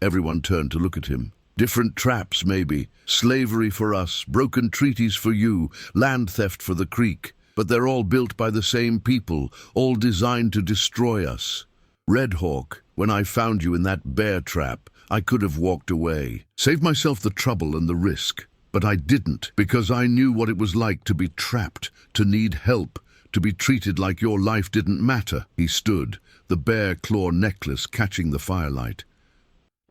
Everyone turned to look at him. "Different traps, maybe. Slavery for us, broken treaties for you, land theft for the Creek. But they're all built by the same people, all designed to destroy us. Red Hawk, when I found you in that bear trap, I could have walked away, saved myself the trouble and the risk. But I didn't, because I knew what it was like to be trapped, to need help, to be treated like your life didn't matter." He stood, the bear claw necklace catching the firelight.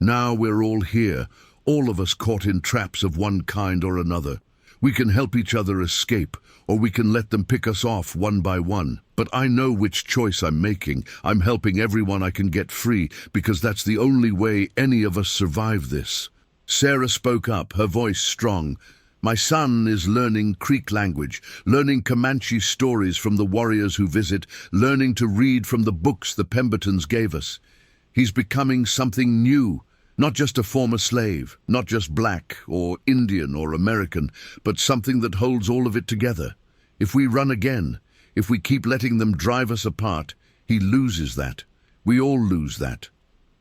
"Now we're all here, all of us caught in traps of one kind or another. We can help each other escape, or we can let them pick us off one by one. But I know which choice I'm making. I'm helping everyone I can get free, because that's the only way any of us survive this." Sarah spoke up, her voice strong. "My son is learning Creek language, learning Comanche stories from the warriors who visit, learning to read from the books the Pembertons gave us. He's becoming something new. Not just a former slave, not just black or Indian or American, but something that holds all of it together. If we run again, if we keep letting them drive us apart, he loses that. We all lose that."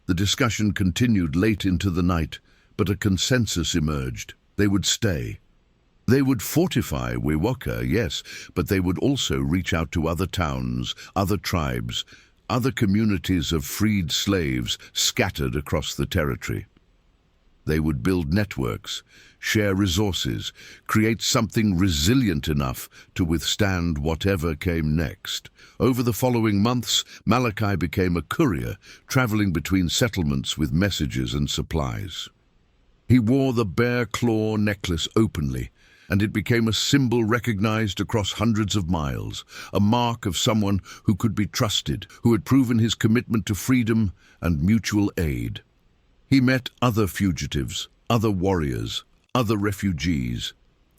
The discussion continued late into the night, but a consensus emerged. They would stay. They would fortify Wewoka, yes, but they would also reach out to other towns, other tribes, other communities of freed slaves scattered across the territory. They would build networks, share resources, create something resilient enough to withstand whatever came next. Over the following months, Malachi became a courier, traveling between settlements with messages and supplies. He wore the bear claw necklace openly, and it became a symbol recognized across hundreds of miles, a mark of someone who could be trusted, who had proven his commitment to freedom and mutual aid. He met other fugitives, other warriors, other refugees.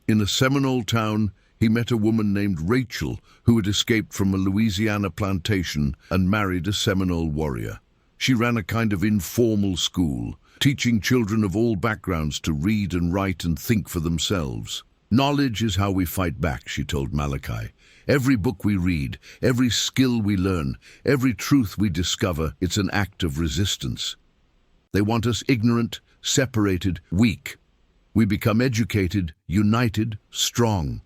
In a Seminole town, he met a woman named Rachel who had escaped from a Louisiana plantation and married a Seminole warrior. She ran a kind of informal school, teaching children of all backgrounds to read and write and think for themselves. "Knowledge is how we fight back," she told Malachi. "Every book we read, every skill we learn, every truth we discover, it's an act of resistance. They want us ignorant, separated, weak. We become educated, united, strong."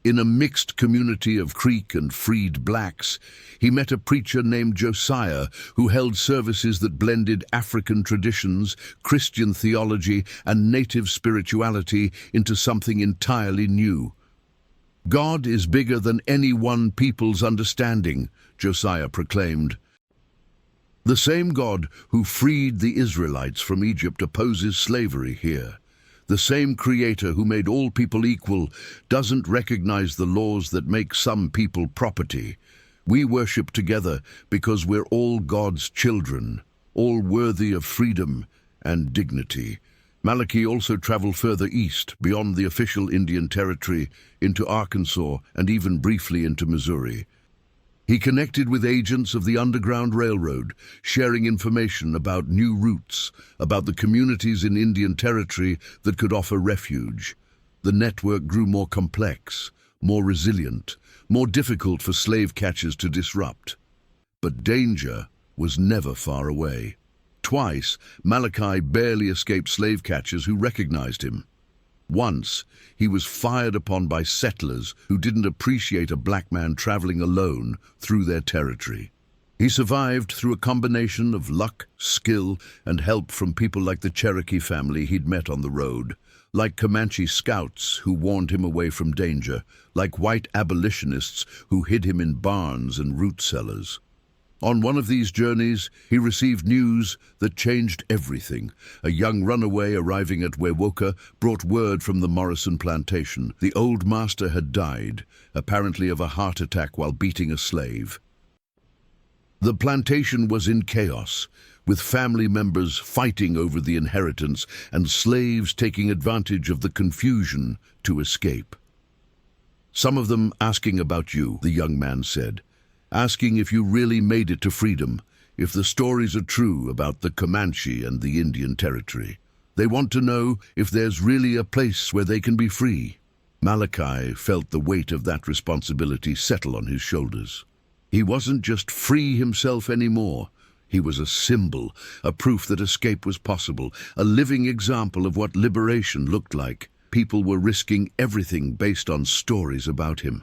In a mixed community of Creek and freed blacks, he met a preacher named Josiah who held services that blended African traditions, Christian theology, and native spirituality into something entirely new. "God is bigger than any one people's understanding," Josiah proclaimed. The same God who freed the Israelites from Egypt opposes slavery here. The same Creator who made all people equal doesn't recognize the laws that make some people property. We worship together because we're all God's children, all worthy of freedom and dignity. Malachi also traveled further east, beyond the official Indian territory, into Arkansas and even briefly into Missouri. He connected with agents of the Underground Railroad, sharing information about new routes, about the communities in Indian Territory that could offer refuge. The network grew more complex, more resilient, more difficult for slave catchers to disrupt. But danger was never far away. Twice, Malachi barely escaped slave catchers who recognized him. Once, he was fired upon by settlers who didn't appreciate a black man traveling alone through their territory. He survived through a combination of luck, skill, and help from people like the Cherokee family he'd met on the road, like Comanche scouts who warned him away from danger, like white abolitionists who hid him in barns and root cellars. On one of these journeys, he received news that changed everything. A young runaway arriving at Wewoka brought word from the Morrison plantation. The old master had died, apparently of a heart attack while beating a slave. The plantation was in chaos, with family members fighting over the inheritance and slaves taking advantage of the confusion to escape. "Some of them asking about you," the young man said. "Asking if you really made it to freedom, if the stories are true about the Comanche and the Indian Territory. They want to know if there's really a place where they can be free." Malachi felt the weight of that responsibility settle on his shoulders. He wasn't just free himself anymore. He was a symbol, a proof that escape was possible, a living example of what liberation looked like. People were risking everything based on stories about him.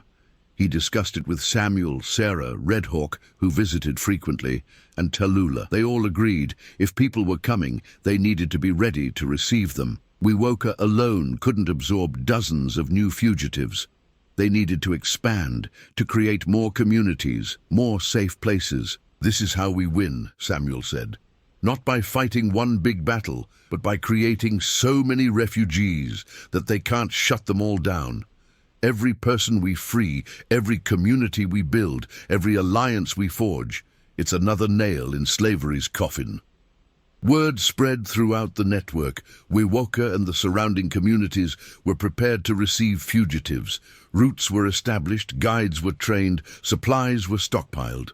He discussed it with Samuel, Sarah, Red Hawk, who visited frequently, and Tallulah. They all agreed if people were coming, they needed to be ready to receive them. Wewoka alone couldn't absorb dozens of new fugitives. They needed to expand, to create more communities, more safe places. "This is how we win," Samuel said. "Not by fighting one big battle, but by creating so many refugees that they can't shut them all down. Every person we free, every community we build, every alliance we forge, it's another nail in slavery's coffin." Word spread throughout the network. Wewoka and the surrounding communities were prepared to receive fugitives. Routes were established, guides were trained, supplies were stockpiled.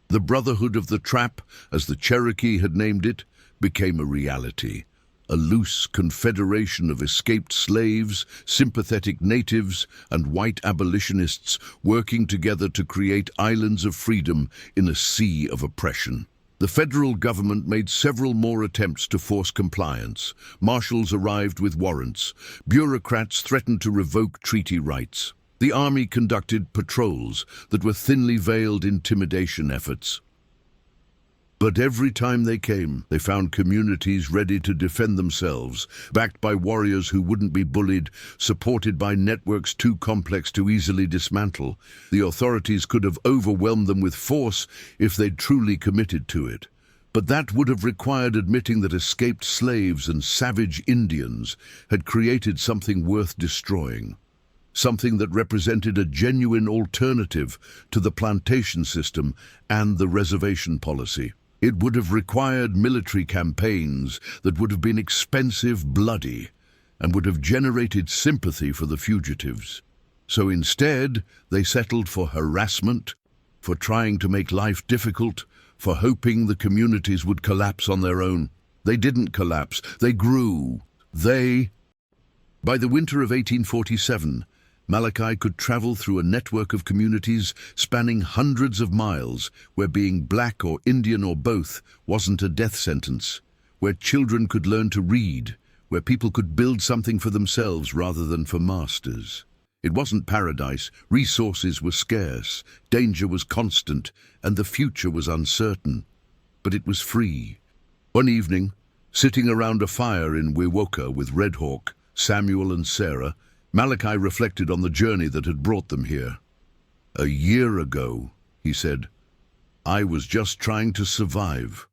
The Brotherhood of the Trap, as the Cherokee had named it, became a reality. A loose confederation of escaped slaves, sympathetic natives, and white abolitionists working together to create islands of freedom in a sea of oppression. The federal government made several more attempts to force compliance. Marshals arrived with warrants. Bureaucrats threatened to revoke treaty rights. The army conducted patrols that were thinly veiled intimidation efforts. But every time they came, they found communities ready to defend themselves, backed by warriors who wouldn't be bullied, supported by networks too complex to easily dismantle. The authorities could have overwhelmed them with force if they'd truly committed to it. But that would have required admitting that escaped slaves and savage Indians had created something worth destroying, something that represented a genuine alternative to the plantation system and the reservation policy. It would have required military campaigns that would have been expensive, bloody, and would have generated sympathy for the fugitives. So instead, they settled for harassment, for trying to make life difficult, for hoping the communities would collapse on their own. They didn't collapse, they grew. By the winter of 1847, Malachi could travel through a network of communities spanning hundreds of miles, where being black or Indian or both wasn't a death sentence, where children could learn to read, where people could build something for themselves rather than for masters. It wasn't paradise, resources were scarce, danger was constant, and the future was uncertain. But it was free. One evening, sitting around a fire in Wewoka with Red Hawk, Samuel and Sarah, Malachi reflected on the journey that had brought them here. "A year ago," he said, "I was just trying to survive.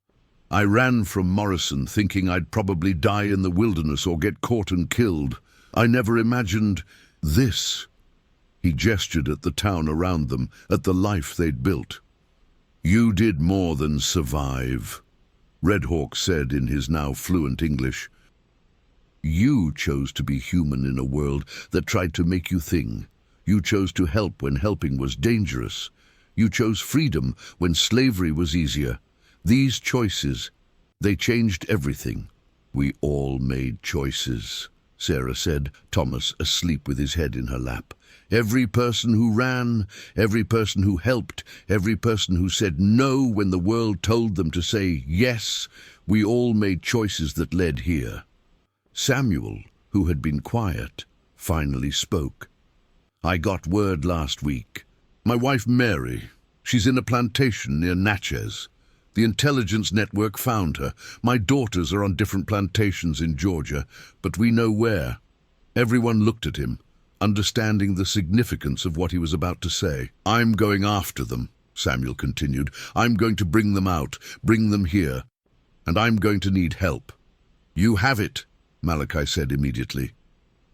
I ran from Morrison thinking I'd probably die in the wilderness or get caught and killed. I never imagined this." He gestured at the town around them, at the life they'd built. "You did more than survive," Red Hawk said in his now fluent English. "You chose to be human in a world that tried to make you think. You chose to help when helping was dangerous. You chose freedom when slavery was easier. These choices, they changed everything." "We all made choices," Sarah said, Thomas asleep with his head in her lap. "Every person who ran, every person who helped, every person who said no when the world told them to say yes, we all made choices that led here." Samuel, who had been quiet, finally spoke. "I got word last week. My wife Mary, she's in a plantation near Natchez. The intelligence network found her. My daughters are on different plantations in Georgia, but we know where." Everyone looked at him, understanding the significance of what he was about to say. "I'm going after them," Samuel continued. "I'm going to bring them out, bring them here, and I'm going to need help." "You have it," Malachi said immediately.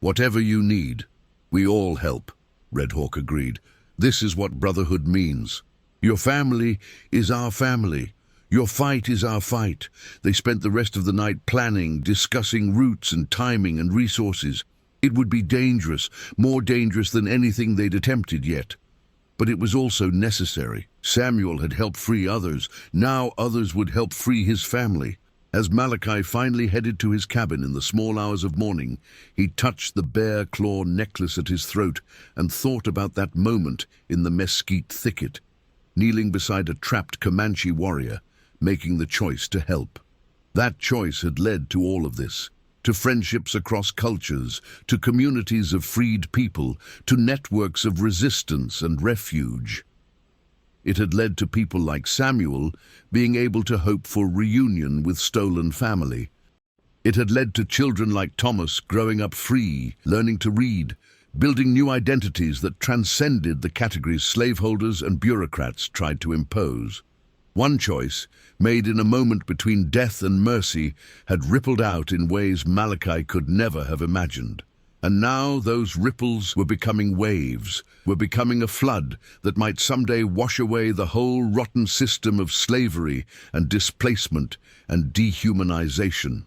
"Whatever you need, we all help," Red Hawk agreed. "This is what brotherhood means. Your family is our family. Your fight is our fight." They spent the rest of the night planning, discussing routes and timing and resources. It would be dangerous, more dangerous than anything they'd attempted yet. But it was also necessary. Samuel had helped free others. Now others would help free his family. As Malachi finally headed to his cabin in the small hours of morning, he touched the bear claw necklace at his throat and thought about that moment in the mesquite thicket, kneeling beside a trapped Comanche warrior, making the choice to help. That choice had led to all of this, to friendships across cultures, to communities of freed people, to networks of resistance and refuge. It had led to people like Samuel being able to hope for reunion with stolen family. It had led to children like Thomas growing up free, learning to read, building new identities that transcended the categories slaveholders and bureaucrats tried to impose. One choice, made in a moment between death and mercy, had rippled out in ways Malachi could never have imagined. And now those ripples were becoming waves, were becoming a flood that might someday wash away the whole rotten system of slavery and displacement and dehumanization.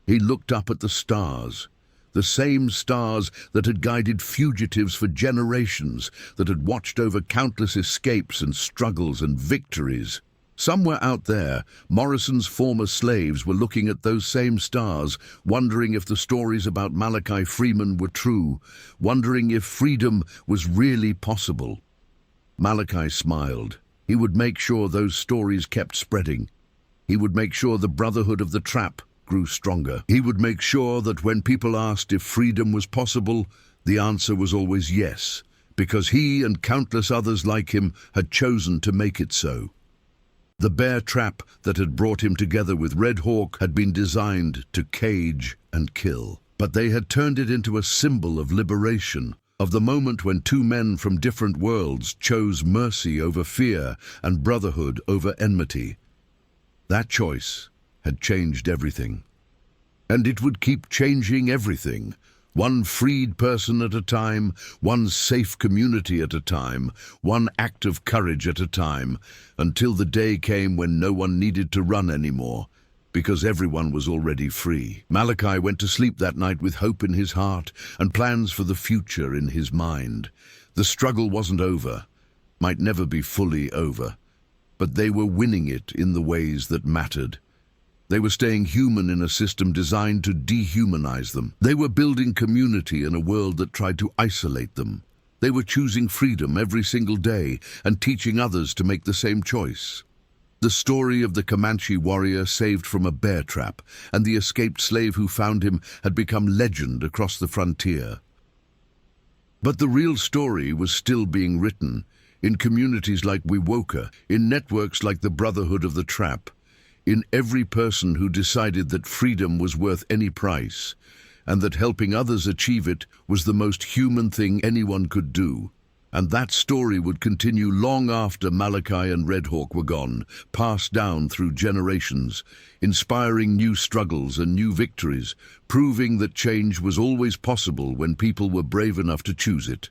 He looked up at the stars, the same stars that had guided fugitives for generations, that had watched over countless escapes and struggles and victories. Somewhere out there, Morrison's former slaves were looking at those same stars, wondering if the stories about Malachi Freeman were true, wondering if freedom was really possible. Malachi smiled. He would make sure those stories kept spreading. He would make sure the brotherhood of the trap grew stronger. He would make sure that when people asked if freedom was possible, the answer was always yes, because he and countless others like him had chosen to make it so. The bear trap that had brought him together with Red Hawk had been designed to cage and kill, but they had turned it into a symbol of liberation, of the moment when two men from different worlds chose mercy over fear and brotherhood over enmity. That choice had changed everything. And it would keep changing everything, one freed person at a time, one safe community at a time, one act of courage at a time, until the day came when no one needed to run anymore, because everyone was already free. Malachi went to sleep that night with hope in his heart and plans for the future in his mind. The struggle wasn't over, might never be fully over, but they were winning it in the ways that mattered. They were staying human in a system designed to dehumanize them. They were building community in a world that tried to isolate them. They were choosing freedom every single day and teaching others to make the same choice. The story of the Comanche warrior saved from a bear trap and the escaped slave who found him had become legend across the frontier. But the real story was still being written in communities like Wewoka, in networks like the Brotherhood of the Trap, in every person who decided that freedom was worth any price, and that helping others achieve it was the most human thing anyone could do. And that story would continue long after Malachi and Red Hawk were gone, passed down through generations, inspiring new struggles and new victories, proving that change was always possible when people were brave enough to choose it.